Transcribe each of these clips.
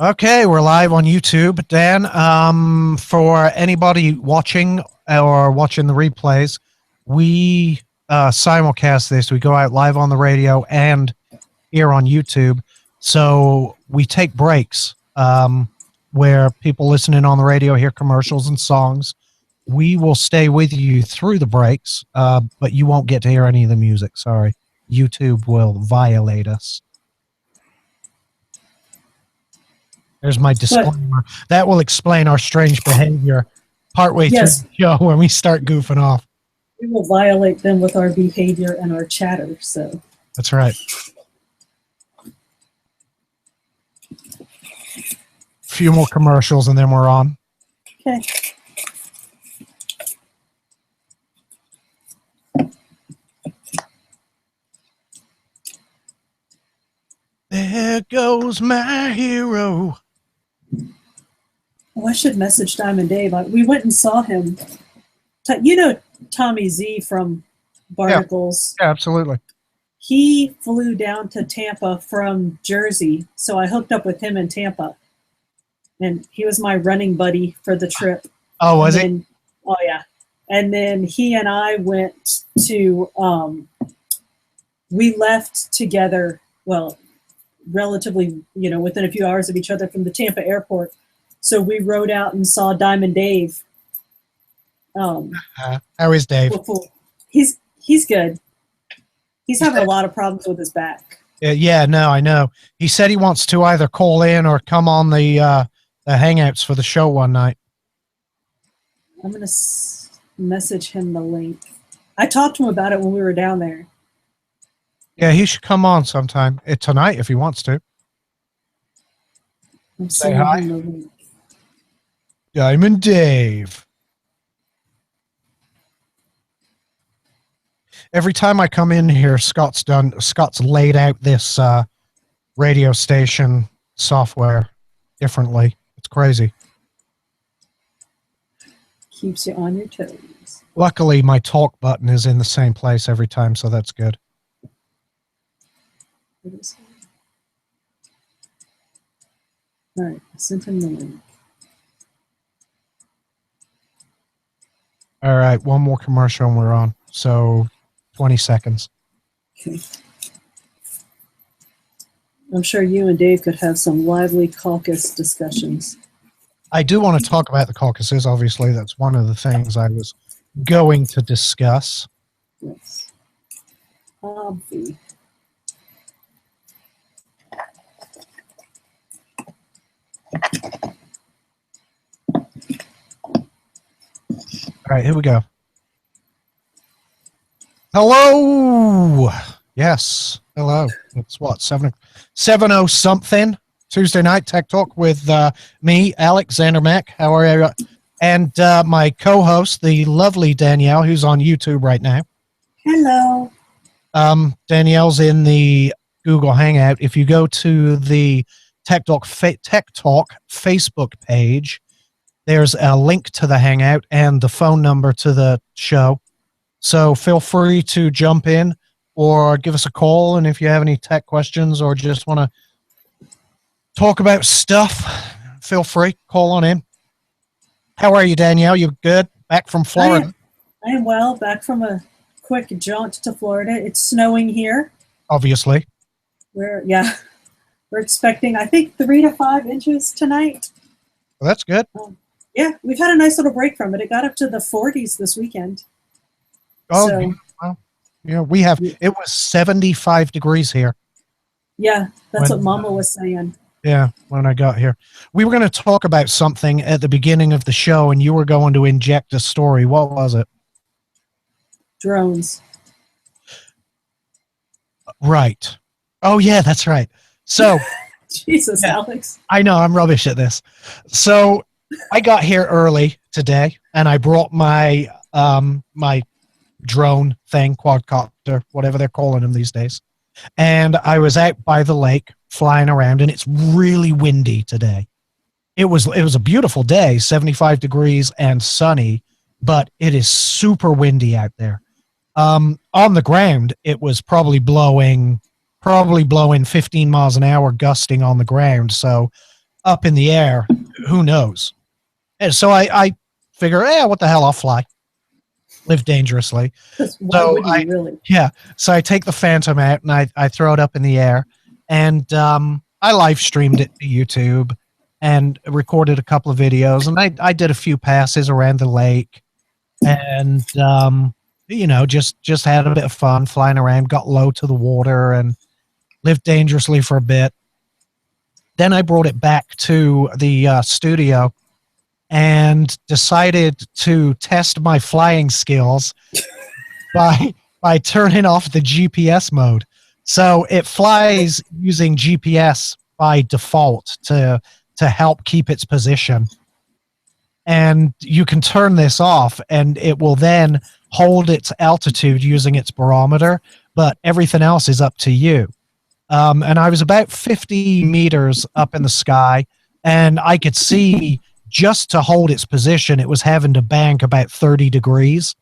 Okay, we're live on YouTube, Dan. For anybody watching or watching the replays, we simulcast this. We go out live on the radio and here on YouTube. So we take breaks where people listening on the radio hear commercials and songs. We will stay with you through the breaks, but you won't get to hear any of the music. Sorry. YouTube will violate us. There's my disclaimer. That will explain our strange behavior partway through the show when we start goofing off. We will violate them with our behavior and our chatter. So that's right. A few more commercials and then we're on. Okay. There goes my hero. Oh, I should message Diamond Dave. We went and saw him. You know Tommy Z from Barnacles? Yeah, absolutely. He flew down to Tampa from Jersey, so I hooked up with him in Tampa. And he was my running buddy for the trip. Oh, was he? Oh, yeah. And then he and I went to, we left together, well, relatively, within a few hours of each other from the Tampa airport. So we rode out and saw Diamond Dave. How is Dave? He's good. He's having a lot of problems with his back. Yeah, no, I know. He said he wants to either call in or come on the Hangouts for the show one night. I'm going to message him the link. I talked to him about it when we were down there. Yeah, he should come on sometime. Tonight if he wants to. Say hi. Diamond Dave. Every time I come in here, Scott's laid out this radio station software differently. It's crazy. Keeps you on your toes. Luckily, my talk button is in the same place every time, so that's good. All right, I sent him the link. All right, one more commercial and we're on. So 20 seconds. Okay. I'm sure you and Dave could have some lively caucus discussions. I do want to talk about the caucuses. Obviously, that's one of the things I was going to discuss. Yes. All right, here we go. Hello. Yes. Hello. It's what, 7:00 something Tuesday night tech talk with me, Alex XanderMac. How are you? And my co-host, the lovely Danielle, who's on YouTube right now. Hello. Danielle's in the Google Hangout. If you go to the Tech Talk Facebook page, there's a link to the Hangout and the phone number to the show. So feel free to jump in or give us a call. And if you have any tech questions or just want to talk about stuff, feel free, call on in. How are you, Danielle? You good? Back from Florida? I am well. Back from a quick jaunt to Florida. It's snowing here. Obviously. We're expecting, I think, 3 to 5 inches tonight. Well, that's good. Yeah, we've had a nice little break from it. It got up to the 40s this weekend. Oh, so, well, yeah, it was 75 degrees here. Yeah, that's what Mama was saying. Yeah, when I got here. We were going to talk about something at the beginning of the show, and you were going to inject a story. What was it? Drones. Right. Oh, yeah, that's right. So, Jesus, yeah, Alex. I know, I'm rubbish at this. So, I got here early today, and I brought my my drone thing, quadcopter, whatever they're calling them these days. And I was out by the lake flying around, and it's really windy today. It was a beautiful day, 75 degrees and sunny, but it is super windy out there. On the ground, it was probably blowing 15 miles an hour, gusting on the ground. So up in the air, who knows? And so I figure, what the hell, I'll fly. Live dangerously. Why would you really? Yeah. So I take the Phantom out and I throw it up in the air, and I live streamed it to YouTube and recorded a couple of videos, and I did a few passes around the lake, and just had a bit of fun flying around, got low to the water and lived dangerously for a bit. Then I brought it back to the studio and decided to test my flying skills by turning off the GPS mode. So it flies using GPS by default to help keep its position. And you can turn this off, and it will then hold its altitude using its barometer, but everything else is up to you. And I was about 50 meters up in the sky, and I could see just to hold its position, it was having to bank about 30 degrees.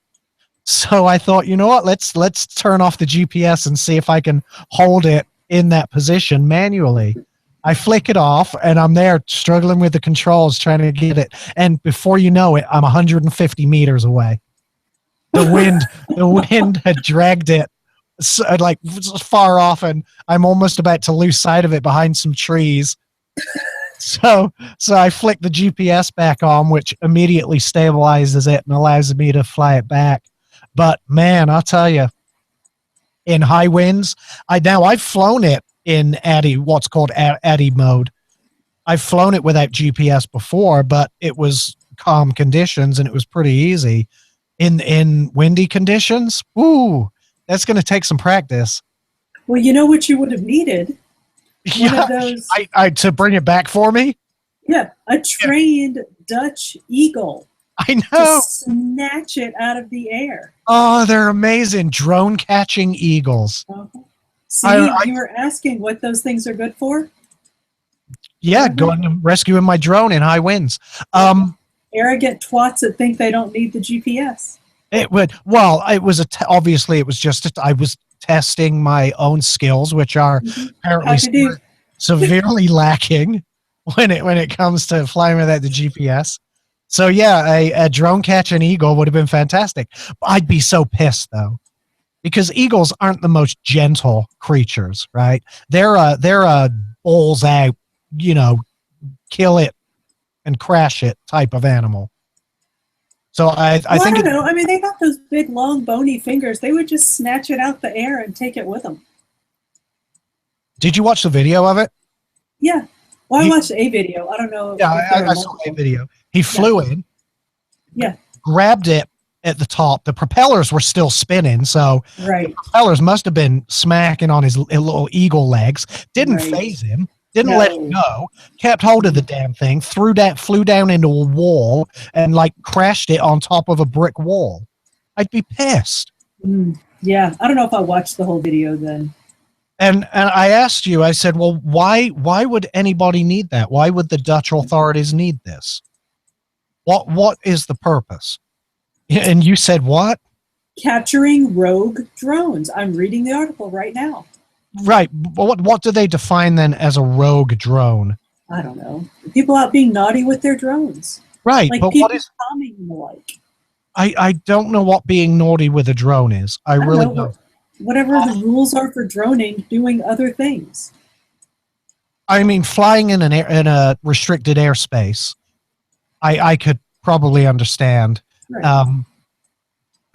So I thought, you know what, let's turn off the GPS and see if I can hold it in that position manually. I flick it off, and I'm there struggling with the controls, trying to get it. And before you know it, I'm 150 meters away. The wind had dragged it like far off, and I'm almost about to lose sight of it behind some trees. So I flick the GPS back on, which immediately stabilizes it and allows me to fly it back. But man, I'll tell you, in high winds, I've flown it in what's called ADI mode. I've flown it without GPS before, but it was calm conditions and it was pretty easy. In windy conditions, that's going to take some practice. Well, you know what you would have needed? One of those, to bring it back for me? Yeah, a trained Dutch eagle. I know. To snatch it out of the air. Oh, they're amazing. Drone catching eagles. Uh-huh. See, you were asking what those things are good for? Yeah, going and rescuing my drone in high winds. Arrogant twats that think they don't need the GPS. It would. Well, it was obviously it was just I was testing my own skills, which are apparently severely lacking when it comes to flying without the GPS. So yeah, a drone catching eagle would have been fantastic. I'd be so pissed though, because eagles aren't the most gentle creatures, right? They're a balls out, kill it and crash it type of animal. So I think I don't know. I mean, they got those big, long, bony fingers. They would just snatch it out the air and take it with them. Did you watch the video of it? Yeah. Well, I watched a video. I don't know. Yeah, I saw a video. He flew in. Yeah. Grabbed it at the top. The propellers were still spinning, so the propellers must have been smacking on his little eagle legs. Didn't phase him. Didn't let it go. Kept hold of the damn thing. Flew down into a wall and crashed it on top of a brick wall. I'd be pissed. Yeah, I don't know if I watched the whole video then. And I asked you. I said, well, why would anybody need that? Why would the Dutch authorities need this? What is the purpose? And you said what? Capturing rogue drones. I'm reading the article right now. Right. But what do they define then as a rogue drone? I don't know. People out being naughty with their drones. Right. Like but people what is bombing and the like. I don't know what being naughty with a drone is. I really don't. Whatever the rules are for droning, doing other things. I mean, flying in a restricted airspace, I could probably understand. Right.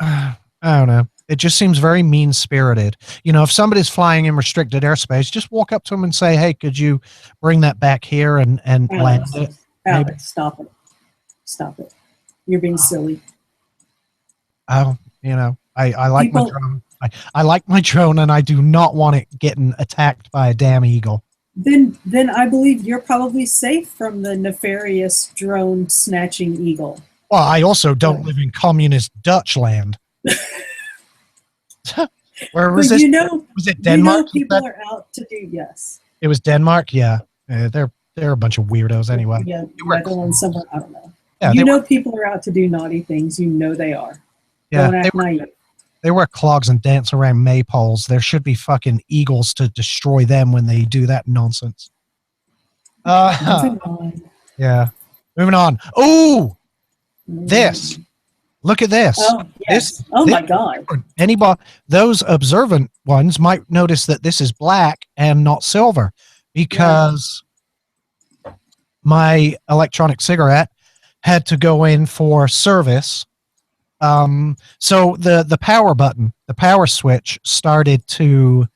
I don't know. It just seems very mean-spirited. If somebody's flying in restricted airspace, just walk up to them and say, hey, could you bring that back here and land it? Alex, stop it. Stop it. You're being silly. I like my drone. I like my drone, and I do not want it getting attacked by a damn eagle. Then I believe you're probably safe from the nefarious drone snatching eagle. Well, I also don't live in communist Dutch land. Where was this? Was it Denmark? People are out to do It was Denmark. Yeah, they're a bunch of weirdos anyway. Yeah, Netherlands somewhere. I don't know. Yeah, people are out to do naughty things. They are. Yeah, don't act naive. They wear clogs and dance around maypoles. There should be fucking eagles to destroy them when they do that nonsense. Uh, Moving on. yeah. Moving on. Oh, this. Mm. Look at this. Oh, This, yes. Oh, this my God. anybody, those observant ones might notice that this is black and not silver Right. because my electronic cigarette had to go in for service. So the power button, the power switch started to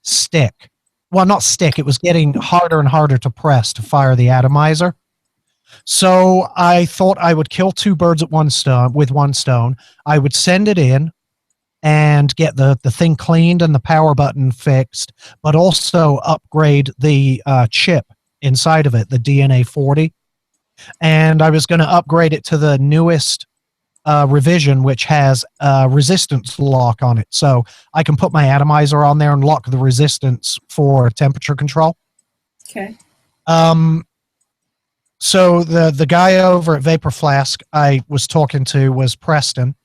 stick. Well, not stick. It was getting harder and harder to press to fire the atomizer. So I thought I would kill two birds at one stone with one stone. I would send it in and get the thing cleaned and the power button fixed, but also upgrade the chip inside of it, the DNA 40. And I was going to upgrade it to the newest revision, which has a resistance lock on it. So I can put my atomizer on there and lock the resistance for temperature control. Okay. So the guy over at Vapor Flask I was talking to was Preston,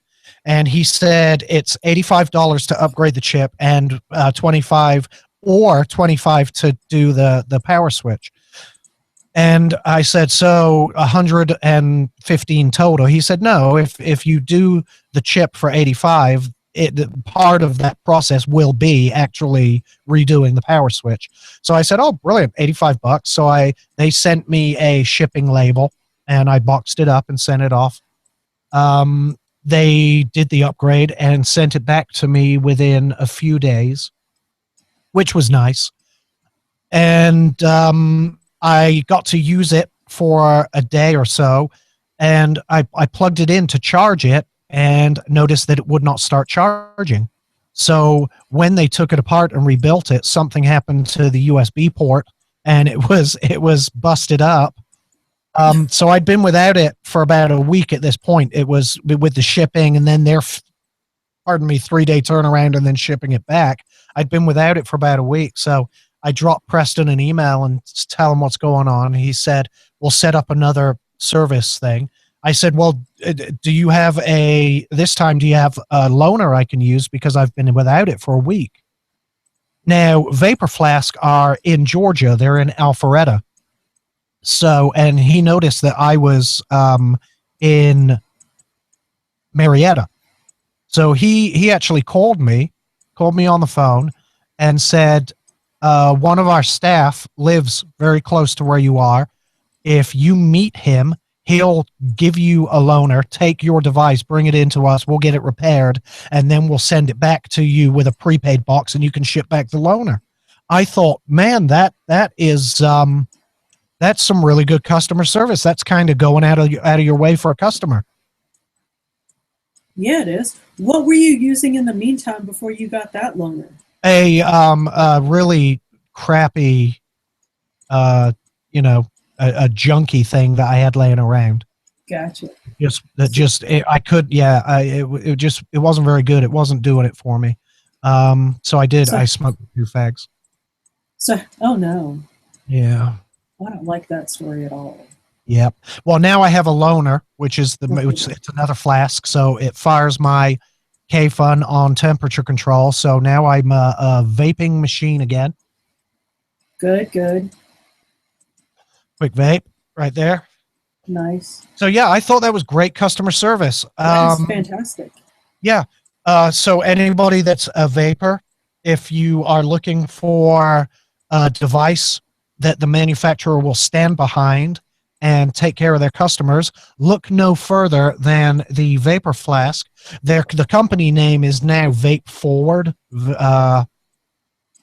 and he said it's $85 to upgrade the chip and 25 to do the power switch. And I said, so 115 total. He said, no, if you do the chip for 85, part of that process will be actually redoing the power switch. So I said, oh, brilliant, $85. So they sent me a shipping label and I boxed it up and sent it off. They did the upgrade and sent it back to me within a few days, which was nice. And I got to use it for a day or so, and I plugged it in to charge it and noticed that it would not start charging. So when they took it apart and rebuilt it, something happened to the USB port, and it was busted up. So I'd been without it for about a week at this point. It was with the shipping and then their 3-day turnaround and then shipping it back. I'd been without it for about a week. So I dropped Preston an email and tell him what's going on. He said, we'll set up another service thing. I said, well, do you have a loaner I can use because I've been without it for a week? Now, Vapor Flask are in Georgia. They're in Alpharetta. So, and he noticed that I was in Marietta. So he actually called me on the phone and said, one of our staff lives very close to where you are. If you meet him, he'll give you a loaner, take your device, bring it into us, we'll get it repaired, and then we'll send it back to you with a prepaid box and you can ship back the loaner. I thought, man, that's some really good customer service. That's kind of going out of your way for a customer. Yeah, it is. What were you using in the meantime before you got that loaner? A really crappy, a junky thing that I had laying around. Gotcha. It wasn't very good. It wasn't doing it for me. So I smoked 2 fags. So, oh no. Yeah. I don't like that story at all. Yep. Well, now I have a loaner, which it's another flask. So it fires my K-Fun on temperature control. So now I'm a vaping machine again. Good. Quick vape right there. Nice. So yeah, I thought that was great customer service. That's fantastic. Yeah. So anybody that's a vapor, if you are looking for a device that the manufacturer will stand behind and take care of their customers, look no further than the Vapor Flask. The company name is now Vape Forward.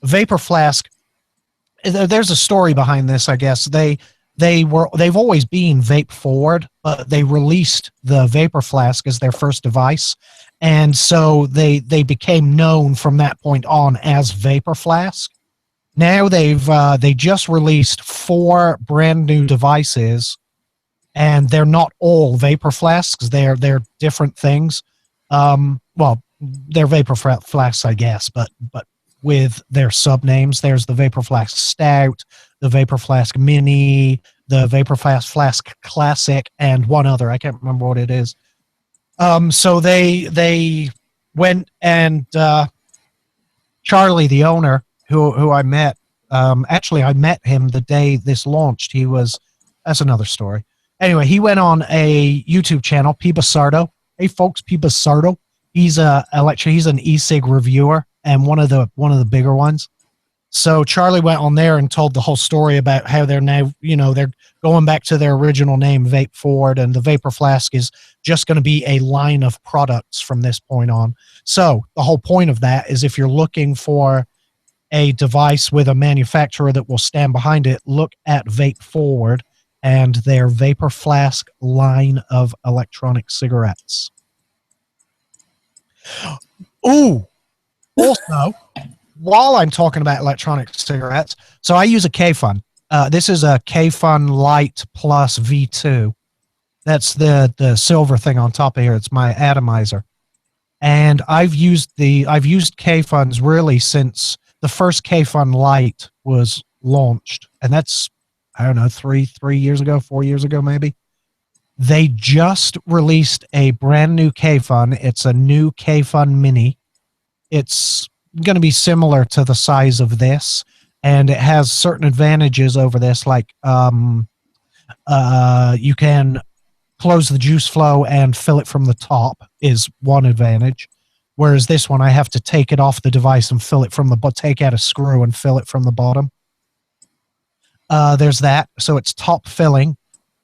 Vapor Flask. There's a story behind this, I guess. They've always been Vape Forward, but they released the Vapor Flask as their first device, and so they became known from that point on as Vapor Flask. Now they just released 4 brand new devices, and they're not all Vapor Flasks. They're different things. Well, they're Vapor Flasks, I guess, but with their sub names. There's the Vapor Flask Stout, the Vapor Flask Mini, the Vapor Flask Classic, and one other. I can't remember what it is. So they went and Charlie, the owner, who I met Actually, I met him the day this launched. That's another story. Anyway, he went on a YouTube channel, P. Basardo. Hey, folks, P. Basardo. He's he's an e-cig reviewer and one of the bigger ones. So Charlie went on there and told the whole story about how they're now, they're going back to their original name, Vape Forward, and the Vapor Flask is just going to be a line of products from this point on. So the whole point of that is if you're looking for a device with a manufacturer that will stand behind it, look at Vape Forward and their Vapor Flask line of electronic cigarettes. Ooh, also, while I'm talking about electronic cigarettes, so I use a K-Fun. This is a K-Fun Lite Plus V2. That's the silver thing on top of here. It's my atomizer. And I've used K-Funs really since the first K-Fun Lite was launched. And that's, I don't know, 3 years ago, 4 years ago, maybe. They just released a brand new K-Fun. It's a new K-Fun Mini. It's going to be similar to the size of this, and it has certain advantages over this, like you can close the juice flow and fill it from the top is one advantage, whereas this one I have to take it off the device and fill it from take out a screw and fill it from the bottom. There's that, so it's top filling,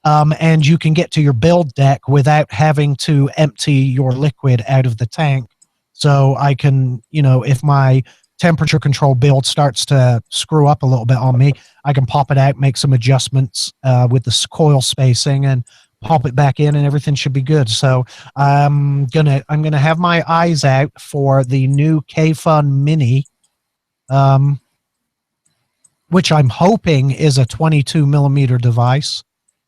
and you can get to your build deck without having to empty your liquid out of the tank. So I can, if my temperature control build starts to screw up a little bit on me, I can pop it out, make some adjustments with the coil spacing, and pop it back in, and everything should be good. So I'm gonna have my eyes out for the new K-Fun Mini, which I'm hoping is a 22 millimeter device.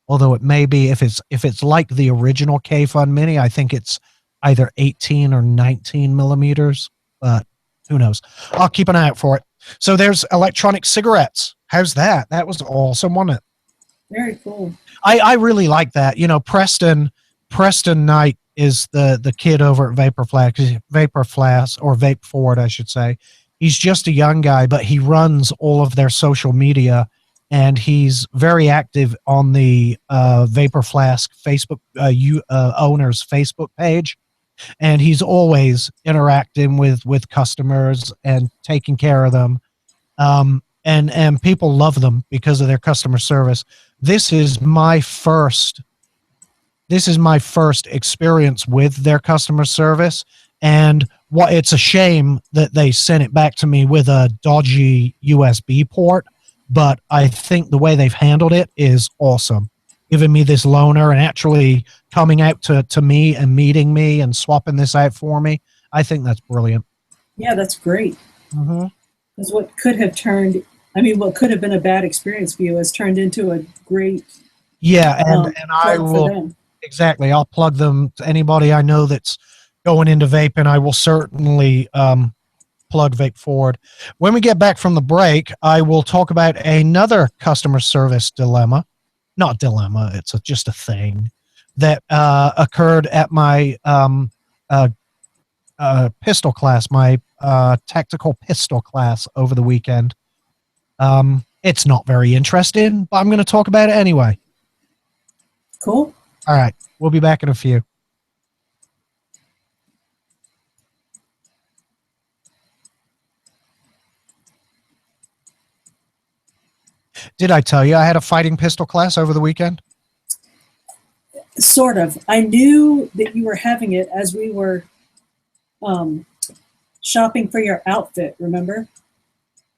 Although it may be, if it's like the original K-Fun Mini, I think it's either 18 or 19 millimeters, but who knows? I'll keep an eye out for it. So there's electronic cigarettes. How's that? That was awesome, wasn't it? Very cool. I really like that. Preston Knight is the kid over at Vapor Flask, or Vape Forward, I should say. He's just a young guy, but he runs all of their social media, and he's very active on the Vapor Flask Facebook owner's Facebook page. And he's always interacting with customers and taking care of them. And people love them because of their customer service. This is my first experience with their customer service. And it's a shame that they sent it back to me with a dodgy USB port, but I think the way they've handled it is awesome. Giving me this loaner and actually coming out to me and meeting me and swapping this out for me. I think that's brilliant. Yeah, that's great. Mm-hmm. Because what could have been a bad experience for you has turned into a great. Yeah, and I will, exactly. I'll plug them to anybody I know that's going into vaping. I will certainly plug Vape Forward. When we get back from the break, I will talk about another customer service dilemma. Not dilemma, it's just a thing that occurred at my pistol class, my tactical pistol class over the weekend. It's not very interesting, but I'm going to talk about it anyway. Cool. All right, we'll be back in a few. Did I tell you I had a fighting pistol class over the weekend? Sort of. I knew that you were having it as we were shopping for your outfit, remember?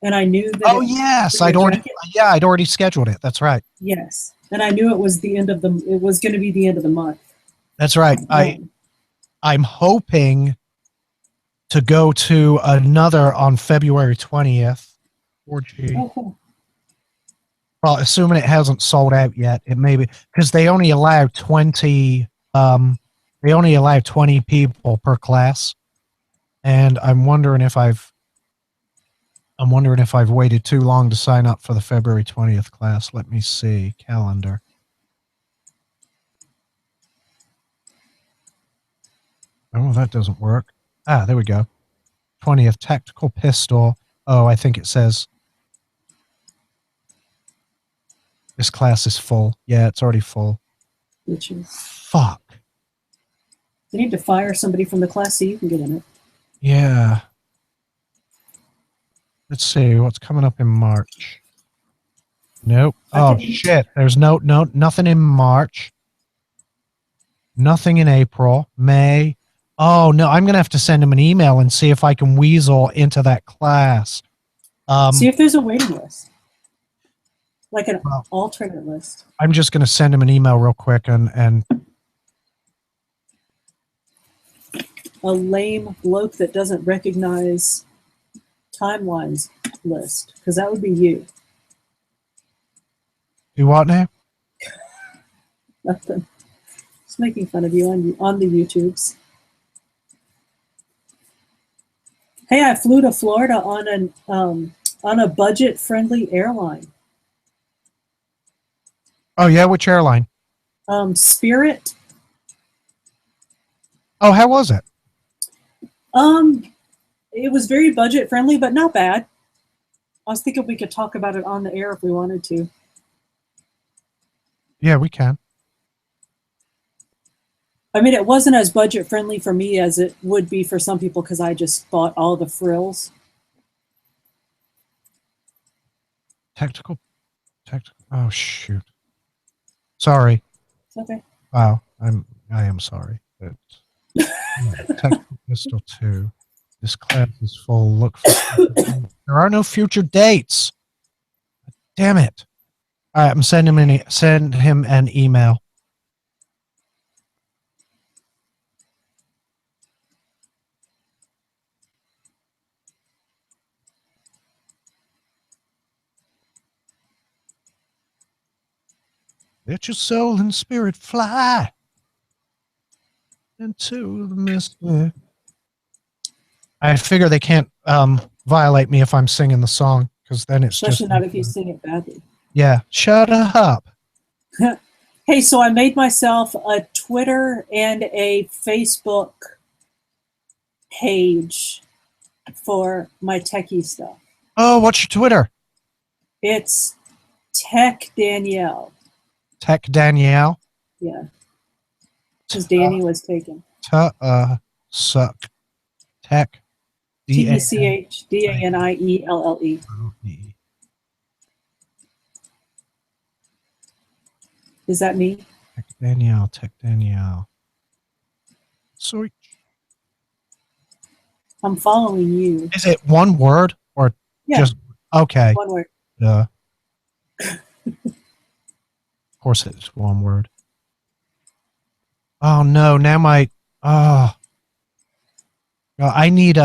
And I knew that. Oh yes, I'd already scheduled it. That's right. Yes, and I knew it was it was going to be the end of the month. That's right. I'm hoping to go to another on February 20th. Oh, cool. Well, assuming it hasn't sold out yet, it may be, because they only allow 20. They only allow 20 people per class, and I'm wondering if I've waited too long to sign up for the February 20th class. Let me see calendar. Oh, that doesn't work. There we go. 20th tactical pistol. Oh, I think it says This class is full. Yeah, it's already full. Bitches. Fuck. They need to fire somebody from the class so you can get in it. Yeah. Let's see what's coming up in March. Nope. Oh shit. There's nothing in March. Nothing in April. May. Oh no, I'm gonna have to send him an email and see if I can weasel into that class. See if there's a waiting list. Like an alternate list. I'm just gonna send him an email real quick and a lame bloke that doesn't recognize timelines list, because that would be you. Do what now? Nothing. Just making fun of you on the YouTubes. Hey, I flew to Florida on a budget-friendly airline. Oh yeah, which airline? Spirit. Oh, how was it? It was very budget-friendly, but not bad. I was thinking we could talk about it on the air if we wanted to. Yeah, we can. I mean, it wasn't as budget-friendly for me as it would be for some people because I just bought all the frills. Technical. Oh shoot. Sorry. It's okay. Wow. I am sorry. Technical Pistol 2. This class is full. Look for there are no future dates. Damn it. All right, I'm send him an email. Let your soul and spirit fly into the mystery. I figure they can't violate me if I'm singing the song, because then it's especially just not if you sing it badly. Yeah, shut up. Hey, so I made myself a Twitter and a Facebook page for my techie stuff. Oh, what's your Twitter? It's Tech Danielle. Tech Danielle? Yeah. Because Danny was taken. Suck. Tech. TECHDANIELLE. Is that me? Tech Danielle. Sweet. I'm following you. Is it one word or just okay? One word. Of course it's one word. Oh no, now I need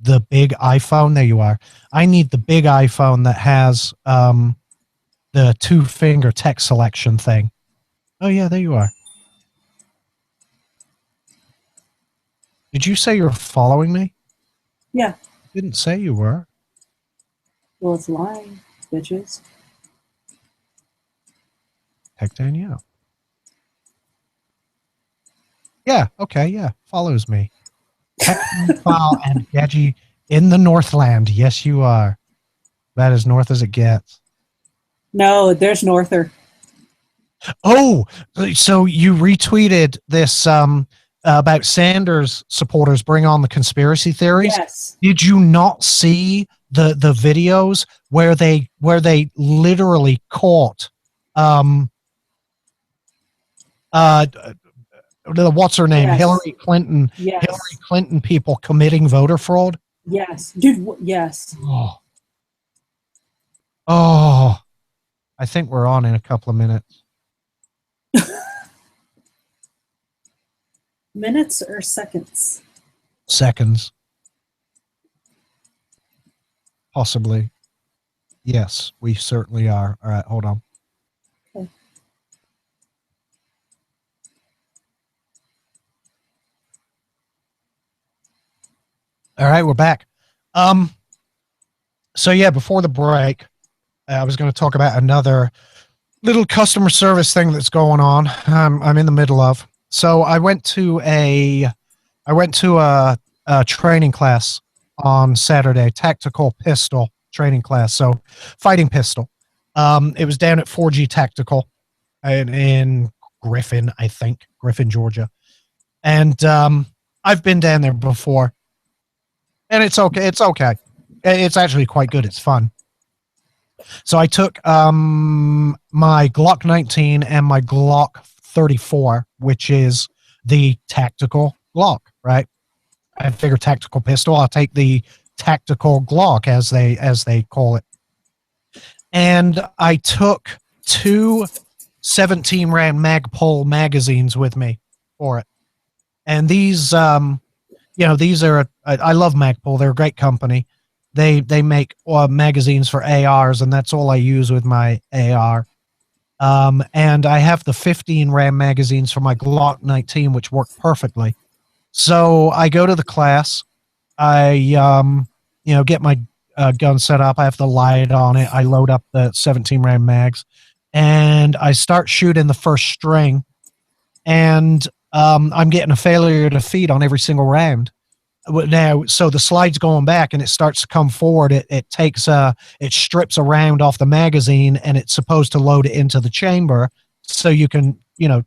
the big iPhone. There you are. I need the big iPhone that has the 2-finger text selection thing. Oh yeah, there you are. Did you say you're following me? Yeah. Didn't say you were. Well, it's lying, bitches. Tech Danielle. Yeah, okay, yeah. Follows me. File and Gadgy in the Northland. Yes, you are. That as north as it gets. No, there's Norther. Oh, so you retweeted this about Sanders supporters bring on the conspiracy theories? Yes. Did you not see the videos where they literally caught what's her name? Yes. Hillary Clinton. Yes. Hillary Clinton people committing voter fraud? Yes. Dude, yes. Oh, I think we're on in a couple of minutes. Minutes or seconds? Seconds. Possibly. Yes, we certainly are. All right, hold on. Okay. All right, we're back. So yeah, before the break, I was going to talk about another little customer service thing that's going on. I'm in the middle of. So I went to a training class on Saturday, tactical pistol training class. So fighting pistol. It was down at 4G Tactical in Griffin, I think, Griffin, Georgia. And I've been down there before, and it's okay. It's okay. It's actually quite good. It's fun. So I took my Glock 19 and my Glock 34, which is the tactical Glock, right? I figure tactical pistol. I'll take the tactical Glock, as they call it. And I took two 17 round Magpul magazines with me for it. And these, these are, I love Magpul. They're a great company. They make magazines for ARs, and that's all I use with my AR. And I have the 15 round magazines for my Glock 19, which work perfectly. So I go to the class. I, get my gun set up. I have the light on it. I load up the 17 round mags, and I start shooting the first string, and I'm getting a failure to feed on every single round. Now, so the slide's going back and it starts to come forward. It strips a round off the magazine, and it's supposed to load it into the chamber so you can,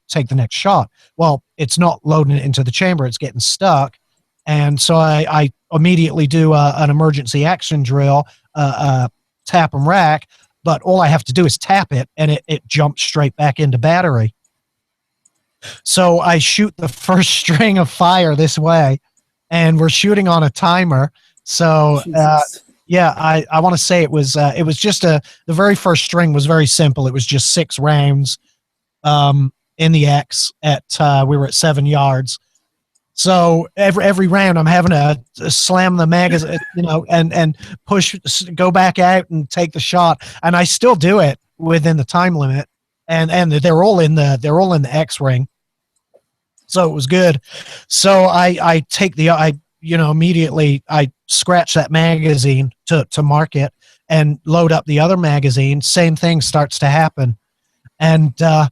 take the next shot. Well, it's not loading it into the chamber. It's getting stuck. And so I immediately do an emergency action drill, tap and rack, but all I have to do is tap it, and it jumps straight back into battery. So I shoot the first string of fire this way, and we're shooting on a timer. So, I want to say it was just the very first string was very simple. It was just 6 rounds in the X we were at 7 yards. So every round I'm having to slam the magazine, and push, go back out and take the shot. And I still do it within the time limit. And they're all in the X ring. So it was good. So I take immediately I scratch that magazine to mark it and load up the other magazine. Same thing starts to happen. And I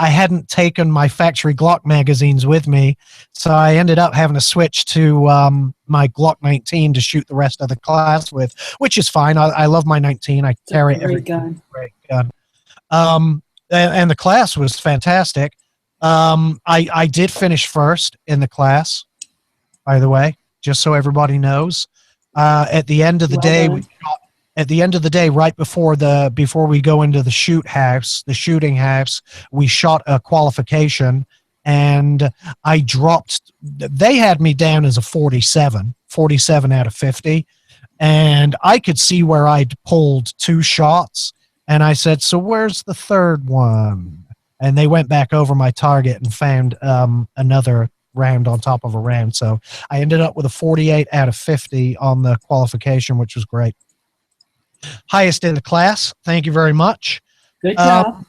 hadn't taken my factory Glock magazines with me. So I ended up having to switch to my Glock 19 to shoot the rest of the class with, which is fine. I love my 19. I carry it every gun. Great gun. And the class was fantastic. I did finish first in the class, by the way, just so everybody knows. At the end of the day, right before we go into the shooting house, we shot a qualification, and I dropped. They had me down as a 47 out of 50, and I could see where I'd pulled 2 shots, and I said, "So where's the third one?" And they went back over my target and found another round on top of a round. So I ended up with a 48 out of 50 on the qualification, which was great. Highest in the class. Thank you very much. Good job.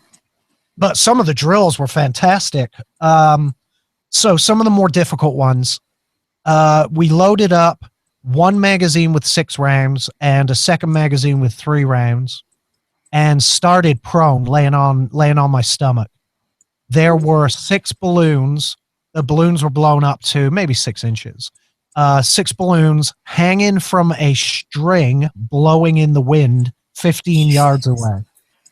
But some of the drills were fantastic. So some of the more difficult ones, we loaded up 1 magazine with 6 rounds and a second magazine with 3 rounds, and started prone, laying on my stomach. There were 6 balloons. The balloons were blown up to maybe 6 inches. 6 balloons hanging from a string, blowing in the wind 15 yards away,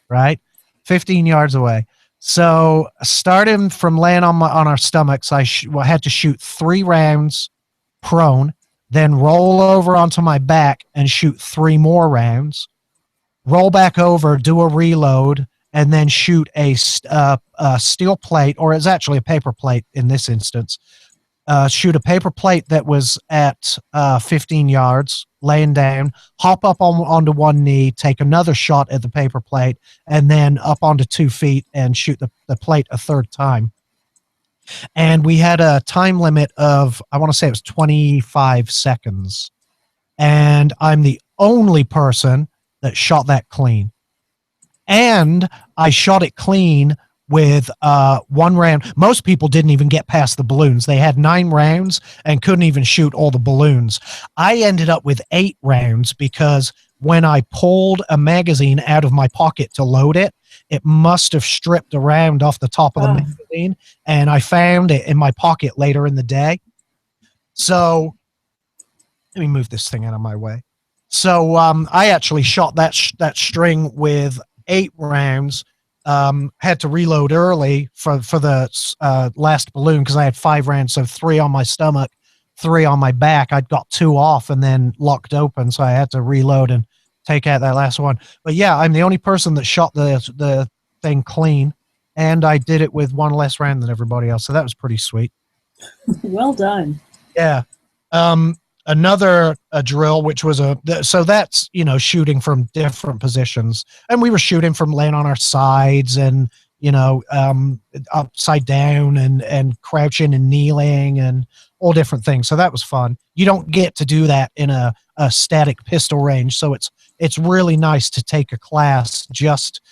right? 15 yards away. So starting from laying on our stomachs, I had to shoot 3 rounds prone, then roll over onto my back and shoot 3 more rounds, roll back over, do a reload, and then shoot a steel plate, or it's actually a paper plate in this instance. Shoot a paper plate that was at 15 yards, laying down, hop up onto one knee, take another shot at the paper plate, and then up onto 2 feet and shoot the plate a third time. And we had a time limit of, I want to say it was 25 seconds. And I'm the only person that shot that clean. And I shot it clean with 1 round. Most people didn't even get past the balloons. They had 9 rounds and couldn't even shoot all the balloons. I ended up with 8 rounds because when I pulled a magazine out of my pocket to load it, it must have stripped a round off the top of the magazine, and I found it in my pocket later in the day. So let me move this thing out of my way. So I actually shot that string with 8 rounds. Had to reload early for the last balloon because I had 5 rounds, so 3 on my stomach, 3 on my back. I'd got 2 off and then locked open, so I had to reload and take out that last one. But yeah, I'm the only person that shot the thing clean, and I did it with 1 less round than everybody else, so that was pretty sweet. Well done. Yeah. Another drill, which was so that's, you know, shooting from different positions, and we were shooting from laying on our sides and, you know, upside down and crouching and kneeling and all different things. So that was fun. You don't get to do that in a static pistol range, so it's really nice to take a class just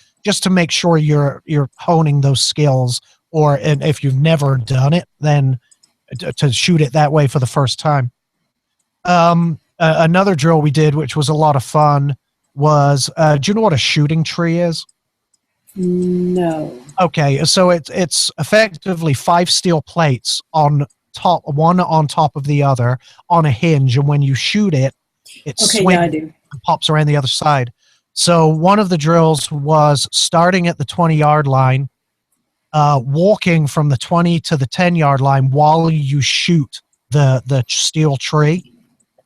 to make sure you're honing those skills, or and if you've never done it, then to shoot it that way for the first time. Another drill we did, which was a lot of fun, was do you know what a shooting tree is? No. Okay, so it's effectively 5 steel plates on top, one on top of the other, on a hinge, and when you shoot it, it swings and pops around the other side. So one of the drills was starting at the 20-yard line, walking from the 20 to the 10-yard line while you shoot the steel tree.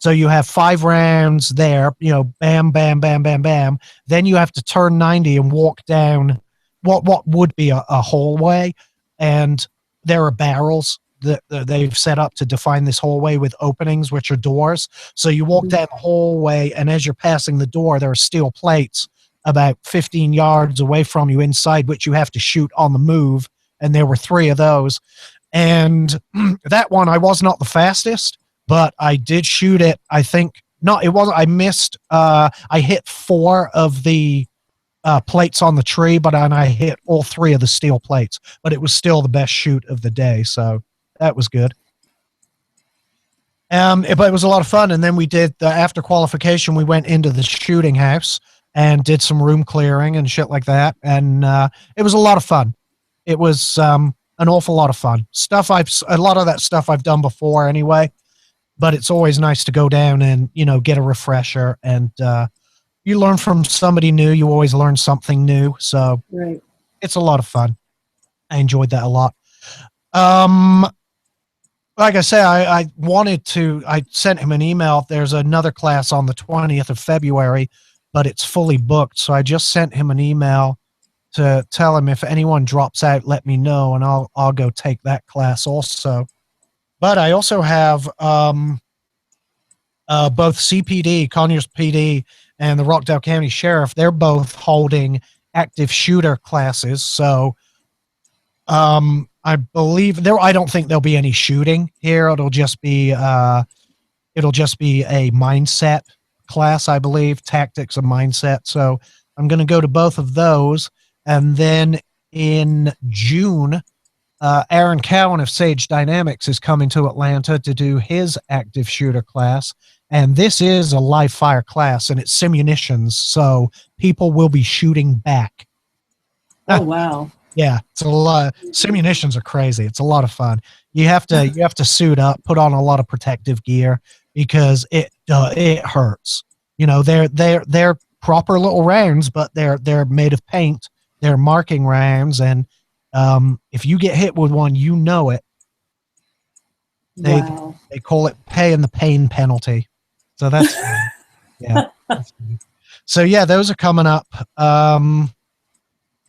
So you have 5 rounds there, you know, bam, bam, bam, bam, bam. Then you have to turn 90 and walk down what would be a hallway, and there are barrels that they've set up to define this hallway with openings, which are doors. So you walk down the hallway, and as you're passing the door, there are steel plates about 15 yards away from you inside, which you have to shoot on the move, and there were 3 of those. And that one, I was not the fastest, but I did shoot it. I think not. It wasn't. I missed. I hit 4 of the plates on the tree, but I hit all 3 of the steel plates. But it was still the best shoot of the day, so that was good. But it was a lot of fun. And then we did after qualification, we went into the shooting house and did some room clearing and shit like that. And it was a lot of fun. It was an awful lot of fun. A lot of that stuff I've done before anyway. But it's always nice to go down and, you know, get a refresher, and you learn from somebody new. You always learn something new. So It's a lot of fun. I enjoyed that a lot. Like I say, I sent him an email. There's another class on the 20th of February, but it's fully booked. So I just sent him an email to tell him if anyone drops out, let me know, and I'll go take that class also. But I also have both CPD, Conyers PD, and the Rockdale County Sheriff. They're both holding active shooter classes. So I believe I don't think there'll be any shooting here. It'll just be a mindset class, I believe, tactics and mindset. So I'm going to go to both of those. And then in June, Aaron Cowan of Sage Dynamics is coming to Atlanta to do his active shooter class. And this is a live fire class, and it's simunitions, so people will be shooting back. Oh, wow. Yeah, it's a lot. Simunitions are crazy. It's a lot of fun. You have to suit up, put on a lot of protective gear, because it hurts. You know, they're proper little rounds, but they're made of paint. They're marking rounds, and if you get hit with one, you know it. They call it paying the pain penalty. So that's yeah. So yeah, those are coming up.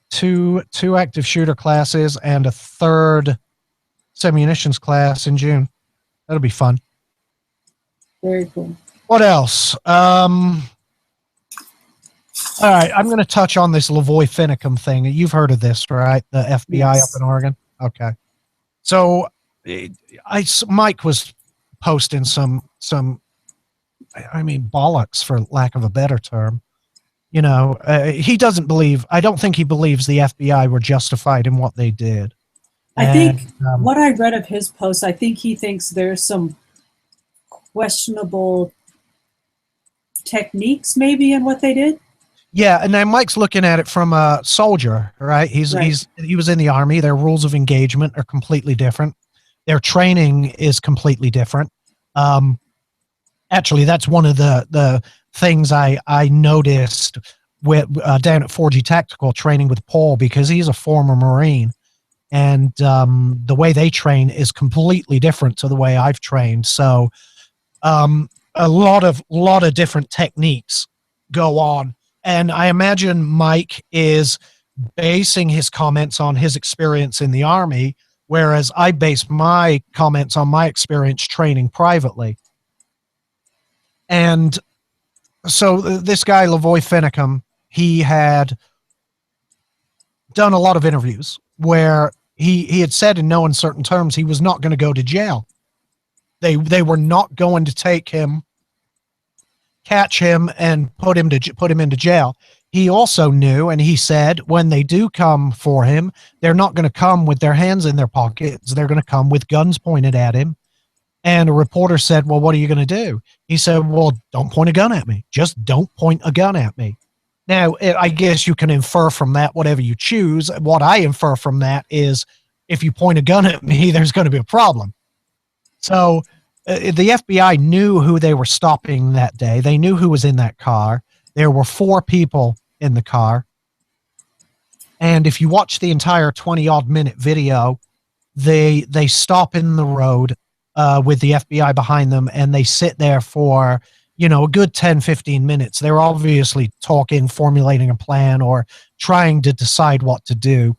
Two active shooter classes and a 3rd simunitions class in June. That'll be fun. Very cool. What else? All right, I'm going to touch on this Lavoy Finicum thing. You've heard of this, right? The FBI up in Oregon. Okay. So Mike was posting some bollocks, for lack of a better term. You know, I don't think he believes the FBI were justified in what they did. I think what I read of his post, I think he thinks there's some questionable techniques maybe in what they did. Yeah, and then Mike's looking at it from a soldier, right? He was in the Army. Their rules of engagement are completely different. Their training is completely different. Actually, that's one of the things I noticed down at 4G Tactical training with Paul, because he's a former Marine, and the way they train is completely different to the way I've trained. So a lot of different techniques go on, and I imagine Mike is basing his comments on his experience in the Army, whereas I base my comments on my experience training privately. And so this guy, Lavoy Finicum, he had done a lot of interviews where he had said in no uncertain terms he was not going to go to jail. They were not going to take him, catch him, and put him into jail. He also knew, and he said, when they do come for him, they're not going to come with their hands in their pockets. They're going to come with guns pointed at him. And a reporter said, well, what are you going to do? He said, well, don't point a gun at me. Just don't point a gun at me. Now, I guess you can infer from that whatever you choose. What I infer from that is, if you point a gun at me, there's going to be a problem. So the FBI knew who they were stopping that day. They knew who was in that car. There were 4 people in the car. And if you watch the entire 20-odd minute video, they stop in the road with the FBI behind them, and they sit there for, a good 10, 15 minutes. They're obviously talking, formulating a plan, or trying to decide what to do.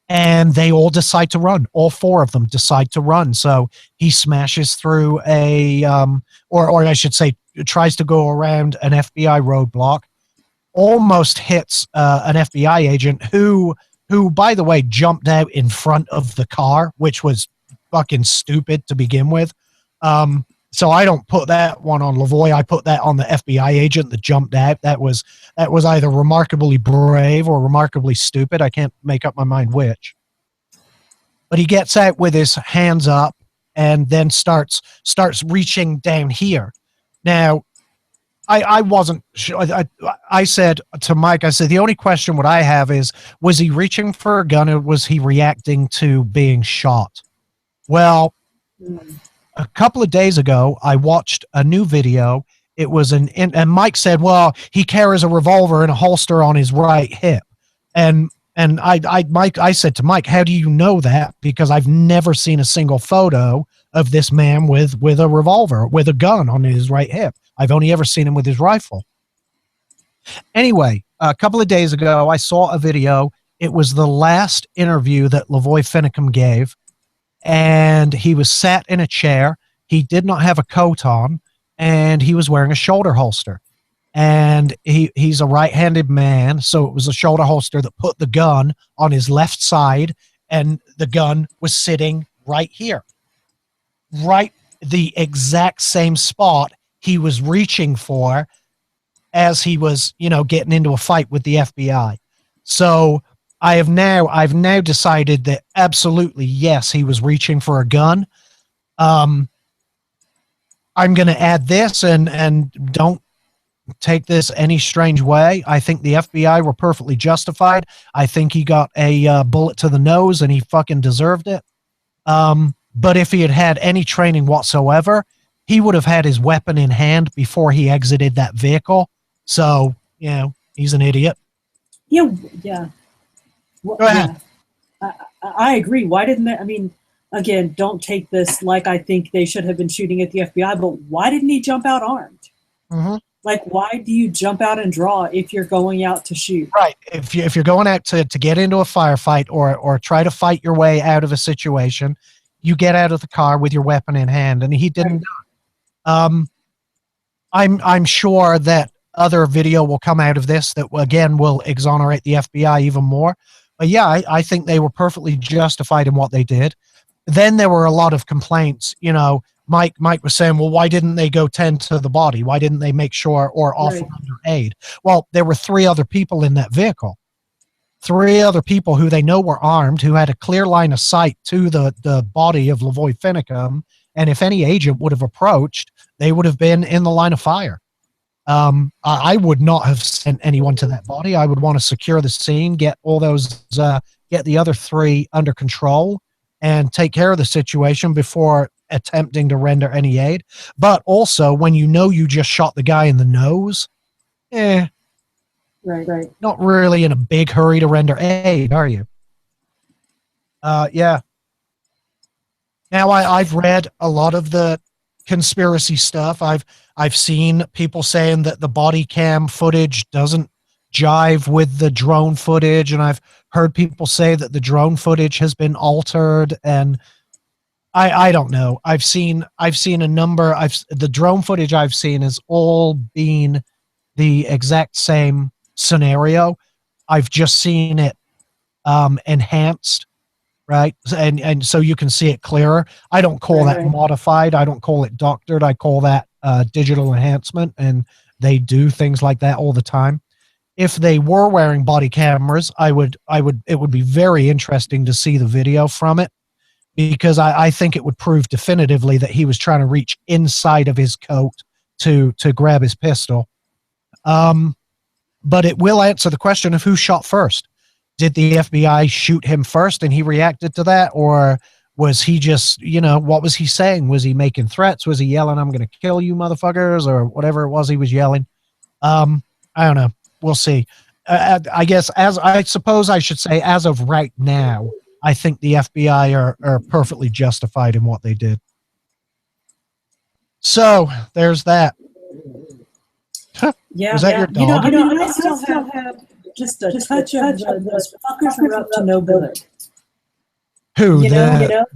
And they all decide to run. All 4 of them decide to run. So he smashes through or I should say, tries to go around an FBI roadblock, almost hits an FBI agent who, by the way, jumped out in front of the car, which was fucking stupid to begin with. So I don't put that one on Lavoy. I put that on the FBI agent that jumped out. That was either remarkably brave or remarkably stupid. I can't make up my mind which. But he gets out with his hands up and then starts reaching down here. Now, I wasn't sure. I said to Mike, I said, the only question what I have is, was he reaching for a gun, or was he reacting to being shot? Well, a couple of days ago, I watched a new video. It was and Mike said, well, he carries a revolver in a holster on his right hip. And I said to Mike, how do you know that? Because I've never seen a single photo of this man with a revolver, with a gun on his right hip. I've only ever seen him with his rifle. Anyway, a couple of days ago, I saw a video. It was the last interview that Lavoy Finicum gave. And he was sat in a chair. He did not have a coat on, and he was wearing a shoulder holster. And he's a right-handed man, so it was a shoulder holster that put the gun on his left side, and the gun was sitting right here. Right, the exact same spot he was reaching for as he was, getting into a fight with the FBI. So I've now decided that absolutely, yes, he was reaching for a gun. I'm going to add this, and don't take this any strange way. I think the FBI were perfectly justified. I think he got a bullet to the nose, and he fucking deserved it. But if he had had any training whatsoever, he would have had his weapon in hand before he exited that vehicle. So, he's an idiot. Yeah. Go ahead. Yeah. I agree. Why didn't they? I mean, again, don't take this like I think they should have been shooting at the FBI, but why didn't he jump out armed? Mm-hmm. Like, why do you jump out and draw if you're going out to shoot? Right. If you're going out to get into a firefight or try to fight your way out of a situation, you get out of the car with your weapon in hand, and he didn't. Right. I'm sure that other video will come out of this that again will exonerate the FBI even more. But yeah, I think they were perfectly justified in what they did. Then there were a lot of complaints. Mike was saying, well, why didn't they go tend to the body? Why didn't they make sure or offer under aid? Well, there were 3 other people in that vehicle. 3 other people who they know were armed, who had a clear line of sight to the body of Lavoy Finicum. And if any agent would have approached, they would have been in the line of fire. I would not have sent anyone to that body. I would want to secure the scene, get all those, get the other 3 under control, and take care of the situation before attempting to render any aid. But also, when you just shot the guy in the nose, Right. Not really in a big hurry to render aid, are you? Yeah. Now I've read a lot of the conspiracy stuff. I've seen people saying that the body cam footage doesn't jive with the drone footage, and I've heard people say that the drone footage has been altered. And I don't know. I've seen a number. The drone footage I've seen has all been the exact same scenario. I've just seen it enhanced, right? And so you can see it clearer. I don't call that modified. I don't call it doctored. I call that digital enhancement, and they do things like that all the time. If they were wearing body cameras, it would be very interesting to see the video from it, because I think it would prove definitively that he was trying to reach inside of his coat to grab his pistol. But it will answer the question of who shot first. Did the FBI shoot him first and he reacted to that? Or was he just, what was he saying? Was he making threats? Was he yelling, "I'm going to kill you motherfuckers," or whatever it was he was yelling? I don't know. We'll see. I guess, I suppose I should say, as of right now, I think the FBI are perfectly justified in what they did. So there's that. Yeah, was that your dog? I still have just a touch of those fuckers are up to no good. Who? The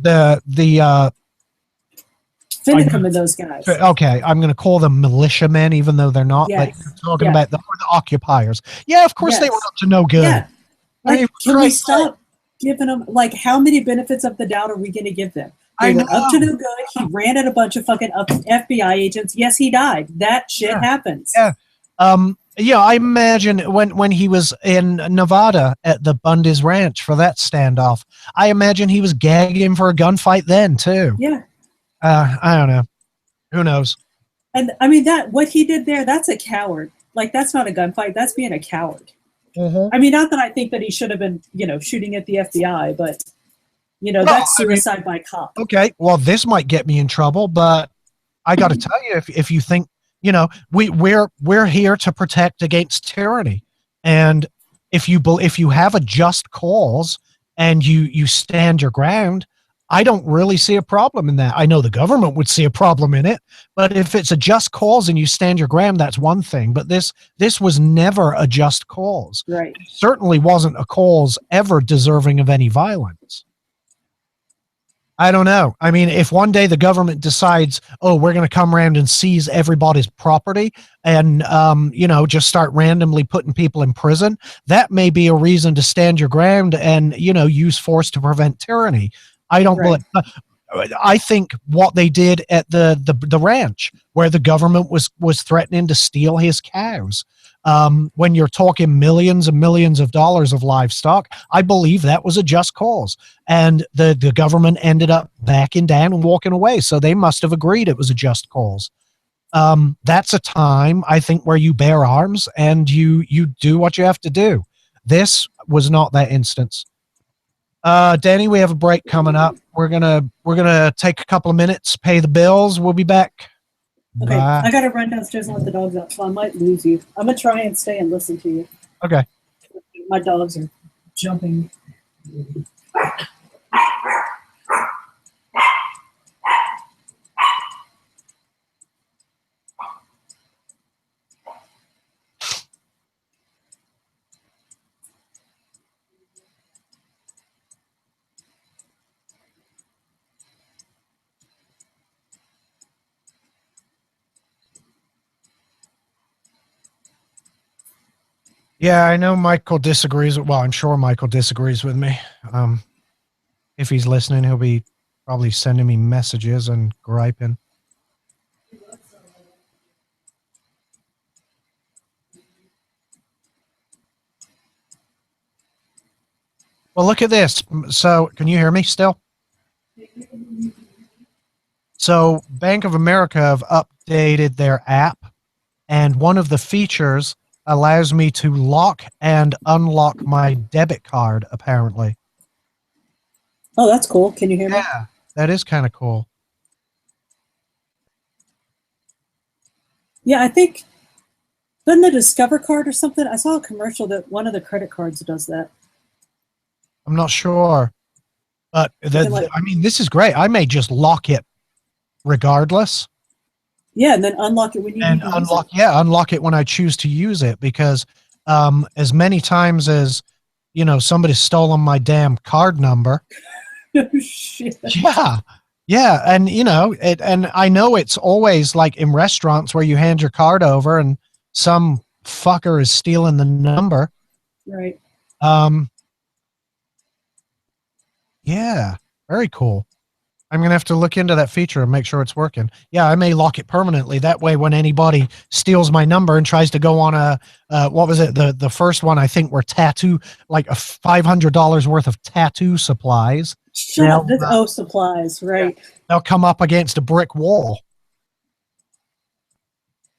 Finicum and those guys. Okay, I'm going to call them militiamen, even though they're not. Yes. But you're talking about the occupiers. Yeah, of course they were up to no good. Yeah. Can we stop giving them, how many benefits of the doubt are we going to give them? They were up to no good. He ran at a bunch of fucking FBI agents. Yes, he died. That shit happens. Yeah. I imagine when he was in Nevada at the Bundy's Ranch for that standoff, I imagine he was gagging for a gunfight then too. Yeah. I don't know. Who knows? And I mean, what he did there, that's a coward. That's not a gunfight. That's being a coward. Mm-hmm. I mean, not that I think that he should have been, shooting at the FBI, but that's suicide by cop. Okay, well, this might get me in trouble, but I got to tell you, if you think, we're here to protect against tyranny, and if you have a just cause and you stand your ground, I don't really see a problem in that. I know the government would see a problem in it, but if it's a just cause and you stand your ground, that's one thing. But this was never a just cause. Right. It certainly wasn't a cause ever deserving of any violence. I don't know. I mean, if one day the government decides, oh, we're going to come around and seize everybody's property and, just start randomly putting people in prison, that may be a reason to stand your ground and, use force to prevent tyranny. I don't believe. I think what they did at the ranch, where the government was threatening to steal his cows, when you're talking millions and millions of dollars of livestock, I believe that was a just cause, and the government ended up backing down and walking away. So they must have agreed it was a just cause. That's a time, I think, where you bear arms and you do what you have to do. This was not that instance. Danny, we have a break coming up. We're gonna take a couple of minutes, pay the bills. We'll be back. Okay, bye. I gotta run downstairs and let the dogs out, so I might lose you. I'm gonna try and stay and listen to you. Okay. My dogs are jumping. Yeah, I know Michael disagrees. Well, I'm sure Michael disagrees with me. If he's listening, he'll be probably sending me messages and griping. Well, look at this. So, can you hear me still? So, Bank of America have updated their app, and one of the features allows me to lock and unlock my debit card, apparently. Oh, that's cool. Can you hear me? Yeah, that is kind of cool. Yeah, I think Then the Discover card or something. I saw a commercial that one of the credit cards does that. I'm not sure, but I mean, this is great. I may just lock it regardless. Yeah, and then unlock it when you need to use it. Yeah, unlock it when I choose to use it, because as many times as somebody's stolen my damn card number. Oh, shit. Yeah, and and I know it's always like in restaurants where you hand your card over and some fucker is stealing the number. Right. Yeah, very cool. I'm going to have to look into that feature and make sure it's working. Yeah, I may lock it permanently. That way, when anybody steals my number and tries to go on what was it? The first one, I think, were like a $500 worth of tattoo supplies. Shut up. Supplies, right. Yeah. They'll come up against a brick wall.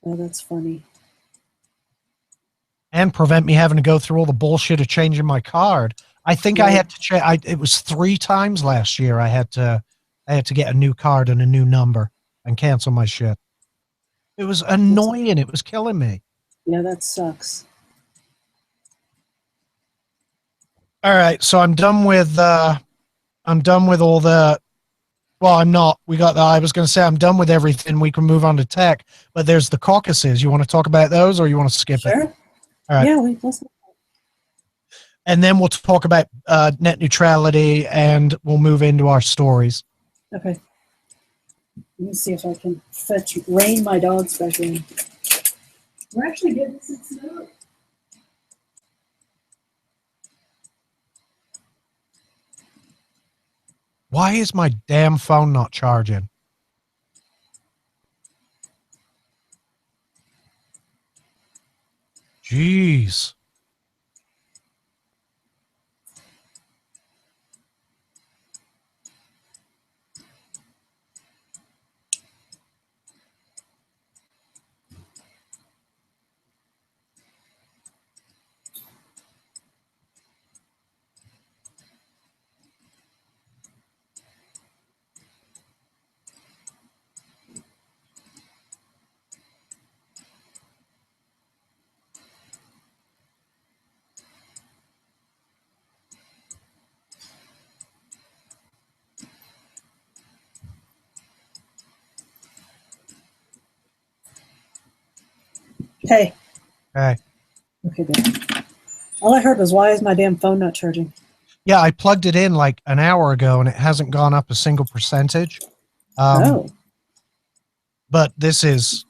Oh, that's funny. And prevent me having to go through all the bullshit of changing my card. I think I had to change. It was 3 times last year I had to get a new card and a new number and cancel my shit. It was annoying. It was killing me. Yeah, that sucks. All right, so I'm done with all the. Well, I'm not. I was going to say I'm done with everything. We can move on to tech, but there's the caucuses. You want to talk about those, or you want to skip it? Sure. All right. Yeah, we listen. And then we'll talk about net neutrality, and we'll move into our stories. Okay. Let me see if I can rein my dogs back in. We're actually getting some snow. Why is my damn phone not charging? Jeez. Hey. Hey. Okay, good. All I heard was, why is my damn phone not charging? Yeah, I plugged it in like an hour ago, and it hasn't gone up a single percentage. But this is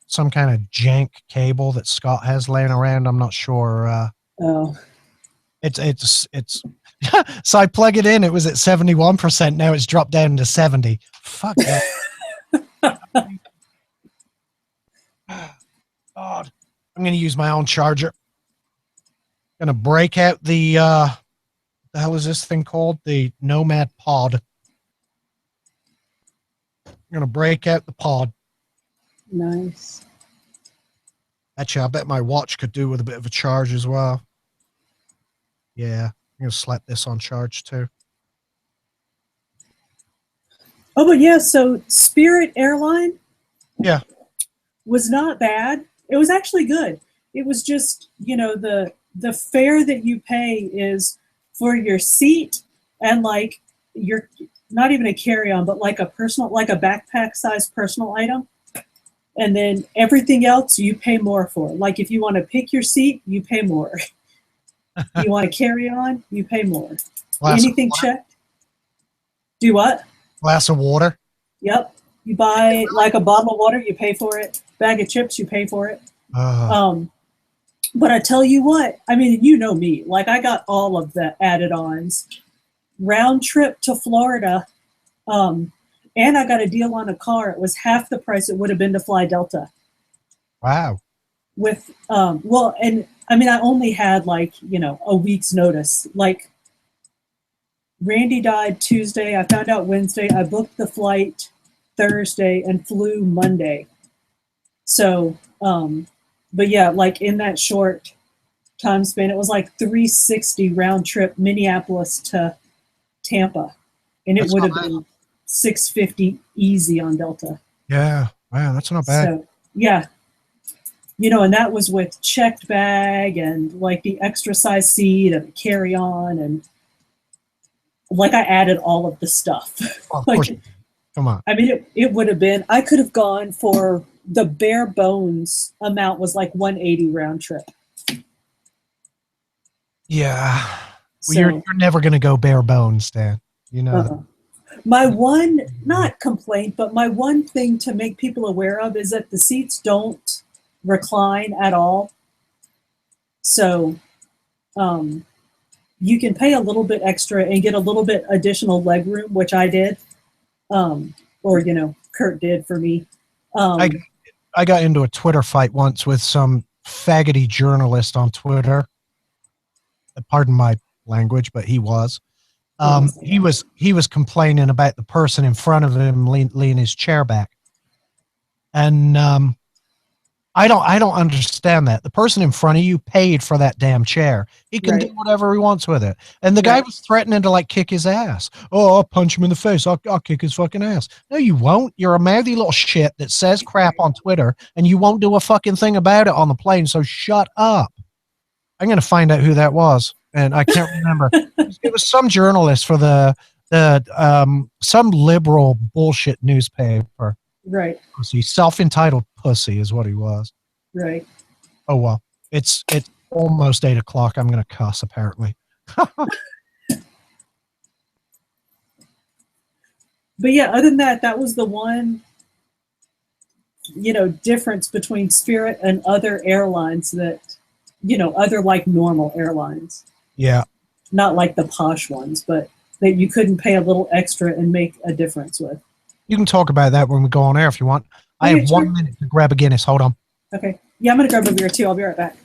some kind of jank cable that Scott has laying around. I'm not sure. It's so I plug it in. It was at 71%. Now it's dropped down to 70. Fuck that. God, I'm going to use my own charger. Going to break out the hell is this thing called? The Nomad Pod. I'm going to break out the pod. Nice. Actually, I bet my watch could do with a bit of a charge as well. Yeah, I'm going to slap this on charge too. Oh, but yeah, so Spirit Airline was not bad. It was actually good. It was just, the fare that you pay is for your seat and like your, not even a carry-on, but like a backpack size personal item. And then everything else you pay more for. Like if you want to pick your seat, you pay more. You want to carry on, you pay more. Anything checked? Do what? Glass of water. Yep. You buy like a bottle of water, you pay for it. Bag of chips, you pay for it. But I tell you what, I mean, you know me, like I got all of the added ons. Round trip to Florida, and I got a deal on a car. It was half the price it would have been to fly Delta. Wow. With, and I mean, I only had like, a week's notice. Like Randy died Tuesday. I found out Wednesday. I booked the flight Thursday and flew Monday. So, but yeah, like in that short time span, it was like $360 round trip Minneapolis to Tampa, and it would have been $650 easy on Delta. Yeah, wow, that's not bad. So yeah, And that was with checked bag and like the extra size seat and the carry on, and like I added all of the stuff. Well, of like, course. Come on. I mean, it would have been, I could have gone for the bare bones amount was like 180 round trip. Yeah. So, Well, you're never going to go bare bones, Dan. You know that. My one, not complaint, but my one thing to make people aware of is that the seats don't recline at all. So you can pay a little bit extra and get a little bit additional leg room, which I did. Or, Kurt did for me. I got into a Twitter fight once with some faggoty journalist on Twitter. Pardon my language, but he was. He was complaining about the person in front of him leaning his chair back, and I don't understand that. The person in front of you paid for that damn chair. He can do whatever he wants with it. And the guy was threatening to like kick his ass. Oh, I'll punch him in the face. I'll kick his fucking ass. No, you won't. You're a mouthy little shit that says crap on Twitter, and you won't do a fucking thing about it on the plane. So shut up. I'm gonna find out who that was, and I can't remember. It was some journalist for some liberal bullshit newspaper. Right. Pussy, self-entitled pussy is what he was. Right. Oh well, it's almost 8 o'clock. I'm gonna cuss apparently. But yeah, other than that, that was the one, difference between Spirit and other airlines that, other like normal airlines. Yeah. Not like the posh ones, but that you couldn't pay a little extra and make a difference with. You can talk about that when we go on air if you want. I have 1 minute to grab a Guinness. Hold on. Okay. Yeah, I'm going to grab a beer too. I'll be right back.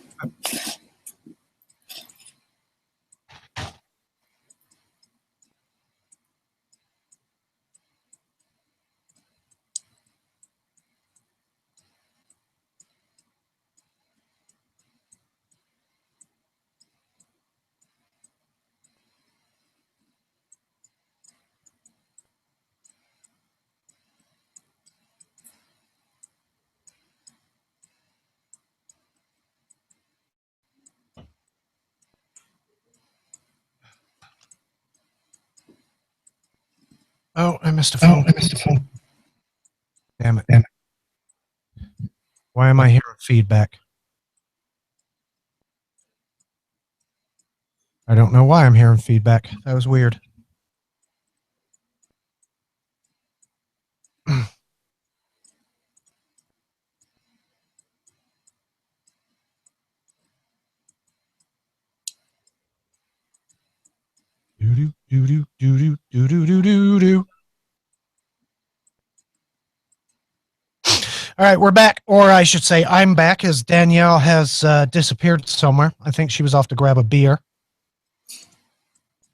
Oh, I missed a phone. Damn it. Why am I hearing feedback? I don't know why I'm hearing feedback. That was weird. Do do do do do do do do do. All right, we're back, or I should say, I'm back, as Danielle has disappeared somewhere. I think she was off to grab a beer.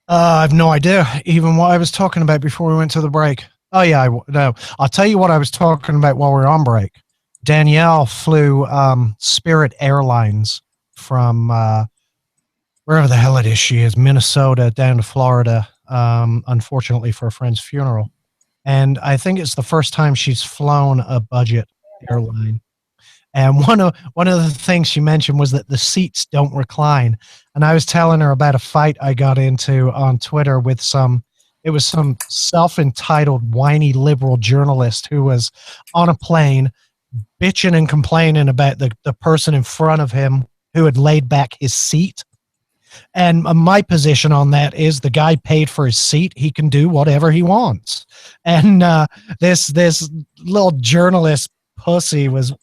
I have no idea even what I was talking about before we went to the break. Oh yeah, no. I'll tell you what I was talking about while we were on break. Danielle flew Spirit Airlines from wherever the hell it is she is, Minnesota down to Florida, unfortunately for a friend's funeral. And I think it's the first time she's flown a budget airline. And one of the things she mentioned was that the seats don't recline. And I was telling her about a fight I got into on Twitter with some self-entitled whiny liberal journalist who was on a plane bitching and complaining about the person in front of him who had laid back his seat. And my position on that is the guy paid for his seat. He can do whatever he wants. And this little journalist pussy was,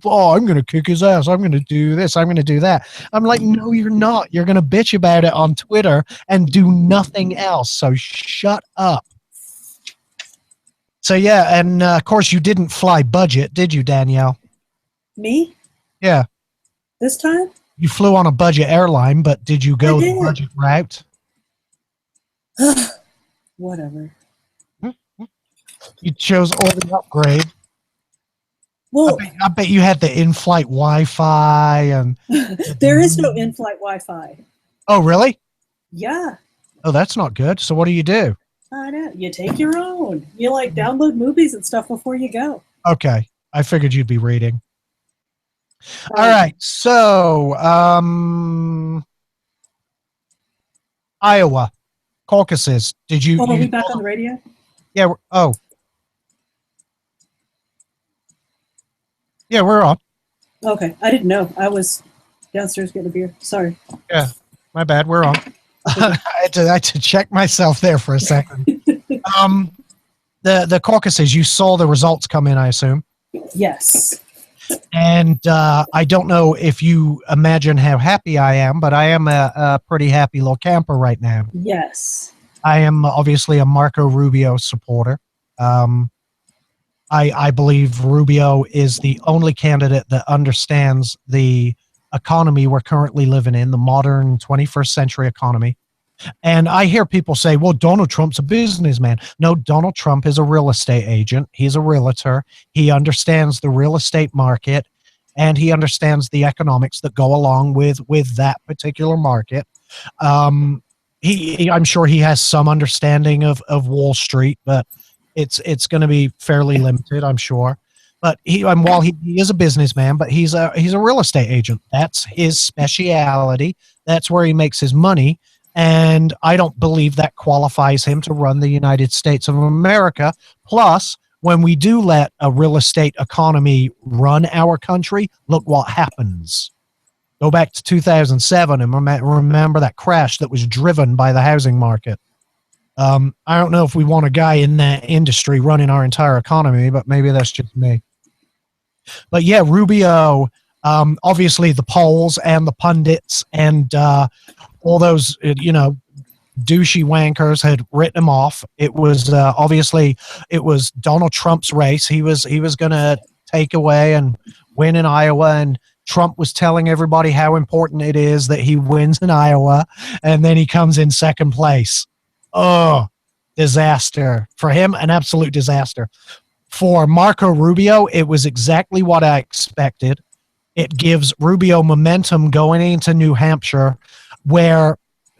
oh, I'm going to kick his ass. I'm going to do this. I'm going to do that. I'm like, no, you're not. You're going to bitch about it on Twitter and do nothing else. So shut up. So, yeah. And of course, you didn't fly budget, did you, Danielle? Me? Yeah. This time? You flew on a budget airline, but did you go the budget route? Whatever. You chose all the upgrade. Well, I bet you had the in-flight Wi-Fi and. There is no in-flight Wi-Fi. Oh, really? Yeah. Oh, that's not good. So what do you do? I know. You take your own. You like download movies and stuff before you go. Okay, I figured you'd be reading. All right. So, Iowa caucuses. Did you? Oh, are You we back on the radio? yeah. Oh, yeah. We're on. Okay, I didn't know. I was downstairs getting a beer. Sorry. Yeah. My bad. We're on. I had to check myself there for a second. The caucuses. You saw the results come in, I assume. Yes. And I don't know if you imagine how happy I am, but I am a pretty happy little camper right now. Yes. I am obviously a Marco Rubio supporter. I believe Rubio is the only candidate that understands the economy we're currently living in, the modern 21st century economy. And I hear people say, well, Donald Trump's a businessman. No, Donald Trump is a real estate agent. He's a realtor. He understands the real estate market and he understands the economics that go along with that particular market. I'm sure he has some understanding of Wall Street, but it's going to be fairly limited, I'm sure. But while he is a businessman, but he's a real estate agent. That's his speciality. That's where he makes his money. And I don't believe that qualifies him to run the United States of America. Plus, when we do let a real estate economy run our country, look what happens. Go back to 2007 and remember that crash that was driven by the housing market. I don't know if we want a guy in that industry running our entire economy, but maybe that's just me. But yeah, Rubio, obviously the polls and the pundits and all those, douchey wankers had written him off. It was obviously it was Donald Trump's race. He was going to take away and win in Iowa, and Trump was telling everybody how important it is that he wins in Iowa, and then he comes in second place. Oh, disaster for him, an absolute disaster. For Marco Rubio, it was exactly what I expected. It gives Rubio momentum going into New Hampshire, where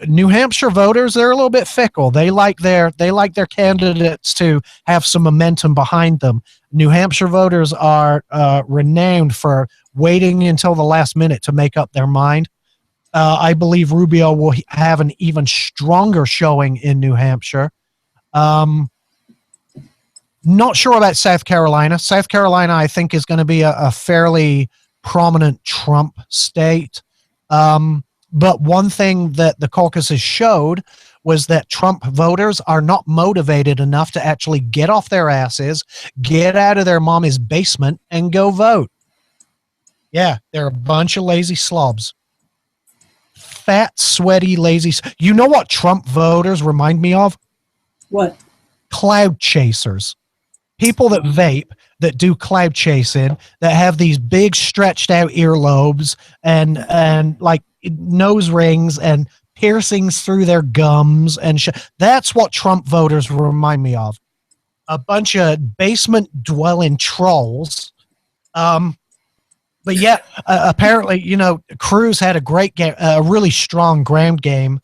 New Hampshire voters, they're a little bit fickle. They like their candidates to have some momentum behind them. New Hampshire voters are renowned for waiting until the last minute to make up their mind. I believe Rubio will have an even stronger showing in New Hampshire. Not sure about South Carolina. South Carolina, I think, is going to be a fairly prominent Trump state. But one thing that the caucuses showed was that Trump voters are not motivated enough to actually get off their asses, get out of their mommy's basement, and go vote. Yeah, they're a bunch of lazy slobs. Fat, sweaty, lazy. You know what Trump voters remind me of? What? Cloud chasers. People that vape, that do cloud chasing, that have these big stretched out earlobes and like nose rings and piercings through their gums and that's what Trump voters remind me of. A bunch of basement dwelling trolls. But yeah, apparently, Cruz had a great game, a really strong ground game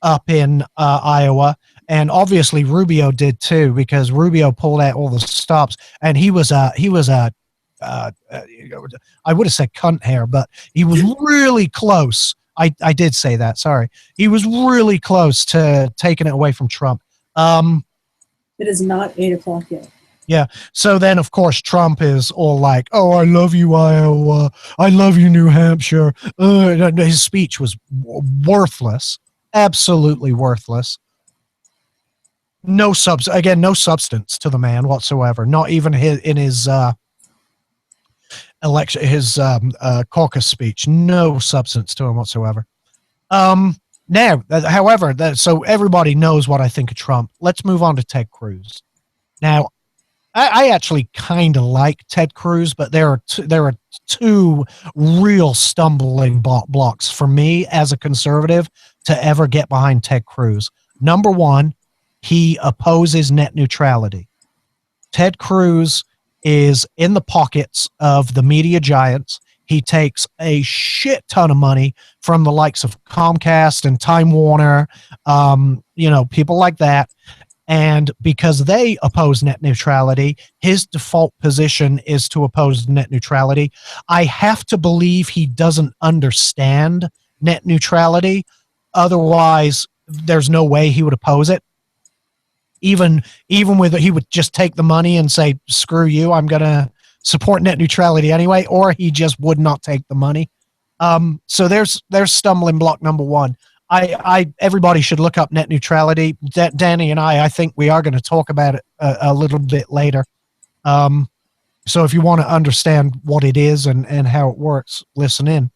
up in Iowa. And obviously Rubio did too, because Rubio pulled out all the stops, and he was I would have said cunt hair, but he was really close. I did say that. Sorry. He was really close to taking it away from Trump. It is not 8:00 yet. Yeah. So then, of course, Trump is all like, "Oh, I love you, Iowa. I love you, New Hampshire." His speech was worthless, absolutely worthless. No substance to the man whatsoever. Not even in his election, his caucus speech. No substance to him whatsoever. Now, however, so everybody knows what I think of Trump. Let's move on to Ted Cruz. Now, I actually kind of like Ted Cruz, but there are two real stumbling blocks for me as a conservative to ever get behind Ted Cruz. Number one, he opposes net neutrality. Ted Cruz is in the pockets of the media giants. He takes a shit ton of money from the likes of Comcast and Time Warner, people like that. And because they oppose net neutrality, his default position is to oppose net neutrality. I have to believe he doesn't understand net neutrality. Otherwise, there's no way he would oppose it. Even with he would just take the money and say, screw you, I'm going to support net neutrality anyway, or he just would not take the money. So there's stumbling block number one. Everybody should look up net neutrality. Dani and I think we are going to talk about it a little bit later. So if you want to understand what it is and how it works, listen in.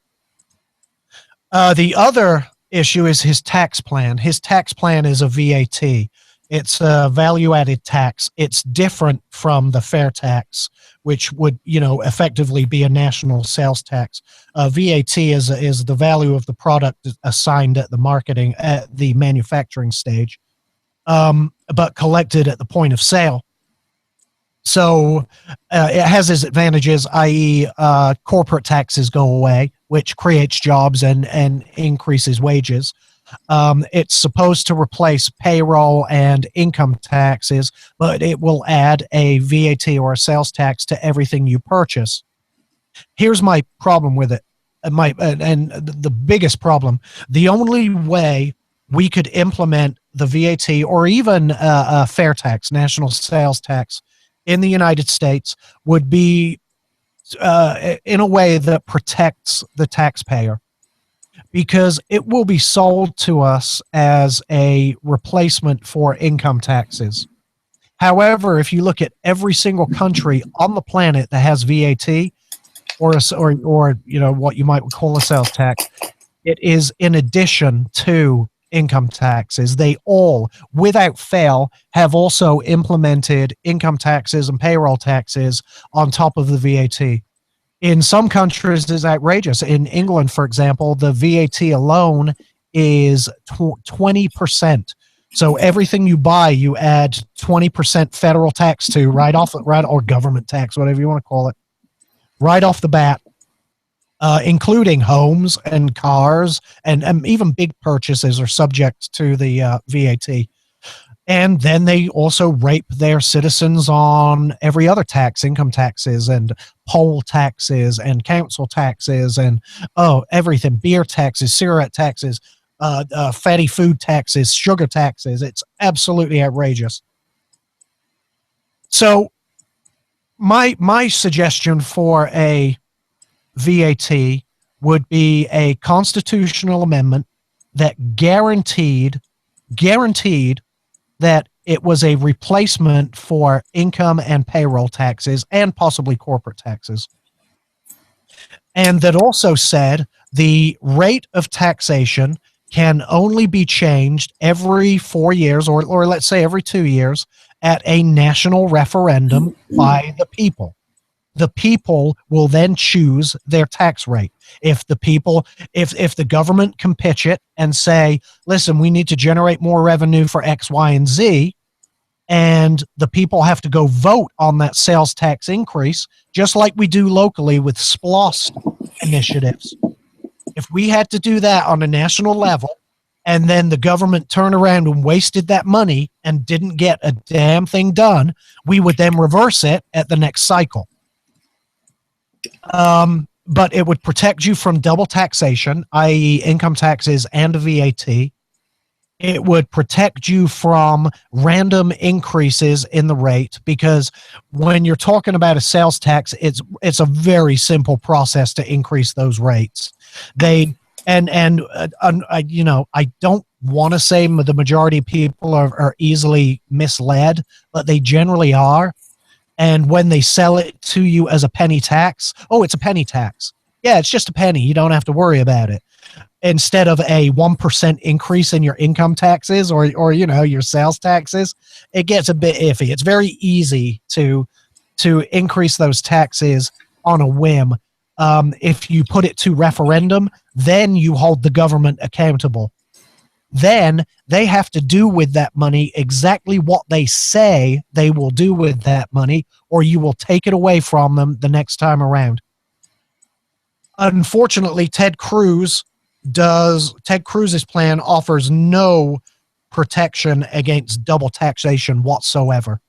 The other issue is his tax plan. His tax plan is a VAT. It's a value-added tax. It's different from the fair tax, which would, effectively be a national sales tax. VAT is the value of the product assigned at the manufacturing stage, but collected at the point of sale. So it has its advantages, i.e., corporate taxes go away, which creates jobs and increases wages. It's supposed to replace payroll and income taxes, but it will add a VAT or a sales tax to everything you purchase. Here's my problem with it. And the biggest problem, the only way we could implement the VAT or even a fair tax, national sales tax in the United States would be in a way that protects the taxpayer, because it will be sold to us as a replacement for income taxes. However, if you look at every single country on the planet that has VAT or what you might call a sales tax, it is in addition to income taxes. They all, without fail, have also implemented income taxes and payroll taxes on top of the VAT. In some countries, it's outrageous. In England, for example, the VAT alone is 20%. So everything you buy, you add 20% federal tax to or government tax, whatever you want to call it, right off the bat, including homes and cars, and even big purchases are subject to the VAT. And then they also rape their citizens on every other tax, income taxes and poll taxes and council taxes and everything, beer taxes, cigarette taxes, fatty food taxes, sugar taxes. It's absolutely outrageous. So my suggestion for a VAT would be a constitutional amendment that guaranteed that it was a replacement for income and payroll taxes and possibly corporate taxes. And that also said the rate of taxation can only be changed every 4 years, or let's say every 2 years, at a national referendum by the people. The people will then choose their tax rate. If the government can pitch it and say, listen, we need to generate more revenue for X, Y, and Z, and the people have to go vote on that sales tax increase, just like we do locally with SPLOST initiatives. If we had to do that on a national level, and then the government turned around and wasted that money and didn't get a damn thing done, we would then reverse it at the next cycle. But it would protect you from double taxation, i.e. income taxes and VAT. It would protect you from random increases in the rate, because when you're talking about a sales tax, it's a very simple process to increase those rates. I don't want to say the majority of people are easily misled, but they generally are. And when they sell it to you as a penny tax, it's a penny tax. Yeah, it's just a penny. You don't have to worry about it. Instead of a 1% increase in your income taxes or your sales taxes, it gets a bit iffy. It's very easy to increase those taxes on a whim. If you put it to referendum, then you hold the government accountable. Then they have to do with that money exactly what they say they will do with that money, or you will take it away from them the next time around. Unfortunately, Ted Cruz's plan offers no protection against double taxation whatsoever.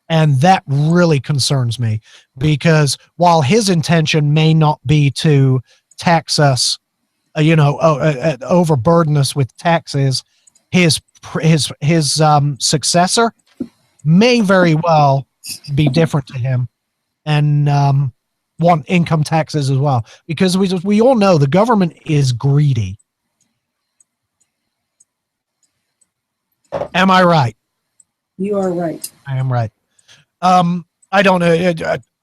And that really concerns me, because while his intention may not be to tax us, overburden us with taxes, his successor may very well be different to him and want income taxes as well, because we all know the government is greedy. Am I right? You are right. I am right. I don't know.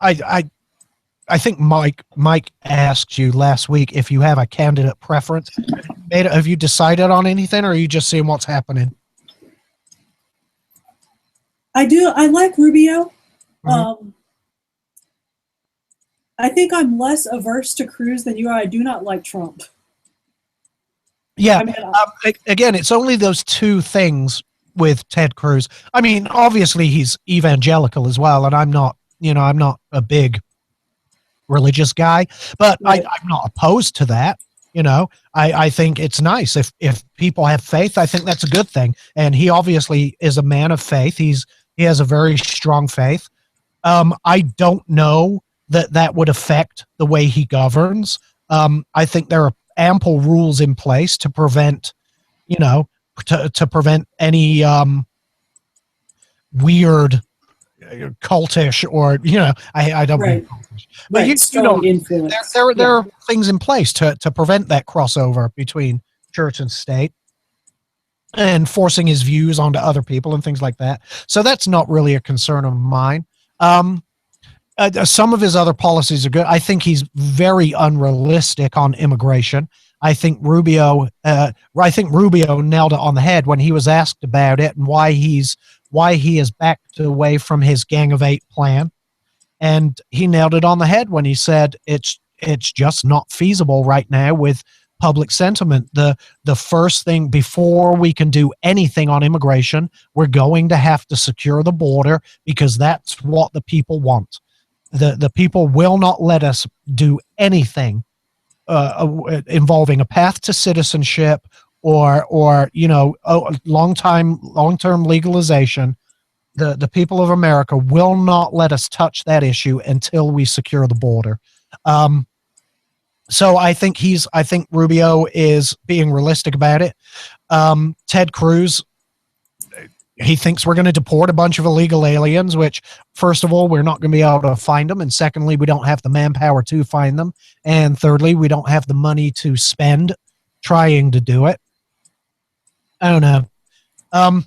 I think Mike asked you last week if you have a candidate preference. Have you decided on anything, or are you just seeing what's happening? I do. I like Rubio. Mm-hmm. I think I'm less averse to Cruz than you are. I do not like Trump. Yeah. I mean, again, it's only those two things with Ted Cruz. I mean, obviously he's evangelical as well, and I'm not a big religious guy, but right. I'm not opposed to that. I think it's nice if people have faith. I think that's a good thing, and he obviously is a man of faith. He has a very strong faith. I don't know that would affect the way he governs. I think there are ample rules in place to prevent, to prevent any weird cultish or I don't right. cultish, but right. There are things in place to prevent that crossover between church and state and forcing his views onto other people and things like that. So that's not really a concern of mine. Some of his other policies are good. I think he's very unrealistic on immigration. I think Rubio nailed it on the head when he was asked about it and why he has backed away from his Gang of Eight plan. And he nailed it on the head when he said it's just not feasible right now with public sentiment. The first thing before we can do anything on immigration, we're going to have to secure the border, because that's what the people want. The people will not let us do anything involving a path to citizenship or long-term legalization. The people of America will not let us touch that issue until we secure the border. So I think Rubio is being realistic about it. Ted Cruz, he thinks we're going to deport a bunch of illegal aliens, which, first of all, we're not going to be able to find them. And secondly, we don't have the manpower to find them. And thirdly, we don't have the money to spend trying to do it. I don't know. I'm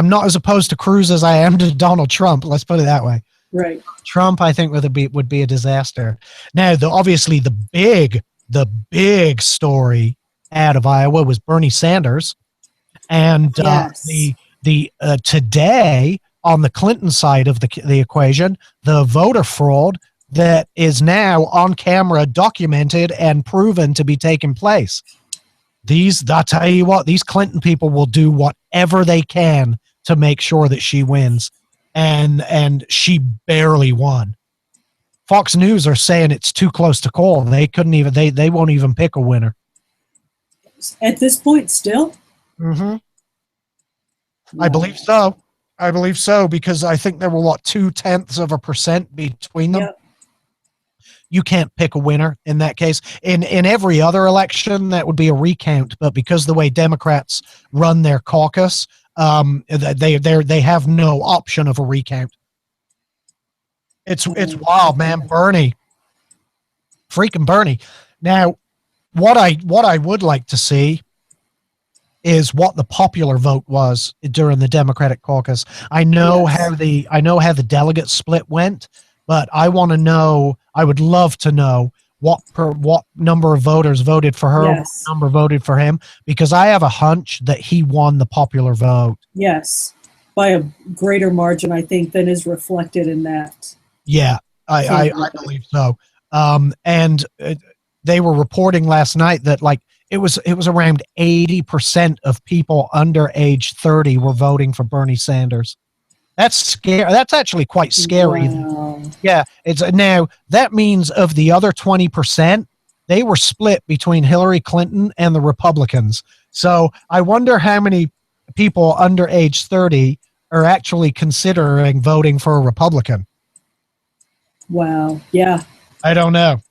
not as opposed to Cruz as I am to Donald Trump. Let's put it that way. Right. Trump, I think, would be a disaster. Now, obviously, the big story out of Iowa was Bernie Sanders. And yes. Today, on the Clinton side of the equation, the voter fraud that is now on camera documented and proven to be taking place. I'll tell you what, these Clinton people will do whatever they can to make sure that she wins. And she barely won. Fox News are saying it's too close to call. They won't even pick a winner. At this point still? Mm-hmm. Wow. I believe so, because I think there were 0.2% between them. Yep. You can't pick a winner in that case. In every other election, that would be a recount, but because the way Democrats run their caucus, they have no option of a recount. It's wild, man. Bernie, freaking Bernie. Now, what I would like to see is what the popular vote was during the Democratic caucus. I know how the delegate split went, but I would love to know what number of voters voted for her, yes. what number voted for him, because I have a hunch that he won the popular vote. Yes, by a greater margin, I think, than is reflected in that. Yeah, I believe so. And they were reporting last night that it was around 80% of people under age 30 were voting for Bernie Sanders. That's scary. That's actually quite scary. Wow. Yeah, now that means of the other 20%, they were split between Hillary Clinton and the Republicans. So I wonder how many people under age 30 are actually considering voting for a Republican. Wow. Yeah. I don't know.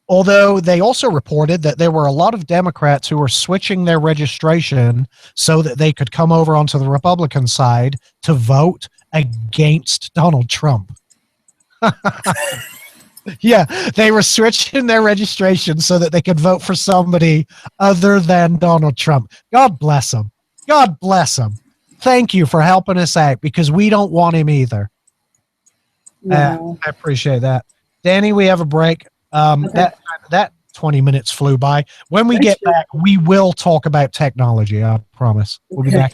Although they also reported that there were a lot of Democrats who were switching their registration so that they could come over onto the Republican side to vote against Donald Trump. Yeah, they were switching their registration so that they could vote for somebody other than Donald Trump. God bless them. God bless them. Thank you for helping us out because we don't want him either. Wow. I appreciate that. Danny, we have a break. Okay. That 20 minutes flew by. When we get back, we will talk about technology. I promise. We'll be back.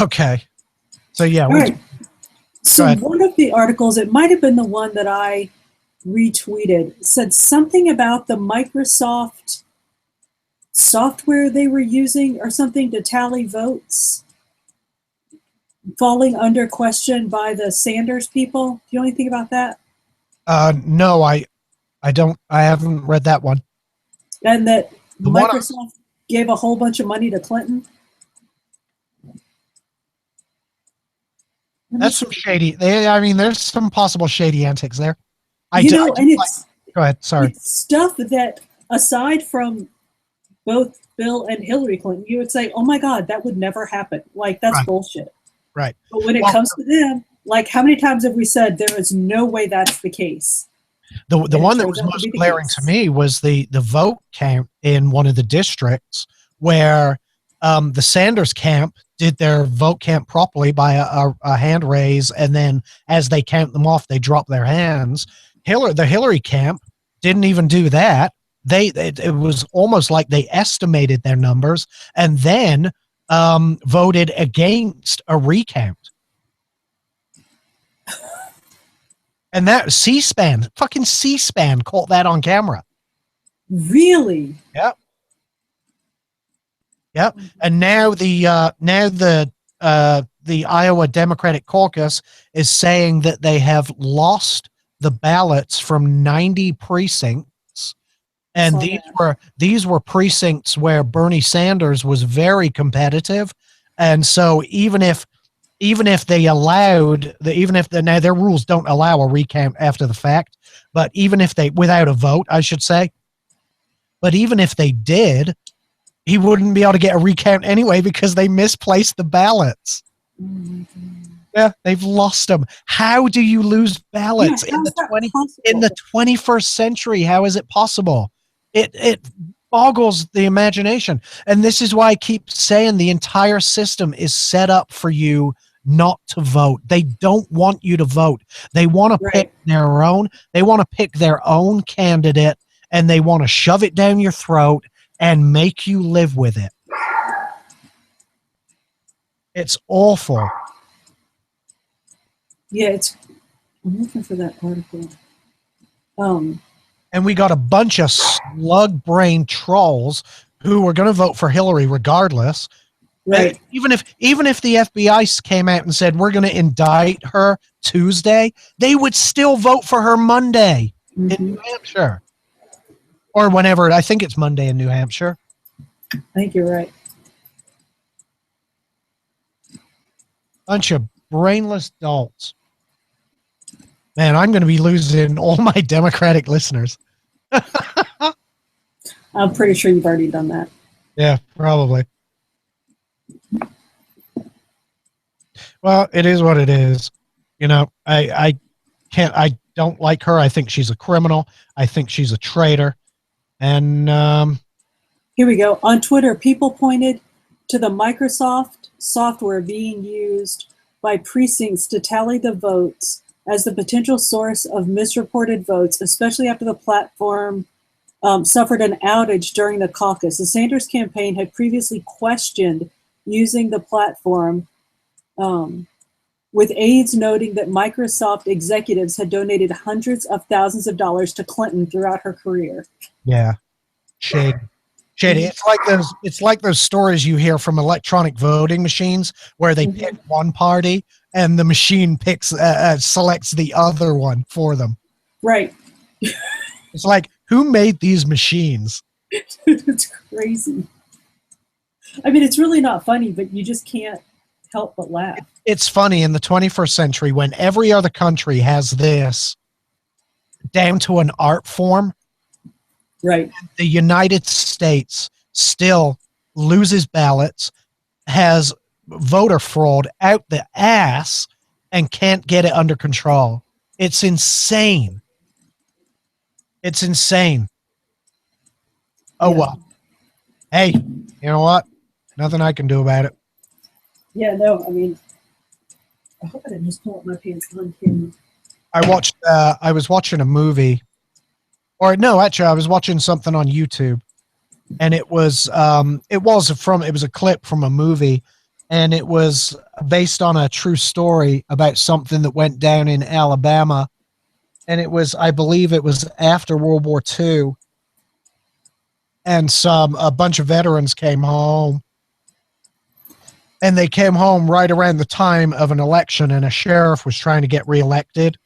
Okay. So yeah. All right. So one of the articles, it might have been the one that I retweeted, said something about the Microsoft software they were using or something to tally votes falling under question by the Sanders people. Do you know anything about that? No, I don't. I haven't read that one. And that Microsoft gave a whole bunch of money to Clinton. That's some shady. I mean, there's some possible shady antics there. Go ahead. Sorry. It's stuff that, aside from both Bill and Hillary Clinton, you would say, "Oh my God, that would never happen." Like that's bullshit. Right. But when it comes to them, like how many times have we said there is no way that's the case? The one that was most glaring to me was the vote count in one of the districts where the Sanders camp did their vote count properly by a hand raise, and then as they count them off, they drop their hands. The Hillary camp didn't even do that. It was almost like they estimated their numbers and then voted against a recount. And that fucking C-SPAN caught that on camera. Really? Yep. Yep. And now the Iowa Democratic Caucus is saying that they have lost the ballots from 90 precincts. And these were precincts where Bernie Sanders was very competitive. And so even if they allowed now their rules don't allow a recount after the fact, but even if they without a vote, I should say, but even if they did, he wouldn't be able to get a recount anyway because they misplaced the ballots. Mm-hmm. Yeah, they've lost them. How do you lose ballots in the 21st century? How is it possible? It boggles the imagination. And this is why I keep saying the entire system is set up for you not to vote. They don't want you to vote. They want to pick their own. They want to pick their own candidate, and they want to shove it down your throat and make you live with it. It's awful. Yeah, I'm looking for that article. And we got a bunch of slug-brained trolls who are going to vote for Hillary regardless. Right. Even if the FBI came out and said we're going to indict her Tuesday, they would still vote for her Monday in New Hampshire. Or whenever. I think it's Monday in New Hampshire. I think you're right. Bunch of brainless dolts. Man, I'm going to be losing all my Democratic listeners. I'm pretty sure you've already done that. Yeah, probably. Well, it is what it is. You know, I don't like her. I think she's a criminal. I think she's a traitor. And here we go. On Twitter, people pointed to the Microsoft software being used by precincts to tally the votes as the potential source of misreported votes, especially after the platform suffered an outage during the caucus. The Sanders campaign had previously questioned using the platform, with aides noting that Microsoft executives had donated hundreds of thousands of dollars to Clinton throughout her career. Yeah. Shade. Shady, it's like those stories you hear from electronic voting machines where they pick one party and the machine picks selects the other one for them. Right. It's like, who made these machines? It's crazy. I mean, it's really not funny, but you just can't help but laugh. It's funny in the 21st century when every other country has this down to an art form. Right. The United States still loses ballots, has voter fraud out the ass, and can't get it under control. It's insane. It's insane. Oh, Yeah. well. Hey, you know what? Nothing I can do about it. Yeah, no, I mean, I hope I didn't just pull up my pants on camera. I was watching a movie, or no, actually, I was watching something on YouTube, and it was a clip from a movie, and it was based on a true story about something that went down in Alabama, and I believe it was after World War II, and a bunch of veterans came home, and they came home right around the time of an election, and a sheriff was trying to get reelected.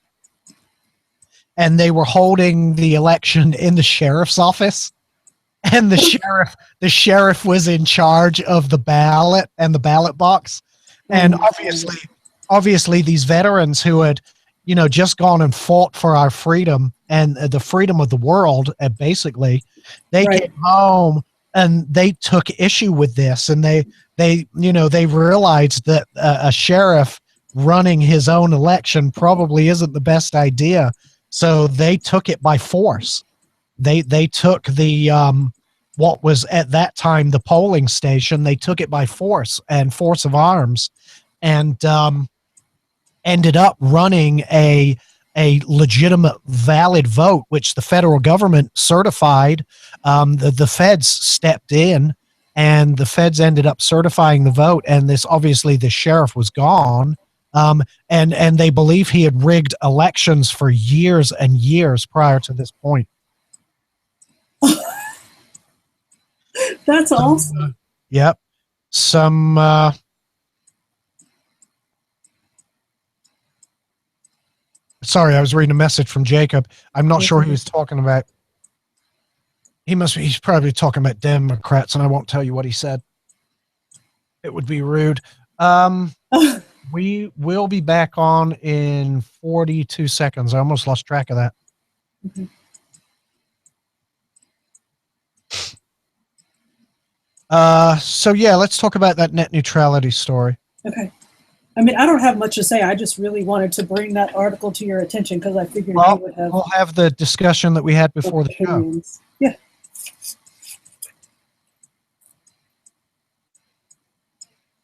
And they were holding the election in the sheriff's office, and the sheriff was in charge of the ballot and the ballot box. And obviously these veterans who had, just gone and fought for our freedom and the freedom of the world, basically, they came home and they took issue with this, and they realized that a sheriff running his own election probably isn't the best idea. So they took it by force. They took the what was at that time the polling station. They took it by force and force of arms, and ended up running a legitimate, valid vote, which the federal government certified. The feds stepped in, and the feds ended up certifying the vote. And the sheriff was gone. And they believe he had rigged elections for years and years prior to this point. That's awesome. Yep. Sorry, I was reading a message from Jacob. I'm not sure he was talking about. He's probably talking about Democrats, and I won't tell you what he said. It would be rude. We will be back on in 42 seconds. I almost lost track of that. Mm-hmm. So yeah, let's talk about that net neutrality story. Okay. I mean, I don't have much to say. I just really wanted to bring that article to your attention because I figured you would have. We'll have the discussion that we had before the show. Yeah.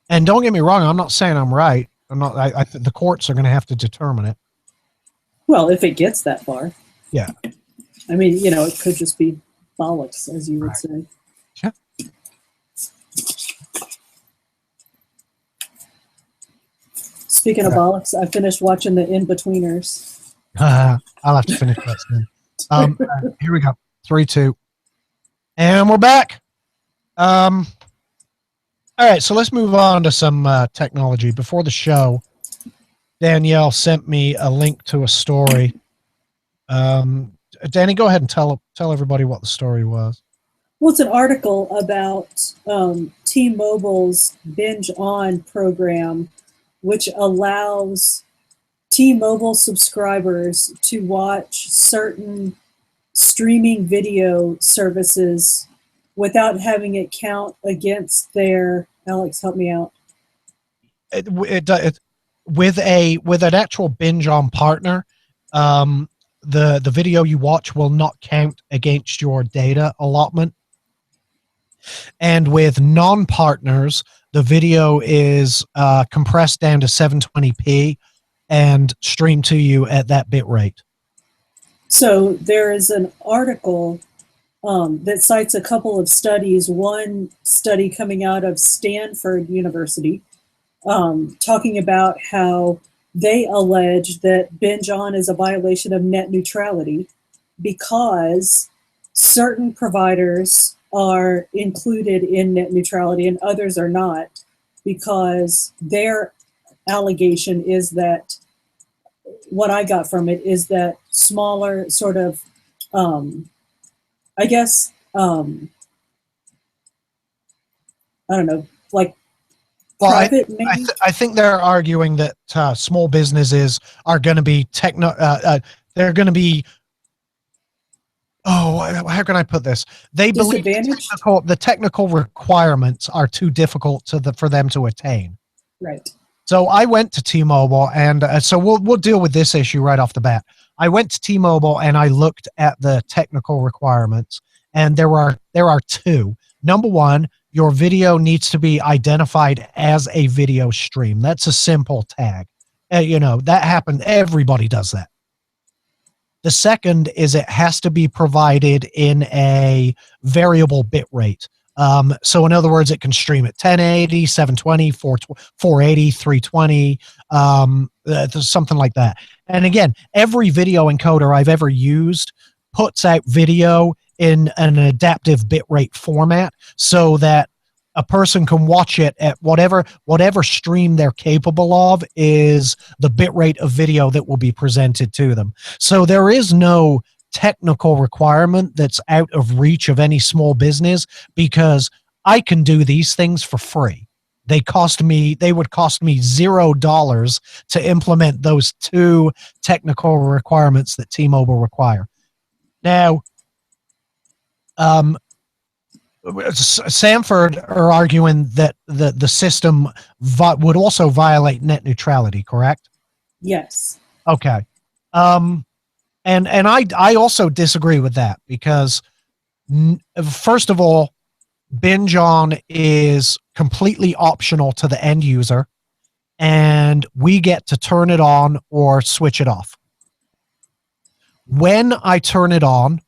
And don't get me wrong, I'm not saying I'm right. I'm not. I the courts are going to have to determine it. Well, if it gets that far. Yeah. I mean, it could just be bollocks, as you would say. Yeah. Speaking of bollocks, I finished watching The In-Betweeners. I'll have to finish that soon. Here we go. 3, 2. And we're back. All right, so let's move on to some technology. Before the show, Danielle sent me a link to a story. Danny, go ahead and tell everybody what the story was. Well, it's an article about T-Mobile's Binge On program, which allows T-Mobile subscribers to watch certain streaming video services without having it count against their. Alex, help me out. With an actual Binge On partner, the video you watch will not count against your data allotment. And with non-partners, the video is compressed down to 720p and streamed to you at that bit rate. So there is an article that cites a couple of studies. One study coming out of Stanford University, talking about how they allege that Binge On is a violation of net neutrality because certain providers are included in net neutrality and others are not, because their allegation is that, what I got from it is that smaller sort of, I guess, I don't know, like Well, private maybe? I think they're arguing that small businesses are going to be they're going to be, oh, how can I put this? They believe Disadvantaged? the technical requirements are too difficult for them to attain. Right. So I went to T-Mobile, and so we'll deal with this issue right off the bat. I went to T-Mobile and I looked at the technical requirements, and there are two. Number one, your video needs to be identified as a video stream. That's a simple tag. That happened. Everybody does that. The second is it has to be provided in a variable bit rate. So in other words, it can stream at 1080, 720, 480, 320, something like that. And again, every video encoder I've ever used puts out video in an adaptive bitrate format so that a person can watch it at whatever stream they're capable of is the bitrate of video that will be presented to them. So there is no technical requirement that's out of reach of any small business, because I can do these things for free. They would cost me $0 to implement those two technical requirements that T-Mobile require. Now, Sanford are arguing that the system would also violate net neutrality, correct? Yes. Okay. And I also disagree with that, because first of all, binge on is completely optional to the end user, and we get to turn it on or switch it off. When I turn it on,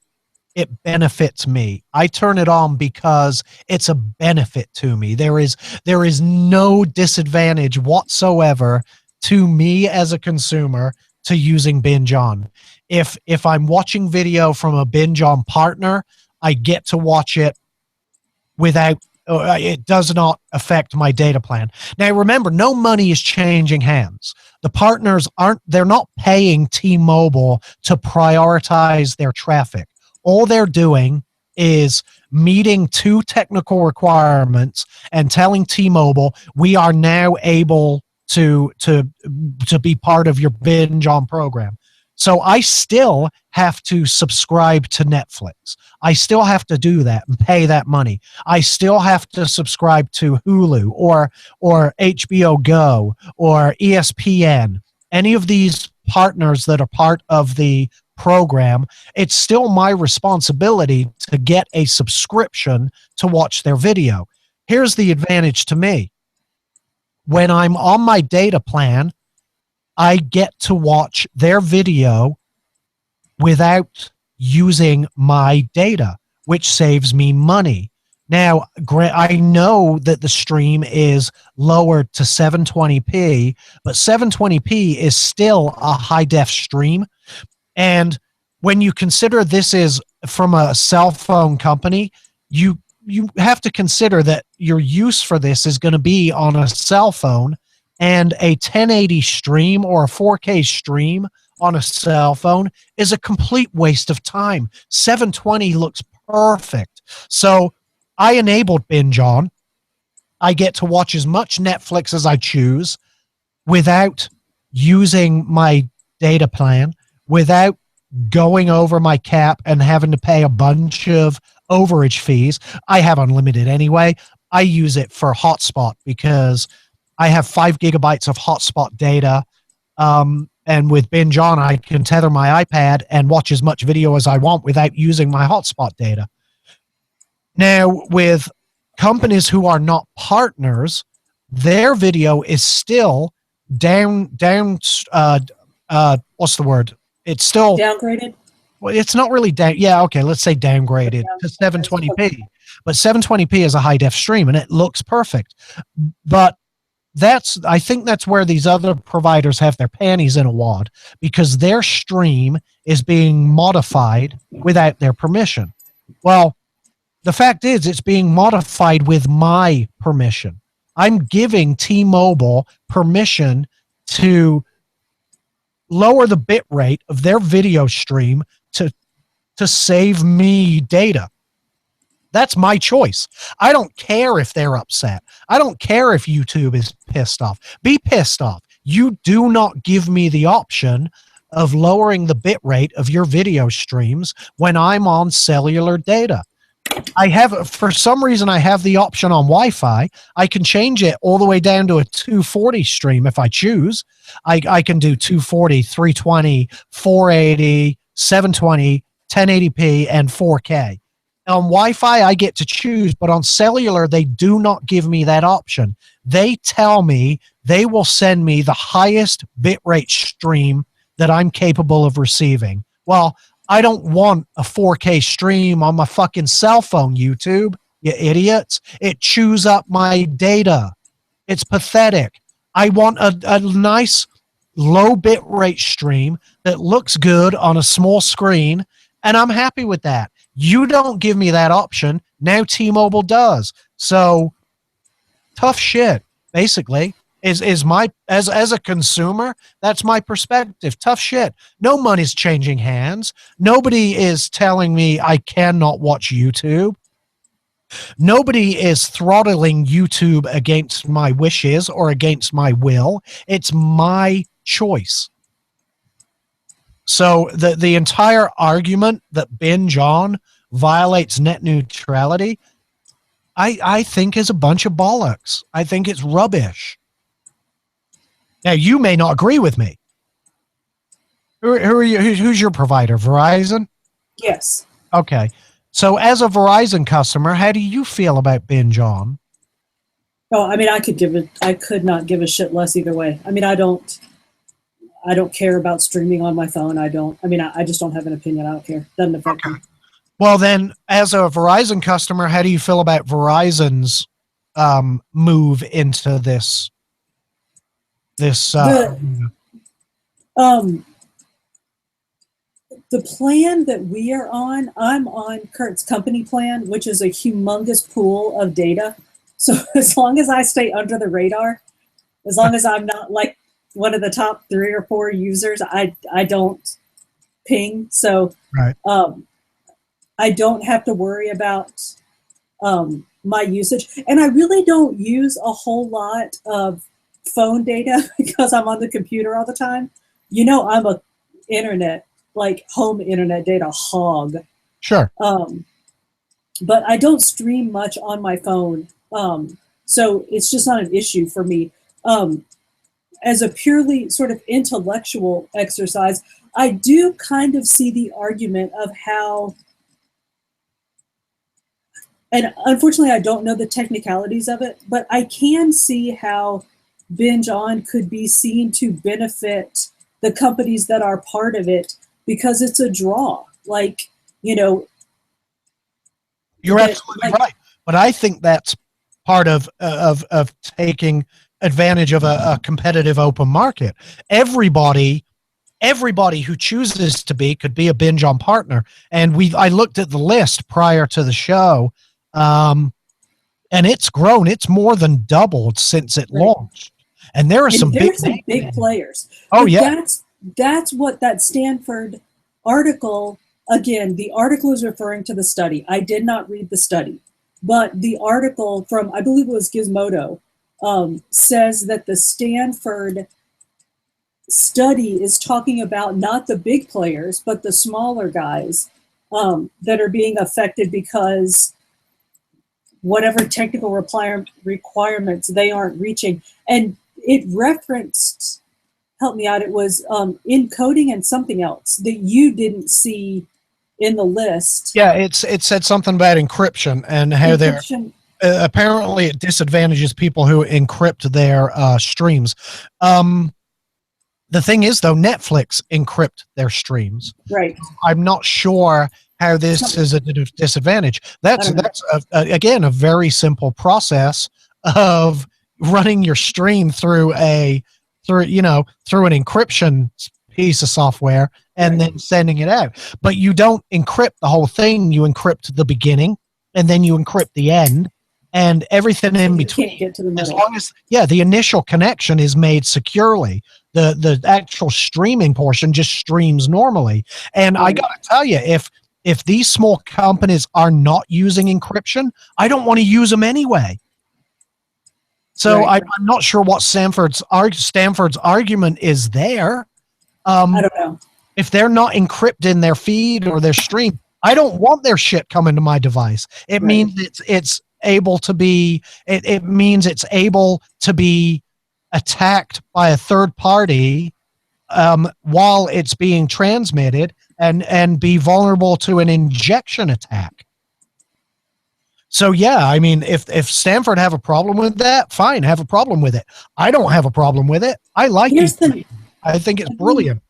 it benefits me. I turn it on because it's a benefit to me. There is no disadvantage whatsoever to me as a consumer to using binge on. If I'm watching video from a binge on partner, I get to watch it without, it does not affect my data plan. Now remember, no money is changing hands. The partners they're not paying T-Mobile to prioritize their traffic. All they're doing is meeting two technical requirements and telling T-Mobile, we are now able to be part of your binge on program. So I still have to subscribe to Netflix. I still have to do that and pay that money. I still have to subscribe to Hulu or HBO Go or ESPN. Any of these partners that are part of the program, it's still my responsibility to get a subscription to watch their video. Here's the advantage to me. When I'm on my data plan, I get to watch their video without using my data, which saves me money. Now, I know that the stream is lowered to 720p, but 720p is still a high def stream. And when you consider this is from a cell phone company, you have to consider that your use for this is going to be on a cell phone, and a 1080 stream or a 4K stream on a cell phone is a complete waste of time. 720 looks perfect. So I enabled binge on. I get to watch as much Netflix as I choose without using my data plan, without going over my cap and having to pay a bunch of overage fees. I have unlimited anyway. I use it for hotspot because I have 5 gigabytes of hotspot data. And with binge on, I can tether my iPad and watch as much video as I want without using my hotspot data. Now, with companies who are not partners, their video is still what's the word? It's still downgraded. Well, it's not really down. Yeah, okay, let's say downgraded to 720p. But 720p is a high def stream, and it looks perfect. But I think that's where these other providers have their panties in a wad, because their stream is being modified without their permission. Well, The fact is, it's being modified with my permission. I'm giving T-Mobile permission to lower the bit rate of their video stream to save me data. That's my choice. I don't care if they're upset. I don't care if YouTube is pissed off. Be pissed off. You do not give me the option of lowering the bit rate of your video streams when I'm on cellular data. For some reason, I have the option on Wi-Fi. I can change it all the way down to a 240 stream if I choose. I can do 240, 320, 480, 720, 1080p, and 4K. On Wi-Fi, I get to choose, but on cellular, they do not give me that option. They tell me they will send me the highest bitrate stream that I'm capable of receiving. Well, I don't want a 4K stream on my fucking cell phone, YouTube, you idiots. It chews up my data. It's pathetic. I want a nice low bitrate stream that looks good on a small screen, and I'm happy with that. You don't give me that option. Now T-Mobile does. So tough shit, basically, is my as a consumer, that's my perspective. Tough shit. No money's changing hands. Nobody is telling me I cannot watch YouTube. Nobody is throttling YouTube against my wishes or against my will. It's my choice. So the entire argument that binge on violates net neutrality, I think is a bunch of bollocks. I think it's rubbish. Now, you may not agree with me. Who are you? Who's your provider? Verizon? Yes. Okay. So as a Verizon customer, how do you feel about binge on? Oh, I mean, I could not give a shit less either way. I mean, I don't care about streaming on my phone. I just don't have an opinion. I don't care. Doesn't affect me. Well, then, as a Verizon customer, how do you feel about Verizon's move into this? The plan that we are on, I'm on Kurt's company plan, which is a humongous pool of data. So as long as I stay under the radar, as long as I'm not like one of the top 3 or 4 users, I don't ping. So right. I don't have to worry about my usage. And I really don't use a whole lot of phone data because I'm on the computer all the time. You know, I'm a internet, like home internet data hog. Sure. But I don't stream much on my phone. So it's just not an issue for me. As a purely sort of intellectual exercise, I do kind of see the argument of how, and unfortunately I don't know the technicalities of it, but I can see how binge on could be seen to benefit the companies that are part of it because it's a draw. Like, you know. You're absolutely right. But I think that's part of taking advantage of a competitive open market. Everybody who chooses to be could be a binge on partner. And I looked at the list prior to the show, and it's grown. It's more than doubled since it launched. And there are some big players. Oh, but yeah. That's what that Stanford article, again, the article is referring to the study. I did not read the study, but the article from, I believe it was Gizmodo, says that the Stanford study is talking about not the big players, but the smaller guys that are being affected because whatever technical requirements they aren't reaching. And it referenced, help me out, it was encoding and something else that you didn't see in the list. Yeah, it said something about encryption and how they're apparently it disadvantages people who encrypt their streams. The thing is, though, Netflix encrypt their streams. Right. I'm not sure how this is a disadvantage. That's again a very simple process of running your stream through an encryption piece of software and then sending it out. But you don't encrypt the whole thing. You encrypt the beginning and then you encrypt the end, and everything in You between. can't get to the As middle. long as the initial connection is made securely, the actual streaming portion just streams normally. And I Right. gotta tell you, if these small companies are not using encryption, I don't want to use them anyway. So Right. I'm not sure what Stanford's argument is there. I don't know. If they're not encrypting their feed or their stream, I don't want their shit coming to my device. It Right. means it's able to be. It means it's able to be attacked by a third party while it's being transmitted, and be vulnerable to an injection attack. So yeah, I mean, if Stanford have a problem with that, fine, have a problem with it. I don't have a problem with it. I like it. I think it's brilliant.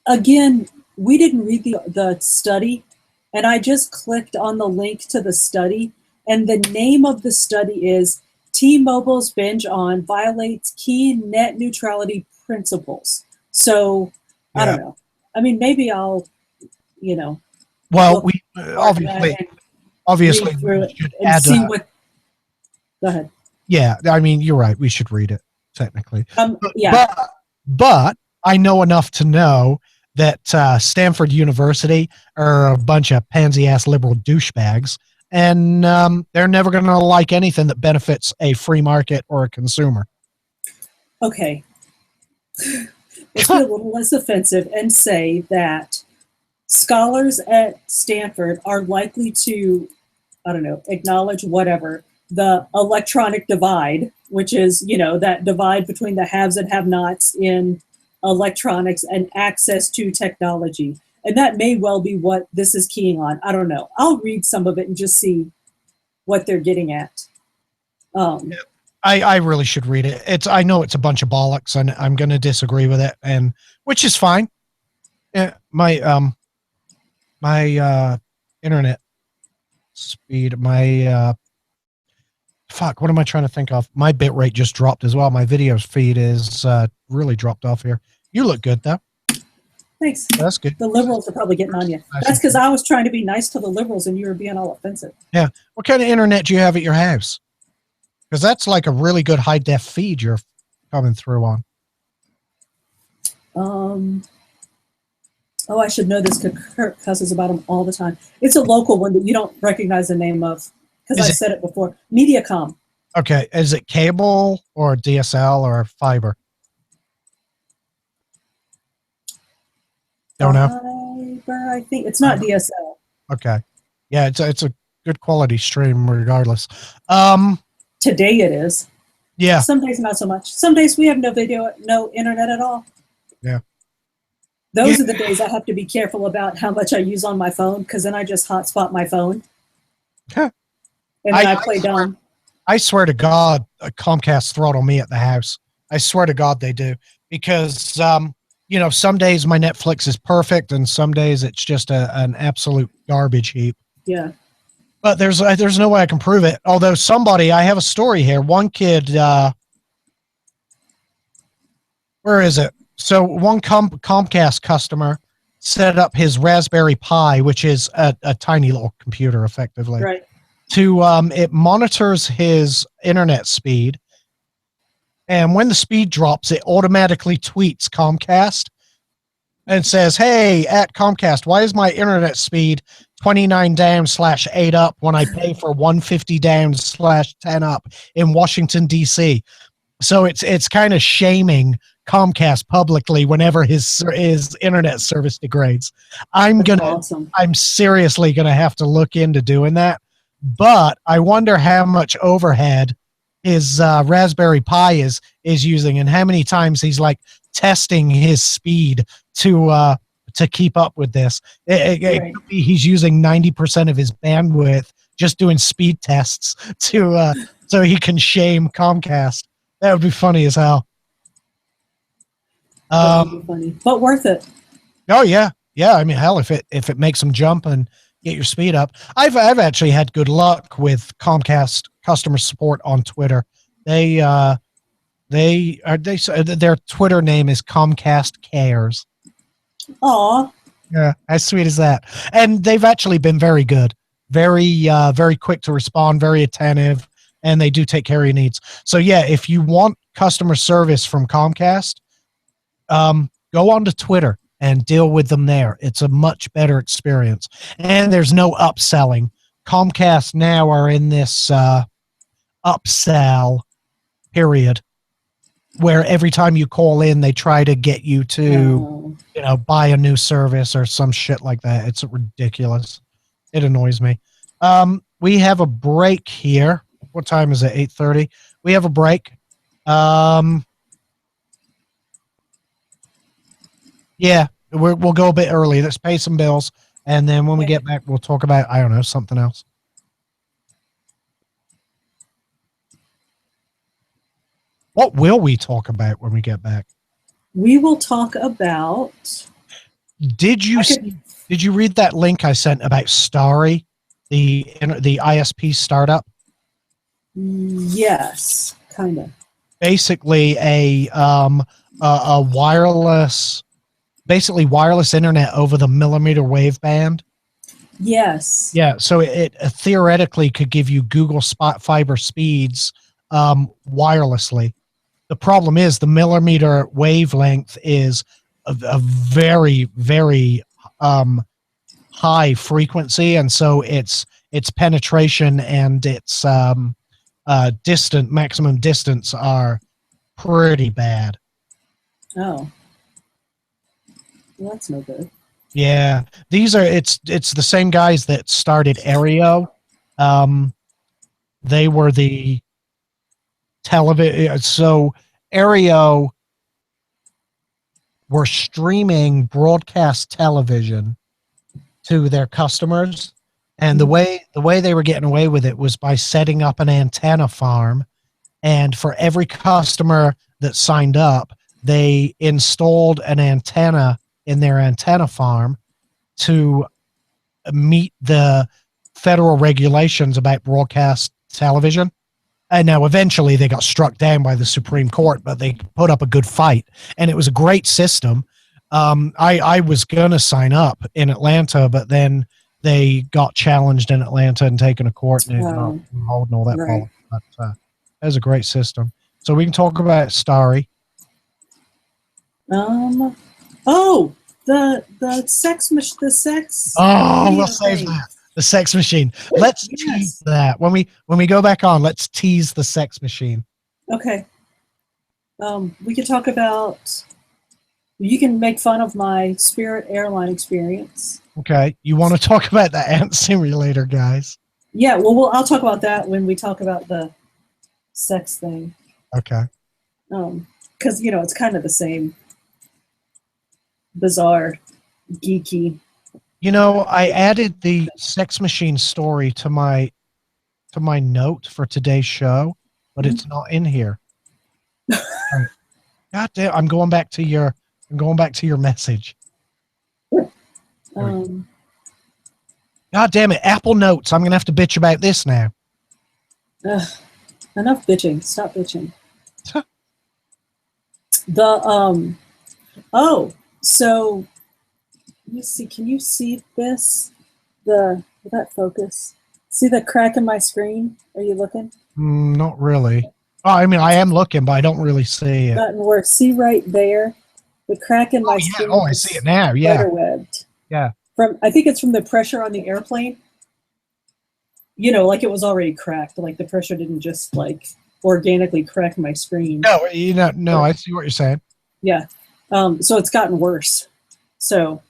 Again, we didn't read the study, and I just clicked on the link to the study, and the name of the study is T-Mobile's binge on violates key net neutrality principles. So I don't know. I mean, maybe I'll, Well, we obviously through it should and add see what. Go ahead. Yeah, I mean, you're right. We should read it technically. Yeah. But I know enough to know that Stanford University are a bunch of pansy-ass liberal douchebags, and they're never going to like anything that benefits a free market or a consumer. Okay. Let's be a little less offensive and say that scholars at Stanford are likely to, I don't know, acknowledge whatever, the electronic divide, which is, that divide between the haves and have-nots in electronics and access to technology. And that may well be what this is keying on. I don't know. I'll read some of it and just see what they're getting at. I really should read it. I know it's a bunch of bollocks, and I'm going to disagree with it, and which is fine. Yeah, my internet speed, fuck, what am I trying to think of? My bit rate just dropped as well. My video feed is really dropped off here. You look good though. Thanks. That's good. The liberals are probably getting on you. That's because I was trying to be nice to the liberals and you were being all offensive. Yeah. What kind of internet do you have at your house? Because that's like a really good high def feed you're coming through on. I should know this because Kurt cusses about them all the time. It's a local one that you don't recognize the name of because I said it before. Mediacom. Okay. Is it cable or DSL or fiber? Don't know. Fiber, I think. It's not DSL. Okay. Yeah, it's a good quality stream regardless. Today it is. Yeah. Some days not so much. Some days we have no video, no internet at all. Yeah. Those are the days I have to be careful about how much I use on my phone because then I just hotspot my phone. Huh. And then I play dumb. I swear to God, Comcast throttle me at the house. I swear to God they do. Because, some days my Netflix is perfect and some days it's just an absolute garbage heap. Yeah. But there's no way I can prove it. Although I have a story here. One kid, where is it? So one Comcast customer set up his Raspberry Pi, which is a tiny little computer, effectively. Right. It monitors his internet speed, and when the speed drops, it automatically tweets Comcast and says, "Hey, at Comcast, why is my internet speed 29 down/8 up when I pay for 150 down/10 up in Washington D.C.?" So it's kind of shaming Comcast publicly whenever his internet service degrades. I'm seriously gonna have to look into doing that. But I wonder how much overhead his Raspberry Pi is using, and how many times he's like testing his speed to keep up with this. It could be he's using 90% of his bandwidth just doing speed tests to so he can shame Comcast. That would be funny as hell. That would be funny, but worth it. Oh yeah. I mean, hell, if it makes them jump and get your speed up. I've actually had good luck with Comcast customer support on Twitter. Their Twitter name is Comcast Cares. Aw. Yeah, as sweet as that. And they've actually been very good. very quick to respond, very attentive, and they do take care of your needs. So yeah, if you want customer service from Comcast, go on to Twitter and deal with them there. It's a much better experience, and there's no upselling. Comcast now are in this upsell period where every time you call in, they try to get you to, buy a new service or some shit like that. It's ridiculous. It annoys me. We have a break here. What time is it? 8:30. We have a break. Yeah, we'll go a bit early. Let's pay some bills, and then when we get back, we'll talk about, I don't know, something else. What will we talk about when we get back? We will talk about. Did you read that link I sent about Starry, the ISP startup? Yes, kind of. Basically, a wireless internet over the millimeter wave band. Yes. Yeah, so it theoretically could give you Google Spot fiber speeds wirelessly. The problem is the millimeter wavelength is a very, very high frequency, and so its penetration and its maximum distance are pretty bad. Oh. Well, that's no good. Yeah, it's the same guys that started Aereo. They were the television. So Aereo were streaming broadcast television to their customers, and the way they were getting away with it was by setting up an antenna farm, and for every customer that signed up, they installed an antenna in their antenna farm to meet the federal regulations about broadcast television. And now eventually they got struck down by the Supreme Court, but they put up a good fight, and it was a great system. I was going to sign up in Atlanta, but then they got challenged in Atlanta and taken to court and holding all that. Right. But that was a great system. So we can talk about Starry. Oh, the sex. Oh, we'll save that. The sex machine. Let's tease that when we go back on. Let's tease the sex machine. Okay. We can talk about. You can make fun of my Spirit airline experience. Okay. You want to talk about the ant simulator, guys? Yeah. Well, I'll talk about that when we talk about the sex thing. Okay. Because it's kind of the same. Bizarre, geeky. I added the sex machine story to my note for today's show, but it's not in here. Right. God damn! I'm going back to your message. God damn it! Apple Notes. I'm gonna have to bitch about this now. Enough bitching. Stop bitching. So let me see. Can you see this? Will that focus? See the crack in my screen? Are you looking? Not really. Oh, I mean, I am looking, but I don't really see it. Gotten worse. See right there, the crack in my screen. Oh, I see it now. Yeah. Webbed. Yeah. I think it's from the pressure on the airplane. Like it was already cracked. Like the pressure didn't just like organically crack my screen. No. I see what you're saying. Yeah. So it's gotten worse. So,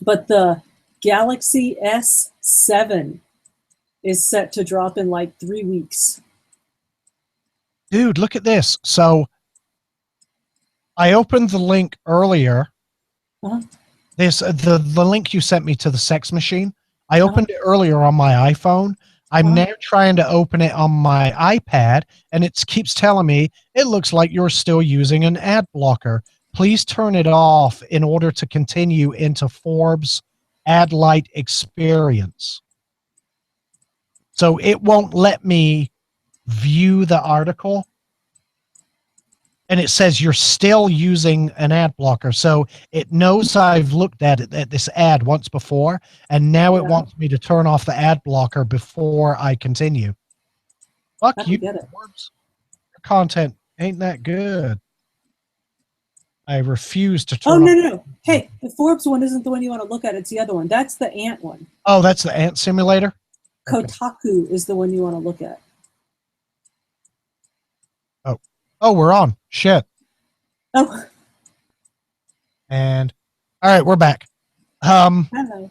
but the Galaxy S7 is set to drop in like 3 weeks. Dude, look at this. So I opened the link earlier. Uh-huh. The link you sent me to the sex machine. I opened it earlier on my iPhone. I'm now trying to open it on my iPad, and it keeps telling me it looks like you're still using an ad blocker. Please turn it off in order to continue into Forbes Ad Light experience. So it won't let me view the article. and it says you're still using an ad blocker. So it knows I've looked at this ad once before, and now it wants me to turn off the ad blocker before I continue. Fuck I don't you, get it. Forbes. Your content ain't that good. I refuse to turn off. No. Hey, the Forbes one isn't the one you want to look at. It's the other one. That's the ant one. Oh, that's the ant simulator? Kotaku is the one you want to look at. Oh, we're on. Shit. Oh, And all right, we're back. hello.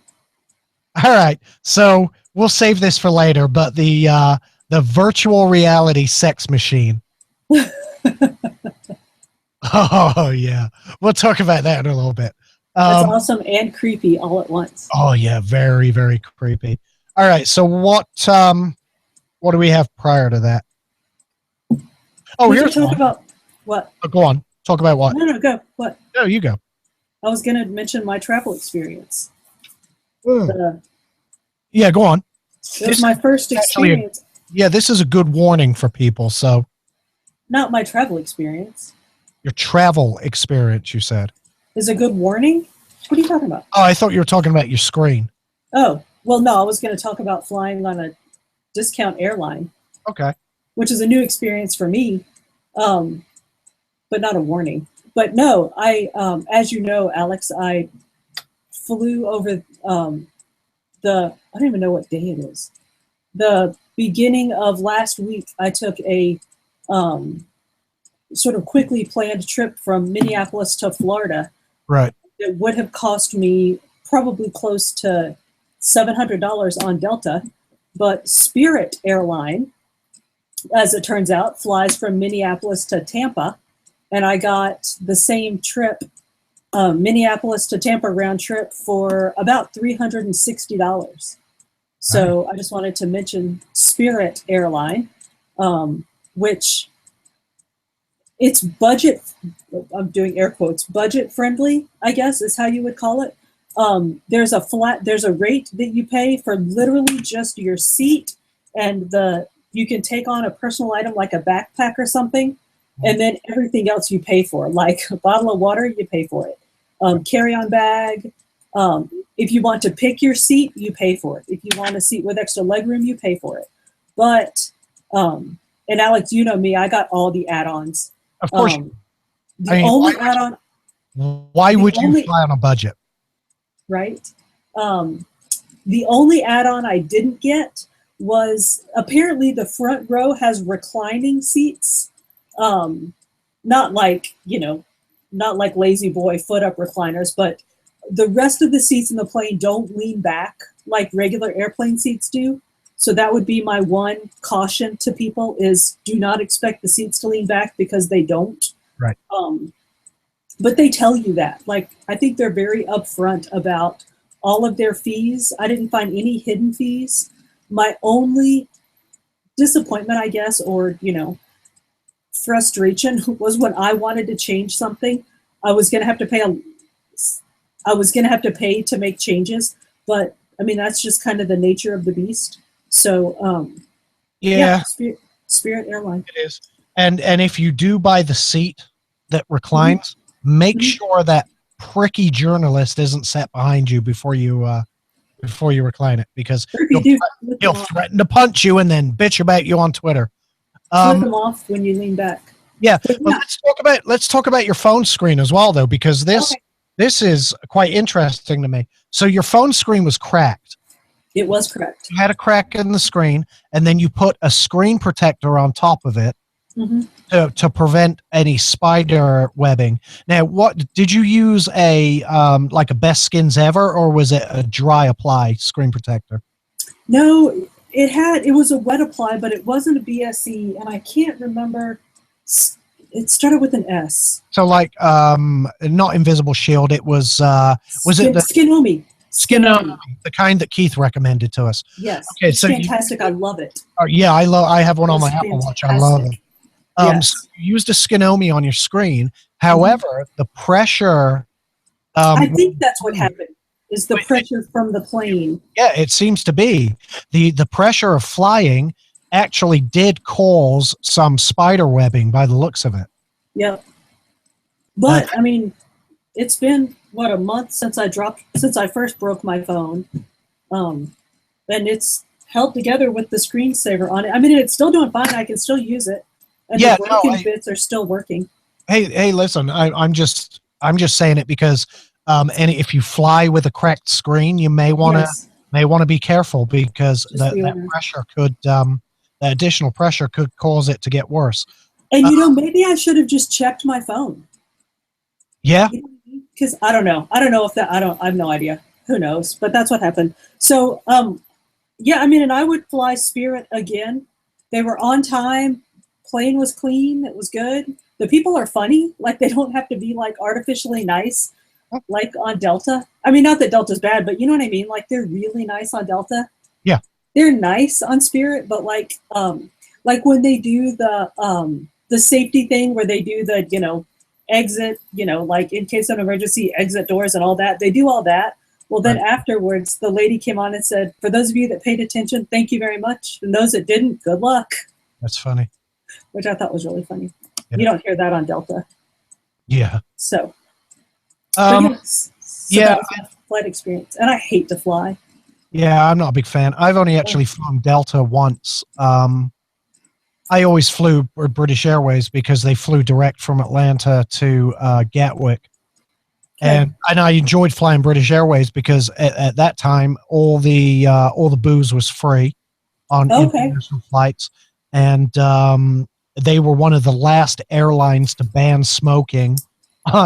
All right. So we'll save this for later, but the virtual reality sex machine. Oh yeah. We'll talk about that in a little bit. That's awesome and creepy all at once. Oh yeah, very, very creepy. All right, so what do we have prior to that? Oh, we here's can talk one. about what? Oh, go on. Talk about what? No, go. What? No, you go. I was going to mention my travel experience. Yeah, go on. It was my first experience. Yeah, this is a good warning for people. So, not my travel experience. Your travel experience, you said. Is a good warning? What are you talking about? Oh, I thought you were talking about your screen. Oh, well, no, I was going to talk about flying on a discount airline. Okay. Which is a new experience for me, but not a warning. But no, as you know, Alex, I flew over I don't even know what day it is. The beginning of last week, I took a sort of quickly planned trip from Minneapolis to Florida. Right. It would have cost me probably close to $700 on Delta, but Spirit Airline, as it turns out, flies from Minneapolis to Tampa, and I got the same trip, Minneapolis to Tampa round trip, for about $360. So I just wanted to mention Spirit Airline, which it's budget, I'm doing air quotes, budget friendly, I guess is how you would call it. There's a rate that you pay for literally just your seat, and you can take on a personal item like a backpack or something, and then everything else you pay for, like a bottle of water, you pay for it. Carry-on bag. If you want to pick your seat, you pay for it. If you want a seat with extra legroom, you pay for it. But, and Alex, you know me, I got all the add-ons. Of course. Why would you fly on a budget? Right. The only add-on I didn't get was apparently the front row has reclining seats. Not like lazy boy foot up recliners, but the rest of the seats in the plane don't lean back like regular airplane seats do. So that would be my one caution to people, is do not expect the seats to lean back, because they don't. Right. But they tell you that. Like, I think they're very upfront about all of their fees. I didn't find any hidden fees. My only disappointment, I guess, or, frustration was when I wanted to change something. I was going to have to pay to make changes, but I mean, that's just kind of the nature of the beast. So, Spirit Airline. It is. And if you do buy the seat that reclines, make sure that pricky journalist isn't sat behind you before you recline it, because he'll threaten to punch you and then bitch about you on Twitter. Flip them off when you lean back. Yeah, well, let's talk about your phone screen as well, though, because this is quite interesting to me. So your phone screen was cracked. It was cracked. You had a crack in the screen, and then you put a screen protector on top of it to prevent any spider webbing. Now, what did you use, like a Best Skins Ever, or was it a dry apply screen protector? No, it was a wet apply, but it wasn't a BSE, and I can't remember. It started with an S. So, like, not Invisible Shield. It was it the Skinomi? Skinomi, the kind that Keith recommended to us. Yes. Okay, it's fantastic. I love it. Yeah, I have one on my Apple Watch. I love it. Yes. So you used a Skinomi on your screen. However, the pressure. I think that's what happened. Is the pressure from the plane? Yeah, it seems to be the pressure of flying actually did cause some spider webbing by the looks of it. Yep. But I mean, it's been what, a month since I first broke my phone, and it's held together with the screensaver on it. I mean, it's still doing fine. I can still use it, and the broken bits are still working. Hey, listen, I'm just saying it because, and if you fly with a cracked screen, you may want to be careful because that pressure could, the additional pressure could cause it to get worse. And maybe I should have just checked my phone. Yeah. Because I don't know if that, I have no idea. Who knows? But that's what happened. So, yeah, I mean, and I would fly Spirit again. They were on time. Plane was clean. It was good. The people are funny. Like, they don't have to be like artificially nice, like on Delta. I mean, not that Delta's bad, but you know what I mean? Like, they're really nice on Delta. Yeah. They're nice on Spirit, but like when they do the safety thing where they do the, exit, like in case of an emergency, exit doors and all that, they do all that. Well, then afterwards, the lady came on and said, for those of you that paid attention, thank you very much. And those that didn't, good luck. That's funny. Which I thought was really funny. Yeah. You don't hear that on Delta. Yeah. So yeah. That was my flight experience. And I hate to fly. Yeah, I'm not a big fan. I've only actually flown Delta once. I always flew British Airways because they flew direct from Atlanta to Gatwick. And I enjoyed flying British Airways because at that time all the booze was free on international flights, and they were one of the last airlines to ban smoking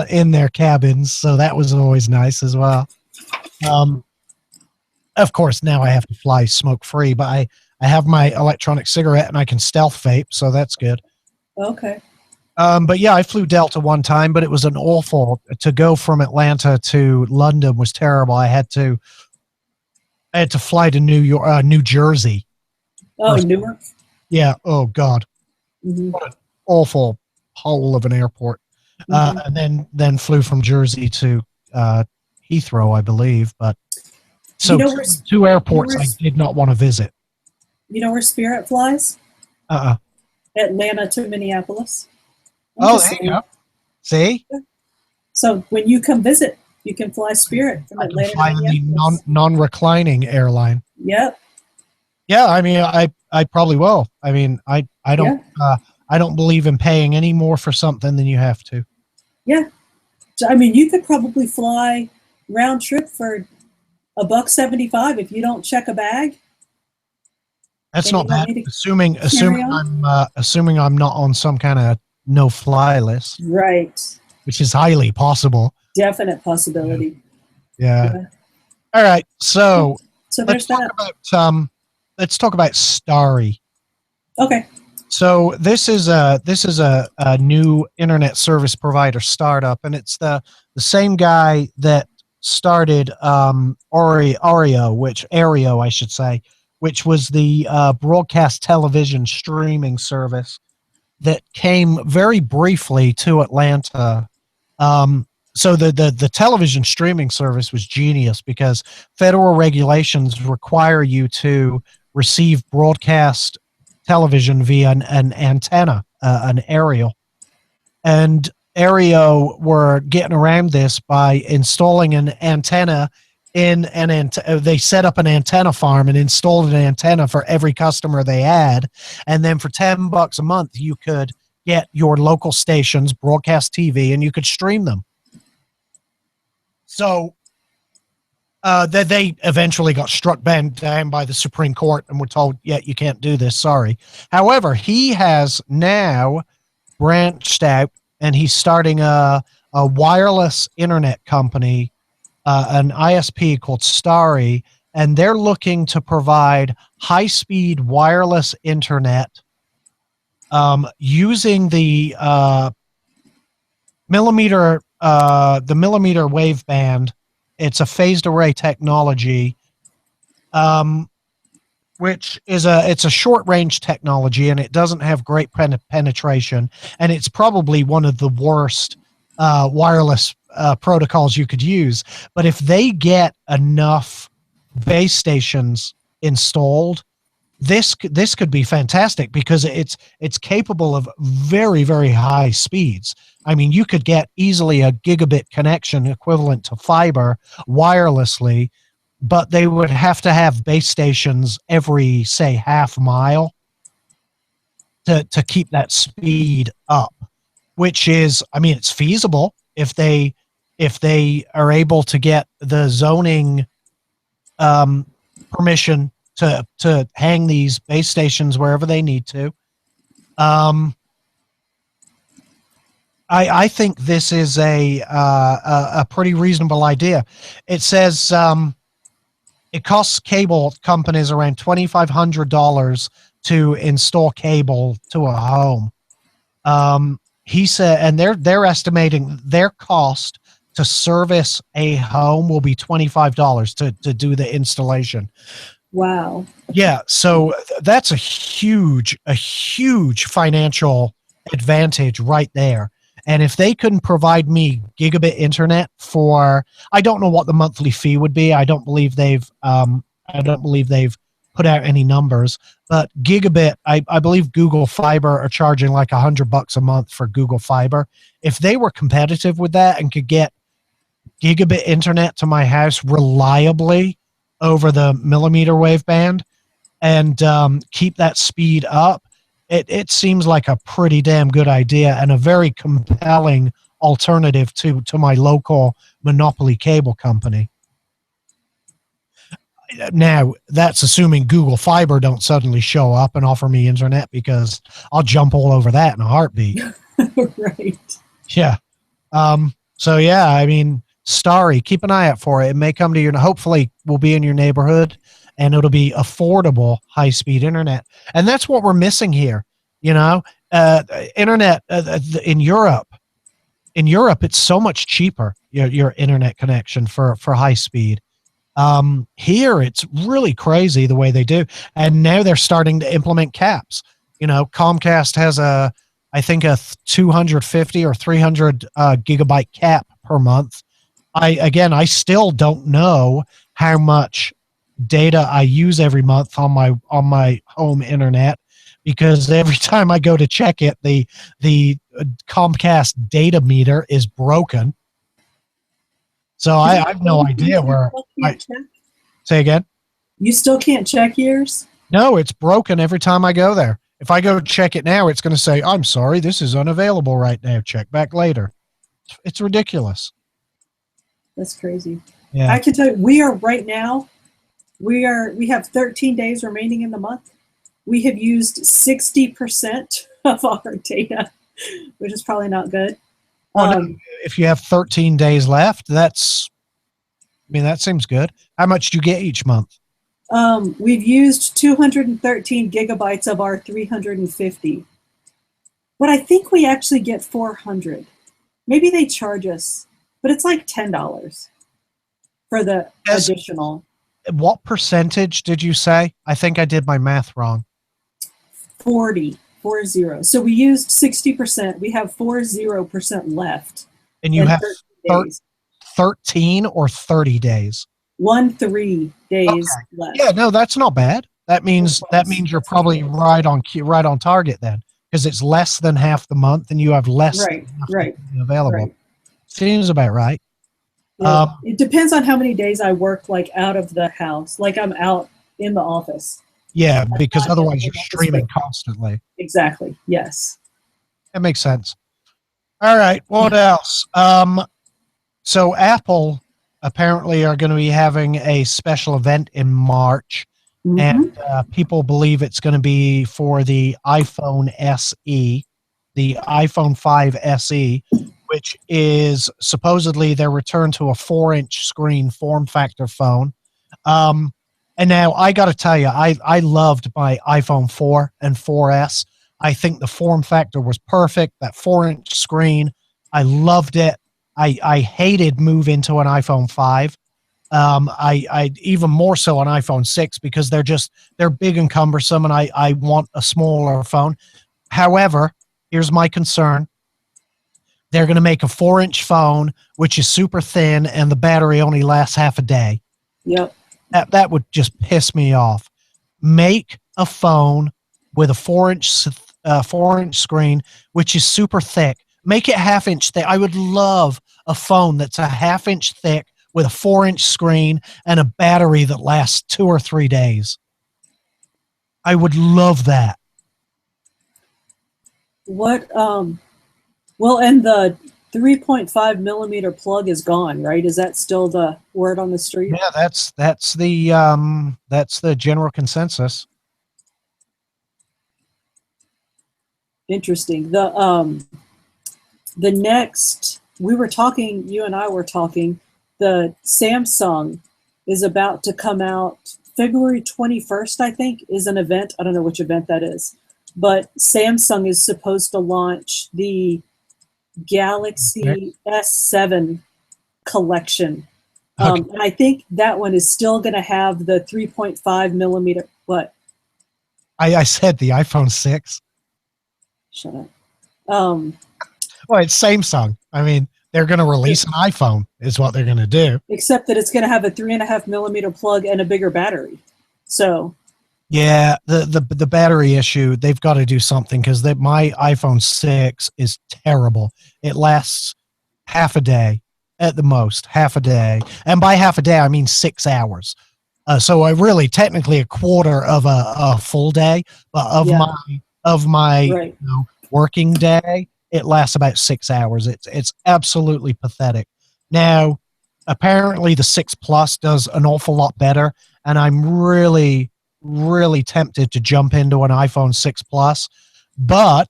in their cabins, so that was always nice as well. Of course, now I have to fly smoke free, but I have my electronic cigarette and I can stealth vape, so that's good. Okay. But yeah, I flew Delta one time, but it was an awful to go from Atlanta to London was terrible. I had to fly to New Jersey. Oh, Newark. Yeah. Oh God. Mm-hmm. What an awful hole of an airport. Mm-hmm. And then flew from Jersey to Heathrow, I believe. But so two airports I did not want to visit. You know where Spirit flies? Atlanta to Minneapolis. There you go. See? So when you come visit, you can fly Spirit from Atlanta to Minneapolis. The non-reclining airline. Yep. Yeah, I mean, I probably will. I mean, I don't believe in paying any more for something than you have to. Yeah. So, I mean, you could probably fly round trip for $1.75 if you don't check a bag. That's not bad. Assuming I'm not on some kind of no-fly list, right? Which is highly possible. Definite possibility. Yeah. All right. So there's that. Let's talk about Starry. Okay. So this is a new internet service provider startup, and it's the same guy that started Aereo, I should say, which was the broadcast television streaming service that came very briefly to Atlanta. So the television streaming service was genius because federal regulations require you to receive broadcast television via an antenna, an aerial. And Aereo were getting around this by installing an antenna they set up an antenna farm and installed an antenna for every customer they had. And then for $10 a month, you could get your local stations, broadcast TV, and you could stream them. So that they eventually got struck down by the Supreme Court and were told, yeah, you can't do this. Sorry. However, he has now branched out and he's starting a wireless internet company, an ISP called Starry, and they're looking to provide high-speed wireless internet using the millimeter wave band. It's a phased array technology, which is it's a short range technology, and it doesn't have great penetration, and it's probably one of the worst wireless protocols you could use. But if they get enough base stations installed, this could be fantastic because it's capable of very, very high speeds. I mean, you could get easily a gigabit connection equivalent to fiber wirelessly, but they would have to have base stations every, say, half mile to keep that speed up, which is, I mean, it's feasible if they are able to get the zoning permission to hang these base stations wherever they need to. I think this is a pretty reasonable idea. It says it costs cable companies around $2,500 to install cable to a home. He said, and they're estimating their cost to service a home will be $25 to do the installation. Wow. Yeah, so that's a huge financial advantage right there. And if they couldn't provide me gigabit internet for, I don't know what the monthly fee would be. I don't believe they've put out any numbers, but gigabit, I believe Google Fiber are charging like $100 a month for Google Fiber. If they were competitive with that and could get gigabit internet to my house reliably over the millimeter wave band and keep that speed up, it seems like a pretty damn good idea and a very compelling alternative to my local monopoly cable company. Now, that's assuming Google Fiber don't suddenly show up and offer me internet, because I'll jump all over that in a heartbeat. Right. Yeah. So, yeah, I mean, Starry, keep an eye out for it. It may come to your, hopefully will be in your neighborhood, and it'll be affordable high-speed internet. And that's what we're missing here. You know, internet in Europe, it's so much cheaper, your internet connection for high speed. Here, it's really crazy the way they do. And now they're starting to implement caps. You know, Comcast has I think a 250 or 300 gigabyte cap per month. I still don't know how much data I use every month on my home internet, because every time I go to check it, the Comcast data meter is broken. So I have no idea where. Say again? You still can't check yours? No, it's broken every time I go there. If I go check it now, it's going to say, "I'm sorry, this is unavailable right now. Check back later." It's ridiculous. That's crazy. Yeah. I can tell you, we have 13 days remaining in the month. We have used 60% of our data, which is probably not good. Well, if you have 13 days left, that seems good. How much do you get each month? We've used 213 gigabytes of our 350. But I think we actually get 400. Maybe they charge us, but it's like $10 for the additional. What percentage did you say? I think I did my math wrong. 40. So we used 60%. We have 40% left. And you have 13 or 30 days? 13 days left. Yeah, no, that's not bad. That means you're probably right on target then, because it's less than half the month and you have less available. Right. Seems about right. Yeah, it depends on how many days I work like out of the house. Like I'm out in the office. Yeah, because otherwise you're streaming constantly. Exactly. Yes. That makes sense. All right. What else? So Apple apparently are going to be having a special event in March, and people believe it's going to be for the iPhone SE, the iPhone 5 SE, which is supposedly their return to a 4-inch screen form factor phone. And now I got to tell you, I loved my iPhone 4 and 4S. I think the form factor was perfect. That 4-inch screen, I loved it. I hated moving to an iPhone 5. I even more so an iPhone 6, because they're big and cumbersome, and I want a smaller phone. However, here's my concern. They're going to make a 4-inch phone, which is super thin, and the battery only lasts half a day. Yep. That would just piss me off. Make a phone with a 4-inch screen, which is super thick. Make it half-inch thick. I would love a phone that's a half-inch thick with a 4-inch screen and a battery that lasts 2 or 3 days. I would love that. What? Well, and the 3.5 millimeter plug is gone, right? Is that still the word on the street? Yeah, that's the general consensus. Interesting. The next, we were talking, you and I were talking, the Samsung is about to come out February 21st, I think, is an event. I don't know which event that is, but Samsung is supposed to launch the Galaxy S7 collection. Okay. And I think that one is still going to have the 3.5 millimeter. What? I said the iPhone 6. Shut up. Well, it's Samsung. I mean, they're going to release an iPhone is what they're going to do. Except that it's going to have a 3.5 millimeter plug and a bigger battery. So yeah, the battery issue, they've got to do something because my iPhone 6 is terrible. It lasts half a day at the most, half a day. And by half a day, I mean 6 hours. So I really technically a quarter of a full day, but of my right. working day, it lasts about 6 hours. It's absolutely pathetic. Now, apparently the 6 Plus does an awful lot better, and I'm really, really tempted to jump into an iPhone 6 Plus, but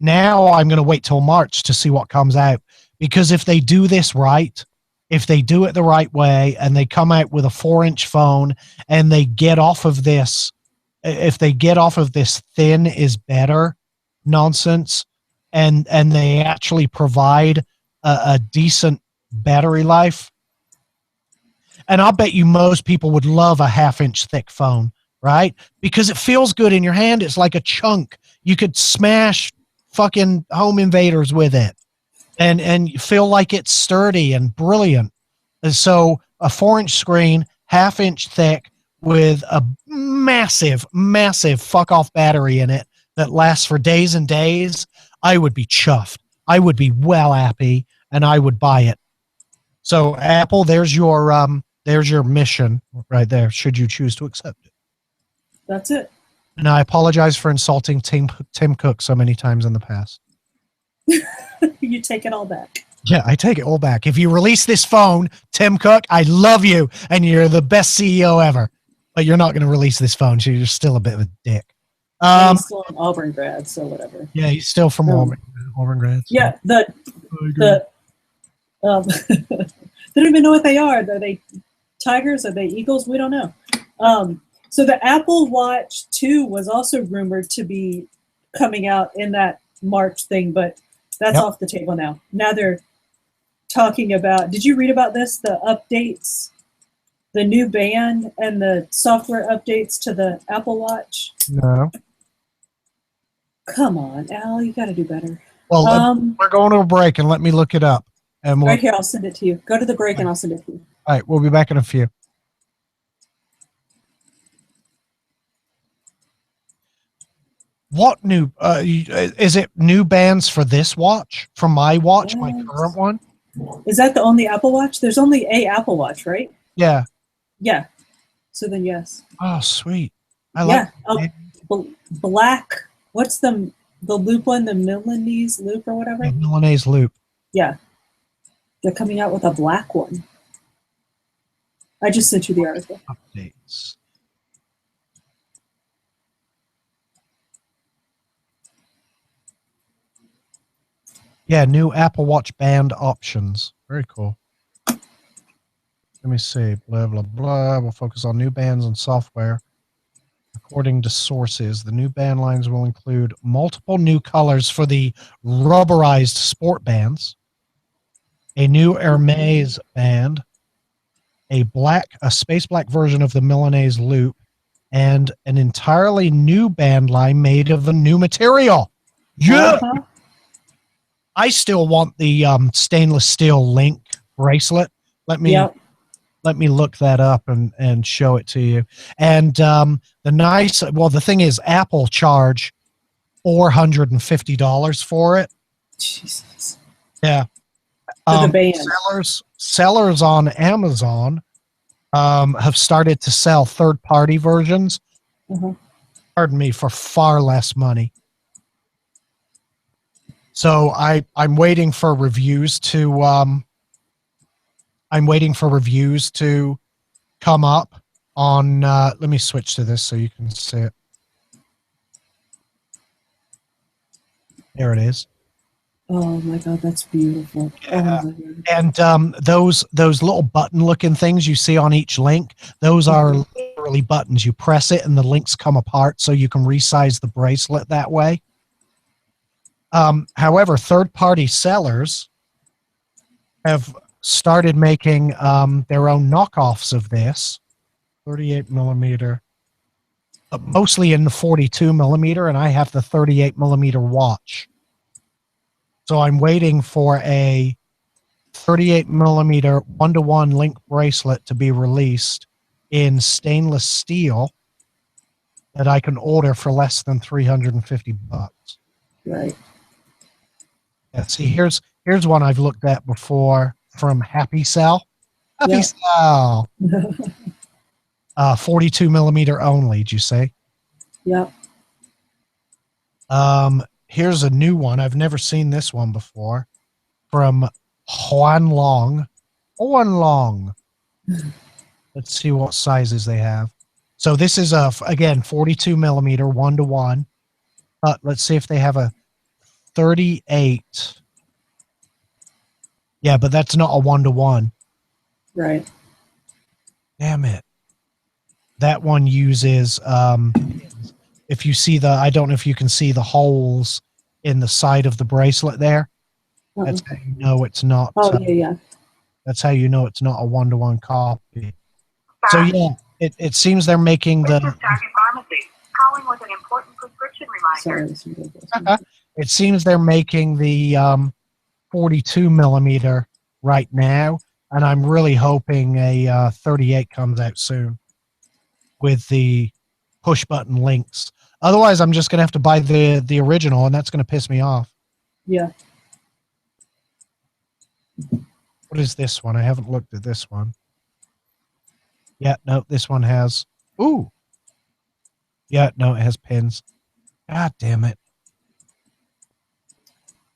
now I'm going to wait till March to see what comes out, because if they do this right, if they do it the right way and they come out with a 4-inch phone and they get off of this, if they get off of this thin is better nonsense, and they actually provide a decent battery life, and I'll bet you most people would love a half-inch thick phone, right? Because it feels good in your hand. It's like a chunk. You could smash fucking home invaders with it, and you feel like it's sturdy and brilliant. And so a 4-inch screen, half-inch thick, with a massive, massive fuck-off battery in it that lasts for days and days, I would be chuffed. I would be well happy, and I would buy it. So Apple, there's your mission right there, should you choose to accept it. That's it. And I apologize for insulting Tim Cook so many times in the past. You take it all back. Yeah, I take it all back. If you release this phone, Tim Cook, I love you, and you're the best CEO ever. But you're not going to release this phone, so you're still a bit of a dick. He's still an Auburn grad, so whatever. Yeah, he's still from Auburn grad. So. Yeah, they don't even know what they are. Are they tigers? Are they eagles? We don't know. So the Apple Watch 2 was also rumored to be coming out in that March thing, but that's off the table now. Now they're talking about, did you read about this? The updates, the new band and the software updates to the Apple Watch? No. Come on, Al, you got to do better. Well, we're going to a break, and let me look it up. And right here, I'll send it to you. Go to the break, and I'll send it to you. All right, we'll be back in a few. What new? Is it new bands for this watch? From my watch, my current one? Is that the only Apple Watch? There's only a Apple Watch, right? Yeah. Yeah. So then, yes. Oh, sweet. I like. Black. What's the loop one? The Milanese loop or whatever? Milanese loop. Yeah. They're coming out with a black one. I just sent you the article. Updates. Yeah, new Apple Watch band options. Very cool. Let me see. Blah, blah, blah. We'll focus on new bands and software. According to sources, the new band lines will include multiple new colors for the rubberized sport bands, a new Hermes band, a space black version of the Milanese loop, and an entirely new band line made of a new material. Yeah. I still want the stainless steel link bracelet. Let me let me look that up and show it to you. And the thing is, Apple charge $450 for it. Jesus. Yeah. For the band. Sellers on Amazon have started to sell third-party versions. Pardon me, for far less money. So I'm waiting for reviews to come up on. Let me switch to this so you can see it. There it is. Oh my God, that's beautiful. Yeah. Oh my God. And those little button-looking things you see on each link, those are literally buttons. You press it, and the links come apart, so you can resize the bracelet that way. However, third-party sellers have started making their own knockoffs of this, 38 millimeter, but mostly in the 42 millimeter, and I have the 38 millimeter watch. So I'm waiting for a 38 millimeter 1-to-1 link bracelet to be released in stainless steel that I can order for less than $350. Right. Yeah, see, here's one I've looked at before from Happy Cell. Happy Cell. 42 millimeter only, did you say? Yep. Here's a new one. I've never seen this one before from Huan Long. Let's see what sizes they have. So this is again 42 millimeter 1-to-1. But let's see if they have a 38. Yeah, but that's not a 1-to-1. Right. Damn it. That one uses if you see I don't know if you can see the holes in the side of the bracelet there. That's how you know it's not. Oh, yeah. That's how you know it's not a 1-to-1 copy. So yeah, it seems they're making the. Target Pharmacy. Calling with an important prescription reminder. Sorry. It seems they're making the 42 millimeter right now, and I'm really hoping a 38 comes out soon with the push button links. Otherwise, I'm just gonna have to buy the original, and that's gonna piss me off. Yeah. What is this one? I haven't looked at this one. Yeah, no, this one has. Ooh. Yeah, no, it has pins. God damn it.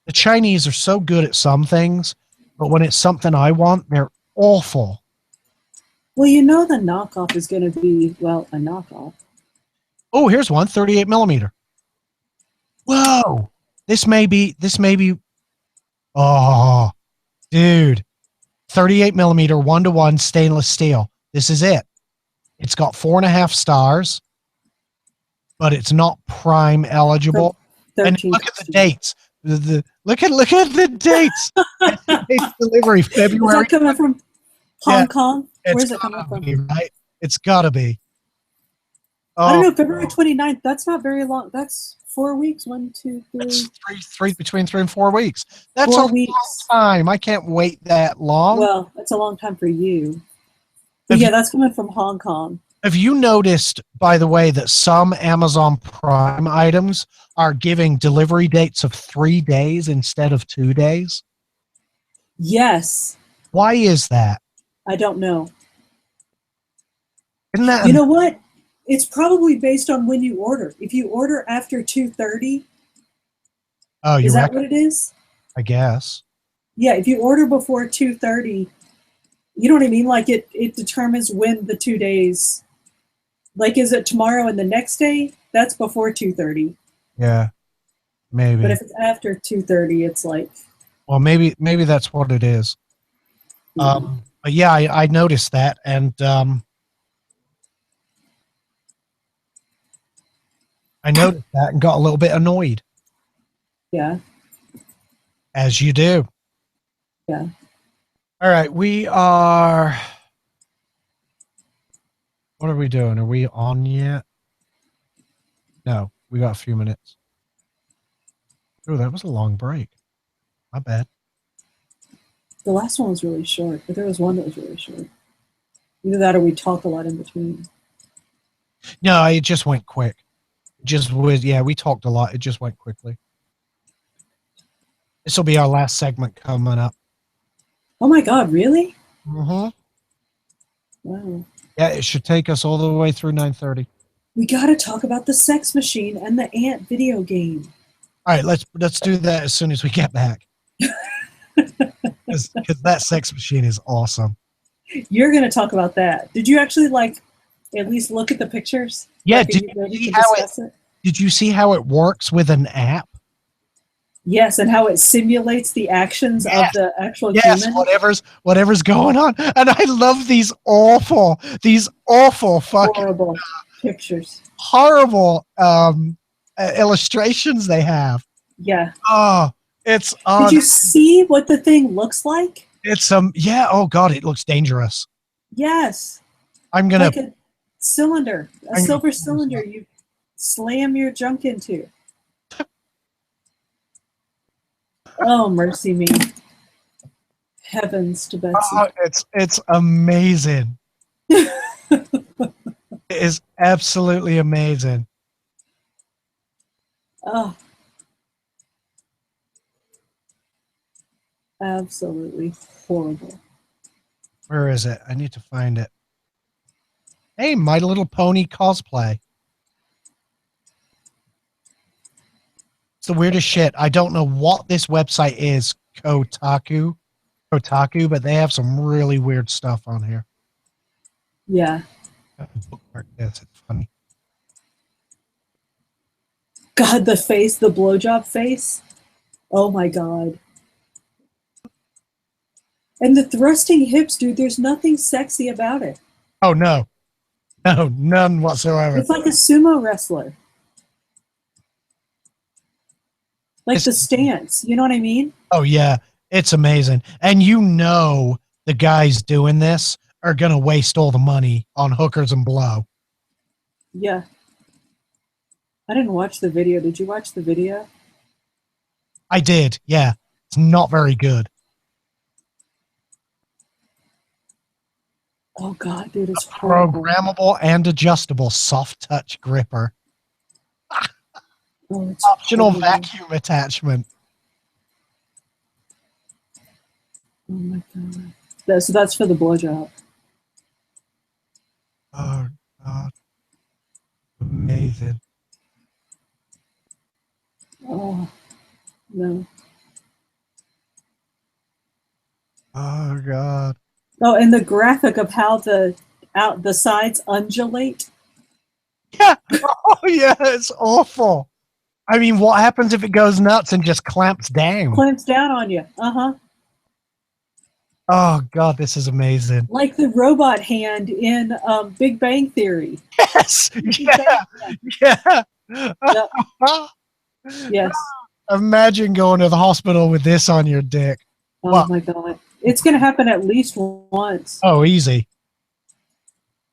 The Chinese are so good at some things, but when it's something I want, they're awful. Well, you know the knockoff is going to be, well, a knockoff. Oh, here's one, 38 millimeter. Whoa. This may be, oh, dude. 38 millimeter 1-to-1 stainless steel. This is it. It's got 4.5 stars, but it's not prime eligible. And look at the dates. Look at the dates. It's delivery February. Is that coming from Hong Kong? Where's it coming from? Right? It's got to be. I don't know. February 29th. That's not very long. That's 4 weeks. 1, 2, 3. That's between 3 and 4 weeks. That's 4 a weeks. long time. I can't wait that long. Well, that's a long time for you. But yeah, that's coming from Hong Kong. Have you noticed, by the way, that some Amazon Prime items are giving delivery dates of 3 days instead of 2 days? Yes. Why is that? I don't know. Isn't that? You know what? It's probably based on when you order. If you order after 2:30, is that what it is? I guess. Yeah, if you order before 2:30, you know what I mean? Like it determines when the 2 days. Like, is it tomorrow and the next day? That's before 2:30. Yeah, maybe. But if it's after 2:30, it's like. Well, maybe that's what it is. Yeah. But yeah, I noticed that, and I noticed that and got a little bit annoyed. Yeah. As you do. Yeah. All right, we are. What are we doing? Are we on yet? No, we got a few minutes. Oh, that was a long break. My bad. The last one was really short, but there was one that was really short. Either that or we talk a lot in between. No, it just went quick. Just was, yeah, we talked a lot. It just went quickly. This will be our last segment coming up. Oh my God, really? Mm-hmm. Wow. Yeah, it should take us all the way through 9:30. We got to talk about the sex machine and the ant video game. All right, let's do that as soon as we get back. Because that sex machine is awesome. You're going to talk about that. Did you actually like at least look at the pictures? Yeah, Like, did are you ready you see to how discuss it? Did you see how it works with an app? Yes, and how it simulates the actions of Yes. the actual Yes, human. whatever's going on. And I love these awful fucking Horrible pictures. horrible illustrations they have. Yeah. Oh, it's Did you see what the thing looks like? it's yeah, oh god, it looks dangerous. Yes. I'm gonna Like a cylinder, a I'm gonna silver pull this cylinder up. you slam your junk into. Oh, mercy me. Heavens to Betsy. Oh, it's amazing. It is absolutely amazing. Oh. Absolutely horrible. Where is it? I need to find it. Hey, My Little Pony cosplay. It's the weirdest shit. I don't know what this website is, Kotaku, but they have some really weird stuff on here. Yeah. Bookmark this. It's funny. God, the face, the blowjob face. Oh my God. And the thrusting hips, dude, there's nothing sexy about it. Oh no. No, none whatsoever. It's like a sumo wrestler. Like the stance. You know what I mean? Oh yeah. It's amazing. And you know the guys doing this are gonna waste all the money on hookers and blow. Yeah. I didn't watch the video. Did you watch the video? I did, yeah. It's not very good. Oh God, dude, it's horrible. Programmable and adjustable soft touch gripper. Oh, it's Optional horrible. vacuum attachment. Oh my God. So that's for the blowjob. Oh god. Amazing. Oh no. Oh god. Oh, and the graphic of how the sides undulate. Yeah. Oh yeah, it's awful. I mean, what happens if it goes nuts and just clamps down? Clamps down on you. Uh-huh. Oh god, this is amazing. Like the robot hand in Big Bang Theory. Yes. Yeah. Yeah. Yep. Yes. Imagine going to the hospital with this on your dick. Oh Wow. my God. It's going to happen at least once. Oh, easy.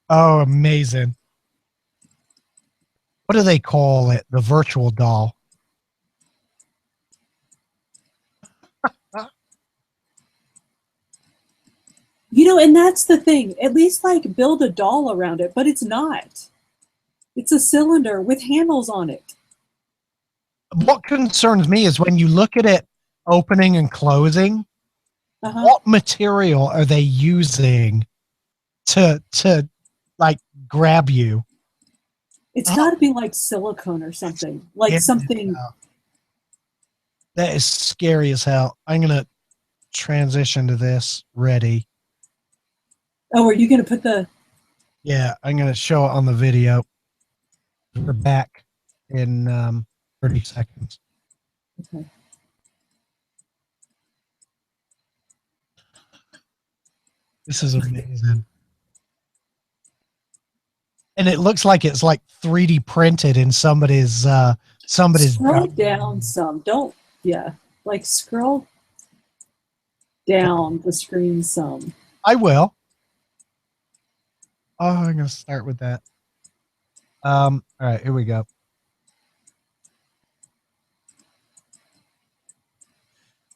Oh, amazing. What do they call it? The virtual doll. You know, and that's the thing. At least like build a doll around it, but it's not. It's a cylinder with handles on it. What concerns me is when you look at it opening and closing, Uh-huh. what material are they using to like grab you? It's got to be like silicone or something. Like Yeah. something. That is scary as hell. I'm gonna transition to this. Ready? Oh, are you going to put the... Yeah, I'm gonna show it on the video. We're back in 30 seconds. Okay. This is amazing. And it looks like it's like 3D printed in somebody's Scroll down some. Don't... Yeah. Like scroll down the screen some. I will. Oh, I'm gonna start with that. All right, here we go.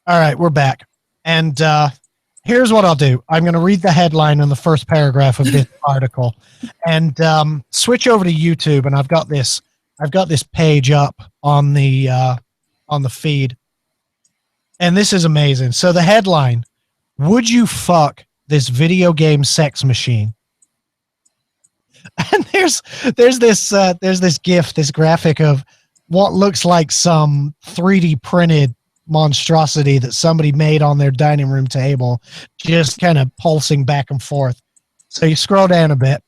All right, we're back. And here's what I'll do. I'm going to read the headline in the first paragraph of this article, and switch over to YouTube. And I've got this page up on the feed, and this is amazing. So the headline: would you fuck this video game sex machine? And there's this GIF, this graphic of what looks like some 3D printed monstrosity that somebody made on their dining room table, just kind of pulsing back and forth. So you scroll down a bit,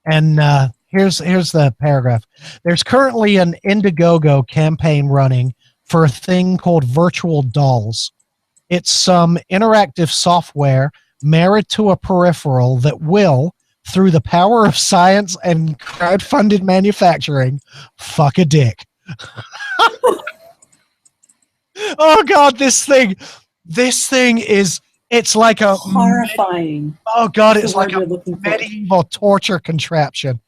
and here's the paragraph. There's currently an Indiegogo campaign running for a thing called virtual dolls. It's some interactive software married to a peripheral that will, through the power of science and crowdfunded manufacturing, fuck a dick. Oh God, this thing is, it's like a horrifying. Oh God, it's like a medieval torture contraption.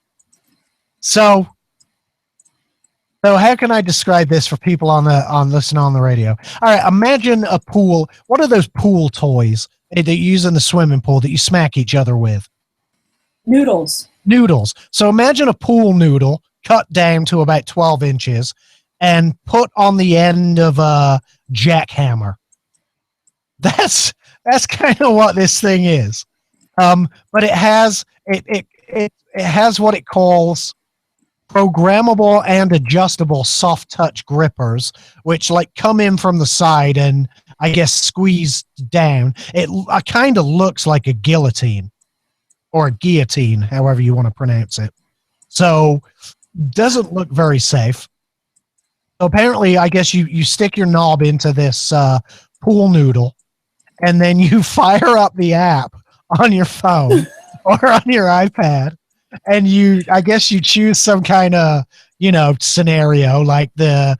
So how can I describe this for people on listening on the radio? All right, imagine a pool. What are those pool toys that you use in the swimming pool that you smack each other with? Noodles. So imagine a pool noodle cut down to about 12 inches and put on the end of a jackhammer. That's kind of what this thing is. But it has what it calls programmable and adjustable soft touch grippers, which like come in from the side and I guess squeeze down. It kind of looks like a guillotine or a guillotine, however you want to pronounce it. So doesn't look very safe. So apparently, I guess you stick your knob into this pool noodle, and then you fire up the app on your phone or on your iPad, and I guess you choose some kind of, scenario like the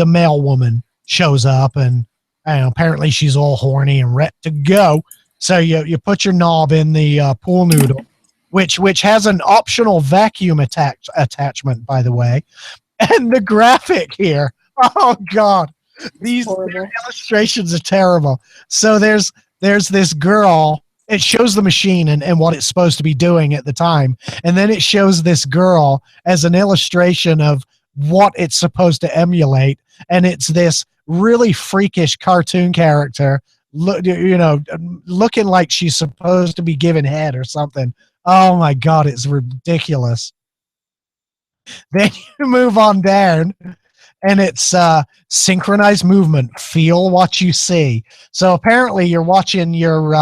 male woman shows up, and apparently she's all horny and ready to go. So you put your knob in the pool noodle, which has an optional vacuum attachment, by the way. And the graphic here, oh God, these illustrations are terrible. So there's this girl. It shows the machine and what it's supposed to be doing at the time. And then it shows this girl as an illustration of what it's supposed to emulate. And it's this really freakish cartoon character, looking like she's supposed to be giving head or something. Oh my God, it's ridiculous. Then you move on down, and it's synchronized movement. Feel what you see. So apparently, you're watching your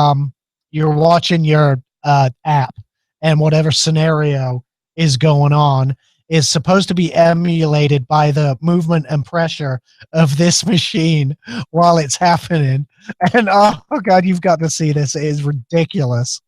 app, and whatever scenario is going on is supposed to be emulated by the movement and pressure of this machine while it's happening. And oh God, you've got to see this. It is ridiculous.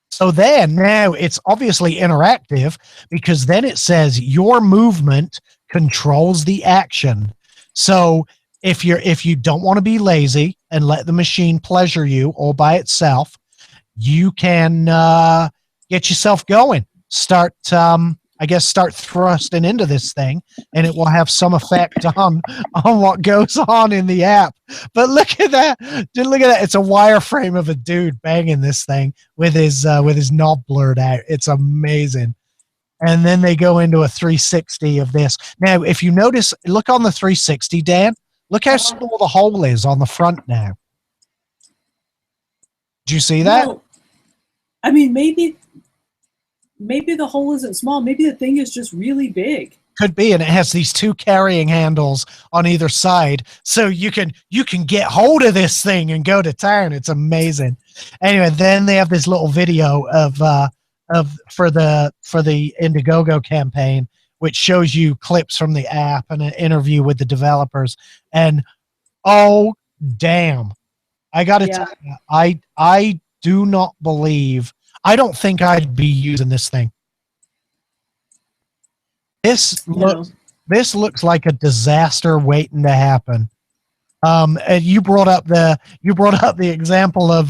So then now it's obviously interactive, because then it says your movement controls the action. So if you don't want to be lazy and let the machine pleasure you all by itself, you can get yourself going. Start thrusting into this thing, and it will have some effect on what goes on in the app. But look at that. Look at that. It's a wireframe of a dude banging this thing with his knob blurred out. It's amazing. And then they go into a 360 of this. Now, if you notice, look on the 360, Dan. Look how small the hole is on the front now. Did you see that? No. I mean, maybe the hole isn't small. Maybe the thing is just really big. Could be, and it has these two carrying handles on either side, so you can get hold of this thing and go to town. It's amazing. Anyway, then they have this little video for the Indiegogo campaign, which shows you clips from the app and an interview with the developers. And oh damn, I got to tell you, I do not believe. I don't think I'd be using this thing. This looks like a disaster waiting to happen. And you brought up the example of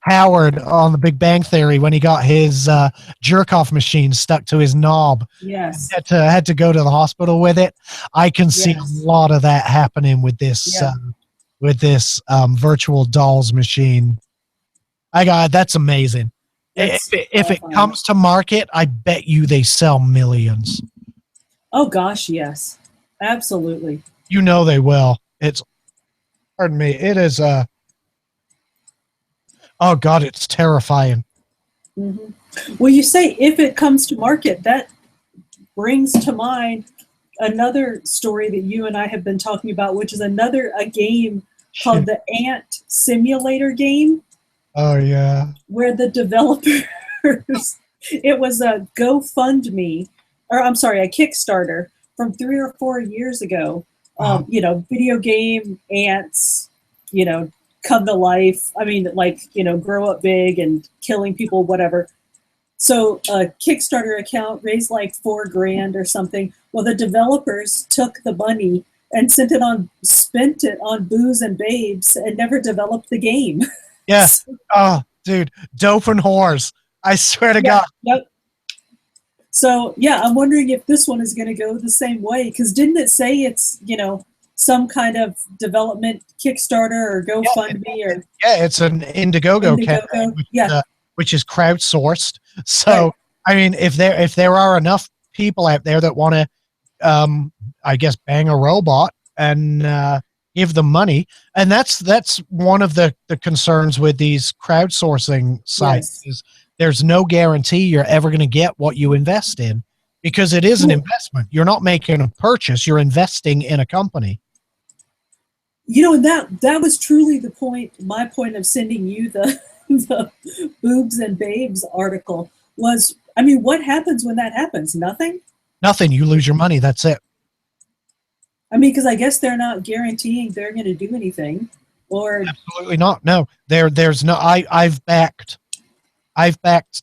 Howard on The Big Bang Theory when he got his jerk off machine stuck to his knob. Yes. Had to go to the hospital with it. I can see a Yes. lot of that happening with this Yeah. virtual dolls machine. That's amazing. That's If it horrifying. comes to market, I bet you they sell millions. Oh gosh, yes, absolutely. You know they will. Pardon me. It is oh God, it's terrifying. hmm Well, you say if it comes to market, that brings to mind another story that you and I have been talking about, which is a game called the Ant Simulator game, Oh yeah. where the developers, it was a GoFundMe, or I'm sorry, a Kickstarter from 3 or 4 years ago. Wow. Video game ants, come to life. I mean, like, grow up big and killing people, whatever. So a Kickstarter account raised like $4,000 or something. Well, the developers took the money and spent it on booze and babes and never developed the game. Yeah. Oh, dude, dope and whores. I swear to God. Yep. So yeah, I'm wondering if this one is going to go the same way, because didn't it say it's some kind of development Kickstarter or GoFundMe or Yeah, it's an Indiegogo campaign, which is crowdsourced. So Right. I mean, if there are enough people out there that want to, I guess, bang a robot and give them money, and that's one of the concerns with these crowdsourcing sites is there's no guarantee you're ever going to get what you invest in, because it is an investment. You're not making a purchase; you're investing in a company. That was truly the point. My point of sending you the the boobs and babes article was, I mean, what happens when that happens? Nothing. Nothing. You lose your money. That's it. I mean, because I guess they're not guaranteeing they're going to do anything, or Absolutely not. No, there's no. I've backed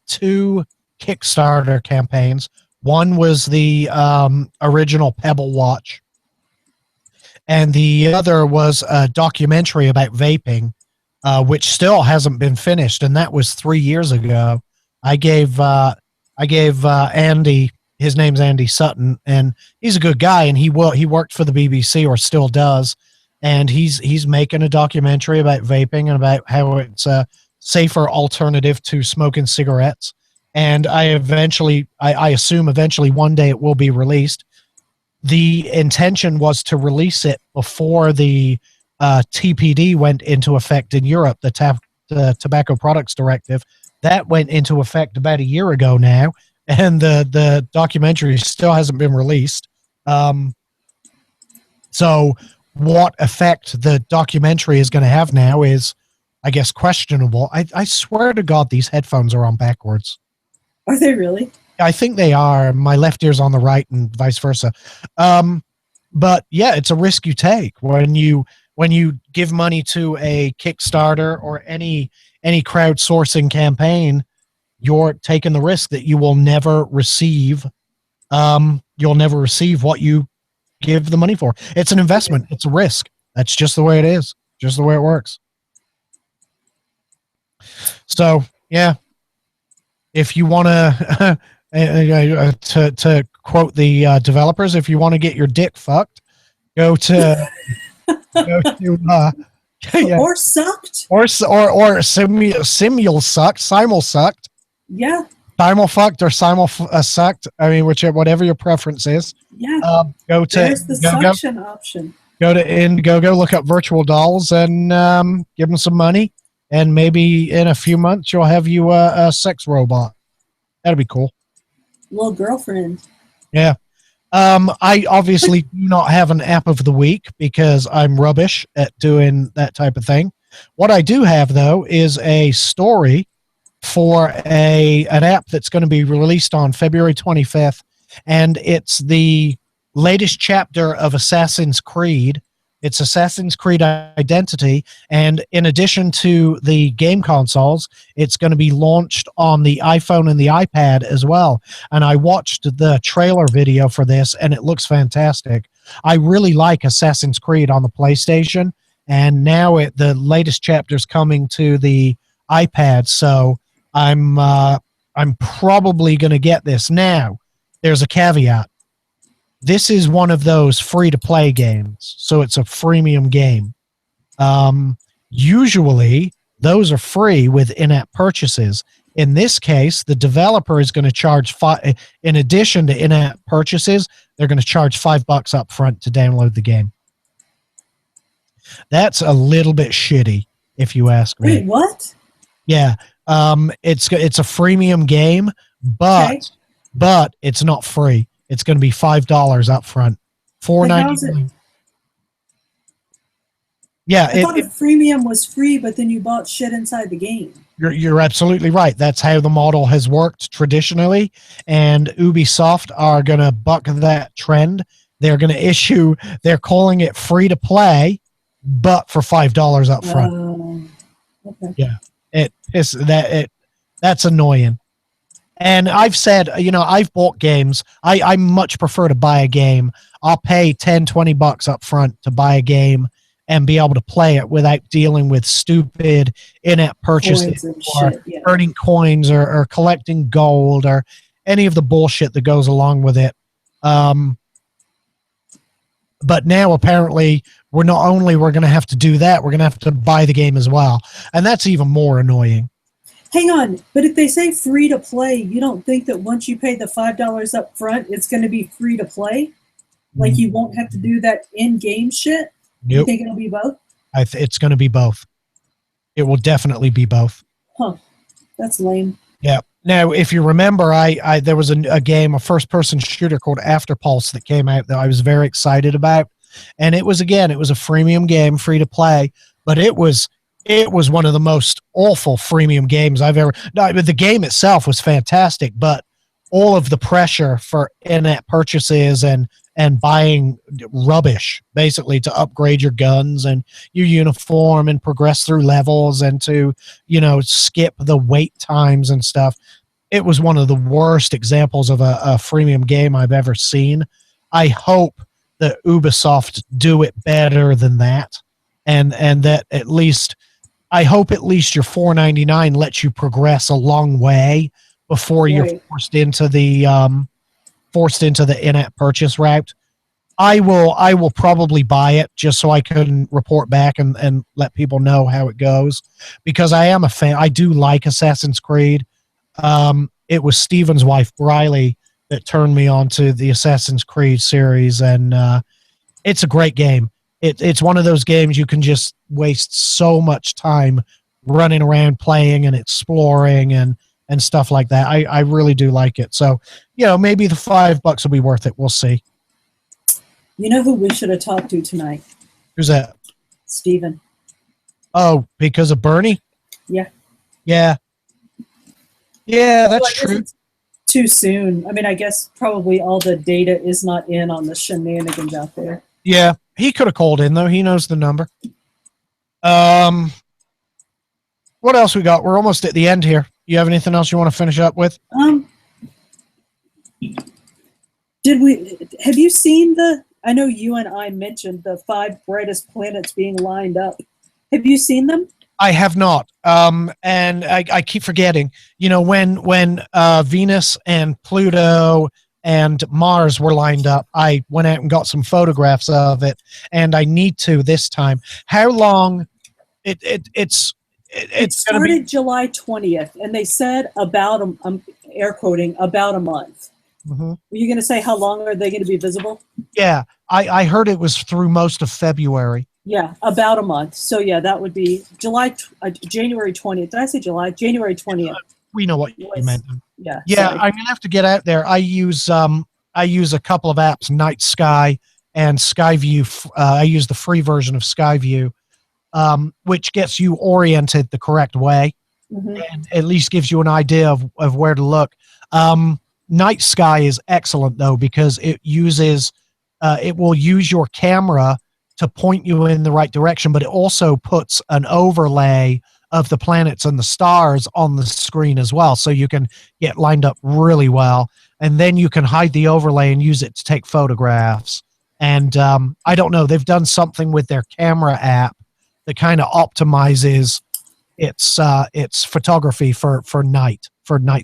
2 Kickstarter campaigns. One was the original Pebble Watch, and the other was a documentary about vaping, which still hasn't been finished, and that was 3 years ago. I gave Andy. His name's Andy Sutton, and he's a good guy, and he worked for the BBC, or still does, and he's making a documentary about vaping and about how it's a safer alternative to smoking cigarettes. And I assume eventually one day it will be released. The intention was to release it before the TPD went into effect in Europe, the Tobacco Products Directive. That went into effect about a year ago now, and the documentary still hasn't been released. So what effect the documentary is going to have now is, I guess, questionable. I swear to God, these headphones are on backwards. are they really? I think they are. My left ear's on the right and vice versa. But yeah, it's a risk you take when you give money to a Kickstarter or any crowdsourcing campaign. You're taking the risk that you will never receive. You'll never receive what you give the money for. It's an investment. It's a risk. That's just the way it is. Just the way it works. So yeah, if you want to quote the developers, if you want to get your dick fucked, go to yeah, Or sucked. or simul sucked. Yeah. Simul fucked or simul sucked. I mean, whatever your preference is. Yeah. Go to There's the suction option. Go to Indiegogo, look up virtual dolls, and give them some money, and maybe in a few months you'll have you a sex robot. That'd be cool. Little girlfriend. Yeah. I obviously do not have an app of the week because I'm rubbish at doing that type of thing. What I do have, though, is a story for an app that's going to be released on February 25th, and it's the latest chapter of Assassin's Creed. It's Assassin's Creed Identity, and in addition to the game consoles, it's going to be launched on the iPhone and the iPad as well. And I watched the trailer video for this, and it looks fantastic. I really like Assassin's Creed on the PlayStation, and now the latest chapter is coming to the iPad. So I'm probably going to get this. Now, there's a caveat. This is one of those free-to-play games, so it's a freemium game. Usually, those are free with in-app purchases. In this case, the developer is going to charge in addition to in-app purchases, they're going to charge $5 up front to download the game. That's a little bit shitty, if you ask me. Wait, what? Yeah, it's a freemium game, but it's not free. It's going to be $5 up front. $4.99. Yeah, I thought the freemium was free, but then you bought shit inside the game. You're absolutely right. That's how the model has worked traditionally, and Ubisoft are going to buck that trend. They're going to they're calling it free to play, but for $5 up front. Okay. Yeah, that's annoying. And I've said, I've bought games. I much prefer to buy a game. I'll pay $10-20 up front to buy a game and be able to play it without dealing with stupid in-app purchases or earning coins or collecting gold or any of the bullshit that goes along with it. But now apparently we're going to have to do that. We're going to have to buy the game as well. And that's even more annoying. Hang on, but if they say free to play, you don't think that once you pay the $5 up front, it's going to be free to play? Like you won't have to do that in-game shit? Nope. You think it'll be both? It's going to be both. It will definitely be both. Huh. That's lame. Yeah. Now, if you remember, there was a game, a first-person shooter called Afterpulse that came out that I was very excited about. And it was a freemium game, free to play, but it was one of the most awful freemium games I've ever. No, the game itself was fantastic, but all of the pressure for in-app purchases and buying rubbish, basically, to upgrade your guns and your uniform and progress through levels and to, skip the wait times and stuff. It was one of the worst examples of a freemium game I've ever seen. I hope that Ubisoft do it better than that, and that at least, I hope at least your $4.99 lets you progress a long way before you're forced into the in-app purchase route. I will probably buy it just so I can report back and let people know how it goes, because I am a fan. I do like Assassin's Creed. It was Steven's wife, Briley, that turned me on to the Assassin's Creed series, and it's a great game. It's one of those games you can just waste so much time running around playing and exploring and stuff like that. I really do like it. So, maybe the $5 will be worth it. We'll see. You know who we should have talked to tonight? Who's that? Steven. Oh, because of Bernie? Yeah. Yeah. Yeah, that's true. Too soon. I mean, I guess probably all the data is not in on the shenanigans out there. Yeah, he could have called in, though. He knows the number. What else we got? We're almost at the end here. You have anything else you want to finish up with? Have you seen I know you and I mentioned the 5 brightest planets being lined up. Have you seen them? I have not. And I keep forgetting, when Venus and Pluto and Mars were lined up, I went out and got some photographs of it, and I need to this time. How long? It started July 20th, and they said about I'm air quoting about a month. Mm-hmm. Were you going to say how long are they going to be visible? Yeah, I heard it was through most of February. Yeah, about a month. So yeah, that would be January 20th. Did I say July? January 20th. We know what you meant. Yeah. Yeah, sorry. I'm gonna have to get out there. I use a couple of apps, Night Sky and Skyview. I use the free version of Skyview, which gets you oriented the correct way, and at least gives you an idea of where to look. Night Sky is excellent though, because it will use your camera to point you in the right direction, but it also puts an overlay of the planets and the stars on the screen as well, so you can get lined up really well, and then you can hide the overlay and use it to take photographs. And I don't know, they've done something with their camera app that kind of optimizes its photography for night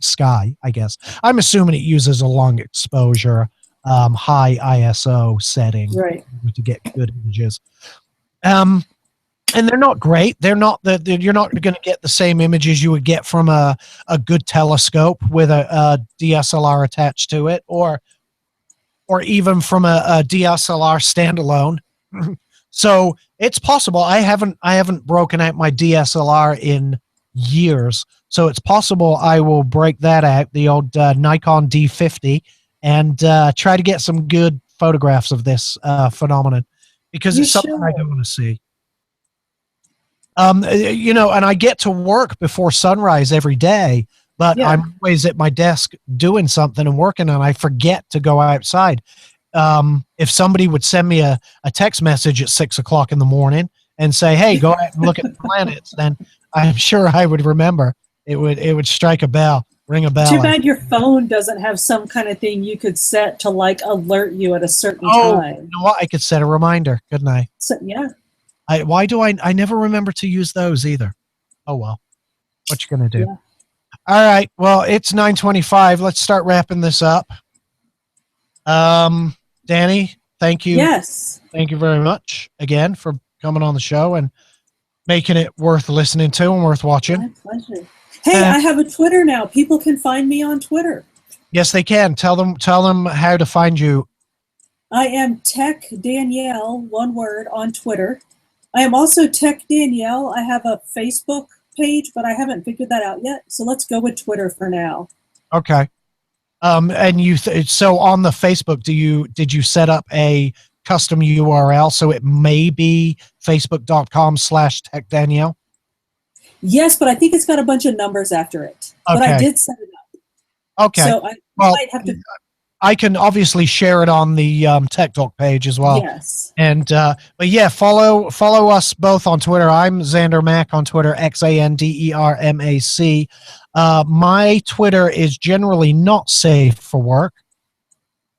sky, I guess. I'm assuming it uses a long exposure, high ISO setting Right. to get good images. And they're not great. You're not going to get the same images you would get from a good telescope with a DSLR attached to it, or even from a DSLR standalone. So it's possible. I haven't broken out my DSLR in years, so it's possible I will break that out, the old Nikon D50, and try to get some good photographs of this phenomenon, because it's something I don't want to see. And I get to work before sunrise every day, but I'm always at my desk doing something and working, and I forget to go outside. If somebody would send me a text message at 6 o'clock in the morning and say, "Hey, go out and look at the planets," then I'm sure I would remember. It would strike a bell, ring a bell. Too bad your phone doesn't have some kind of thing you could set to alert you at a certain time. You know what? I could set a reminder, couldn't I? So, yeah. I never remember to use those either. Oh well, what you gonna do? Yeah. All right. Well, it's 9:25. Let's start wrapping this up. Dani, thank you. Yes. Thank you very much again for coming on the show and making it worth listening to and worth watching. My pleasure. Hey, I have a Twitter now. People can find me on Twitter. Yes, they can. Tell them how to find you. I am Tech Danielle, one word, on Twitter. I am also Tech Danielle. I have a Facebook page, but I haven't figured that out yet. So let's go with Twitter for now. Okay. And you so on the Facebook, did you set up a custom URL so it may be facebook.com/TechDanielle? Yes, but I think it's got a bunch of numbers after it. Okay. But I did set it up. Okay. So I might have to. I can obviously share it on the Tech Talk page as well. Yes. And but yeah, follow us both on Twitter. I'm XanderMac on Twitter, XanderMac. My Twitter is generally not safe for work,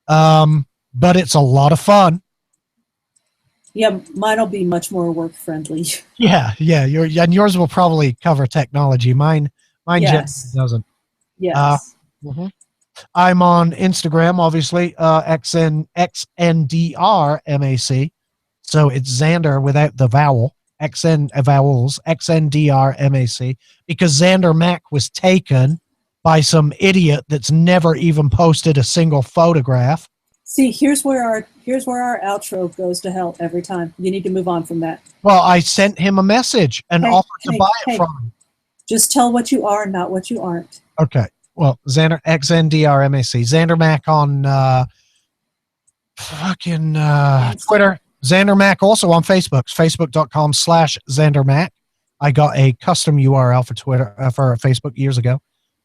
but it's a lot of fun. Yeah, mine'll be much more work friendly. Yeah. Yours will probably cover technology. Mine Yes. generally doesn't. Yes. I'm on Instagram, obviously, XNDRMAC. So it's Xander without the vowel, vowels, XNDRMAC, because XanderMac was taken by some idiot that's never even posted a single photograph. See, here's where our outro goes to hell every time. You need to move on from that. Well, I sent him a message and offered to buy it from him. Just tell what you are, not what you aren't. Okay. Well, Xander, XNDRMAC. XanderMac on Twitter. XanderMac also on Facebook. Facebook.com/XanderMac. I got a custom URL for Twitter, for Facebook years ago.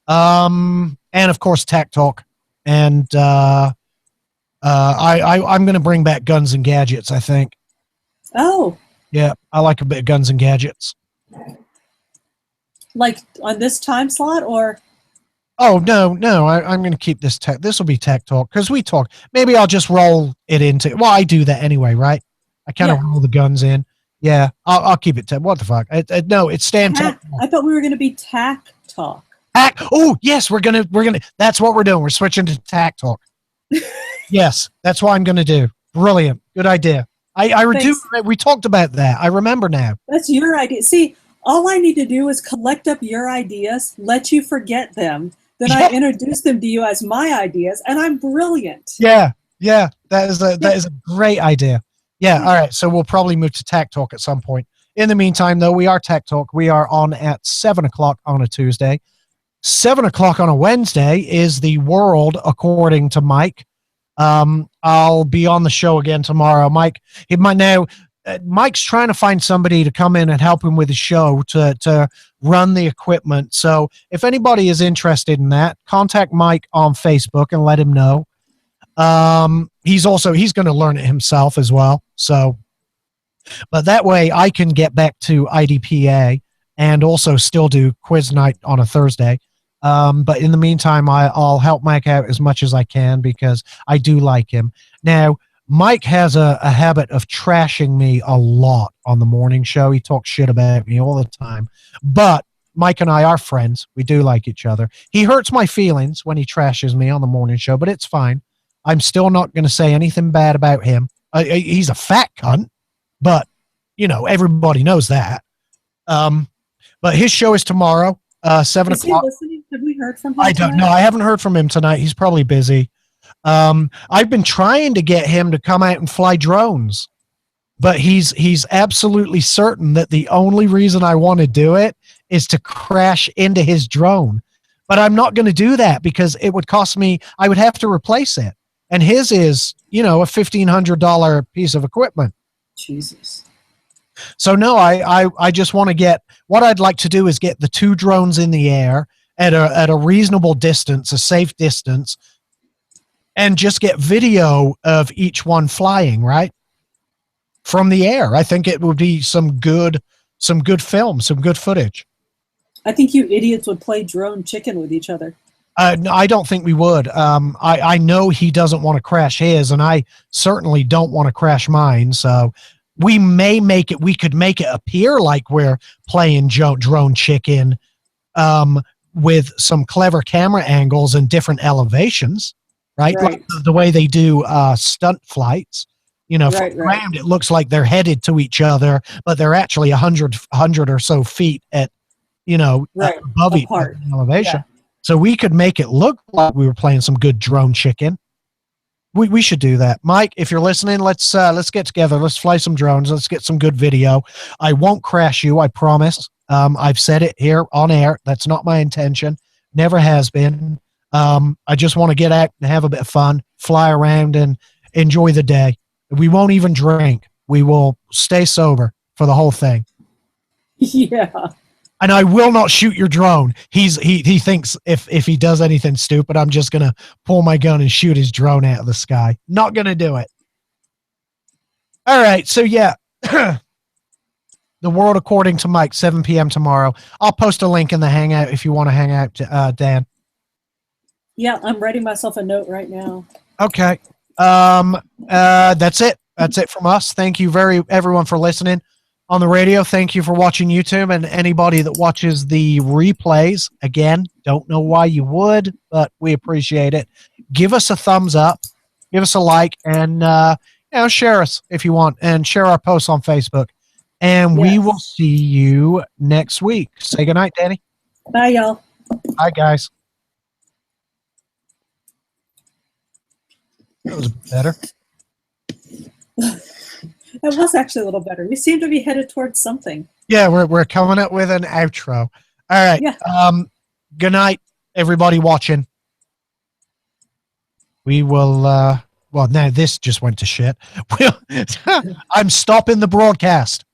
And of course, Tech Talk. And I'm going to bring back Guns and Gadgets, I think. Oh. Yeah, I like a bit of Guns and Gadgets. Like on this time slot, or? Oh, no, I'm going to keep this tech. This will be Tech Talk because we talk. Maybe I'll just roll it into. Well, I do that anyway, right? I kind of roll the guns in. Yeah, I'll keep it. What the fuck? No, it's Stan Tech. I thought we were going to be Tack Talk. Oh, yes, we're gonna. That's what we're doing. We're switching to Tack Talk. Yes, that's what I'm going to do. Brilliant. Good idea. We talked about that. I remember now. That's your idea. See, all I need to do is collect up your ideas, let you forget them. Then I introduce them to you as my ideas, and I'm brilliant. Yeah. That is a great idea. Yeah. All right. So we'll probably move to Tech Talk at some point. In the meantime, though, we are Tech Talk. We are on at 7 o'clock on a Tuesday. 7 o'clock on a Wednesday is the world according to Mike. I'll be on the show again tomorrow. Mike's trying to find somebody to come in and help him with the show to run the equipment. So if anybody is interested in that, contact Mike on Facebook and let him know. He's going to learn it himself as well. So, but that way I can get back to IDPA and also still do quiz night on a Thursday. But in the meantime, I'll help Mike out as much as I can because I do like him. Now, Mike has a habit of trashing me a lot on the morning show. He talks shit about me all the time. But Mike and I are friends. We do like each other. He hurts my feelings when he trashes me on the morning show, but it's fine. I'm still not going to say anything bad about him. He's a fat cunt, but, everybody knows that. But his show is tomorrow, 7 Is he o'clock. listening? Have we heard from him? I don't know. I haven't heard from him tonight. He's probably busy. I've been trying to get him to come out and fly drones, but he's absolutely certain that the only reason I want to do it is to crash into his drone. But I'm not going to do that because it would cost me, I would have to replace it. And his is, a $1,500 piece of equipment. Jesus. So no, I just want to get, what I'd like to do is get the 2 drones in the air at a reasonable distance, a safe distance, and just get video of each one flying, right? From the air. I think it would be some good film, some good footage. I think you idiots would play drone chicken with each other. No, I don't think we would. I know he doesn't want to crash his, and I certainly don't want to crash mine. So we could make it appear like we're playing drone chicken with some clever camera angles and different elevations, right? Like the way they do stunt flights. From ground, it looks like they're headed to each other, but they're actually 100 or so feet at, above each other in elevation. Yeah. So we could make it look like we were playing some good drone chicken. We should do that. Mike, if you're listening, let's get together. Let's fly some drones. Let's get some good video. I won't crash you, I promise. I've said it here on air. That's not my intention. Never has been. I just want to get out and have a bit of fun, fly around and enjoy the day. We won't even drink. We will stay sober for the whole thing. Yeah. And I will not shoot your drone. He thinks if he does anything stupid, I'm just going to pull my gun and shoot his drone out of the sky. Not going to do it. All right. So, yeah. The World According to Mike, 7 p.m. tomorrow. I'll post a link in the Hangout if you want to hang out, Dan. Yeah, I'm writing myself a note right now. Okay. That's it. That's it from us. Thank you everyone for listening on the radio. Thank you for watching YouTube, and anybody that watches the replays. Again, don't know why you would, but we appreciate it. Give us a thumbs up, give us a like, and share us if you want, and share our posts on Facebook. And we will see you next week. Say goodnight, Dani. Bye, y'all. Bye, guys. That was better. That was actually a little better. We seem to be headed towards something. Yeah, we're coming up with an outro. All right. Yeah. Good night, everybody watching. We will. Well, now this just went to shit. I'm stopping the broadcast.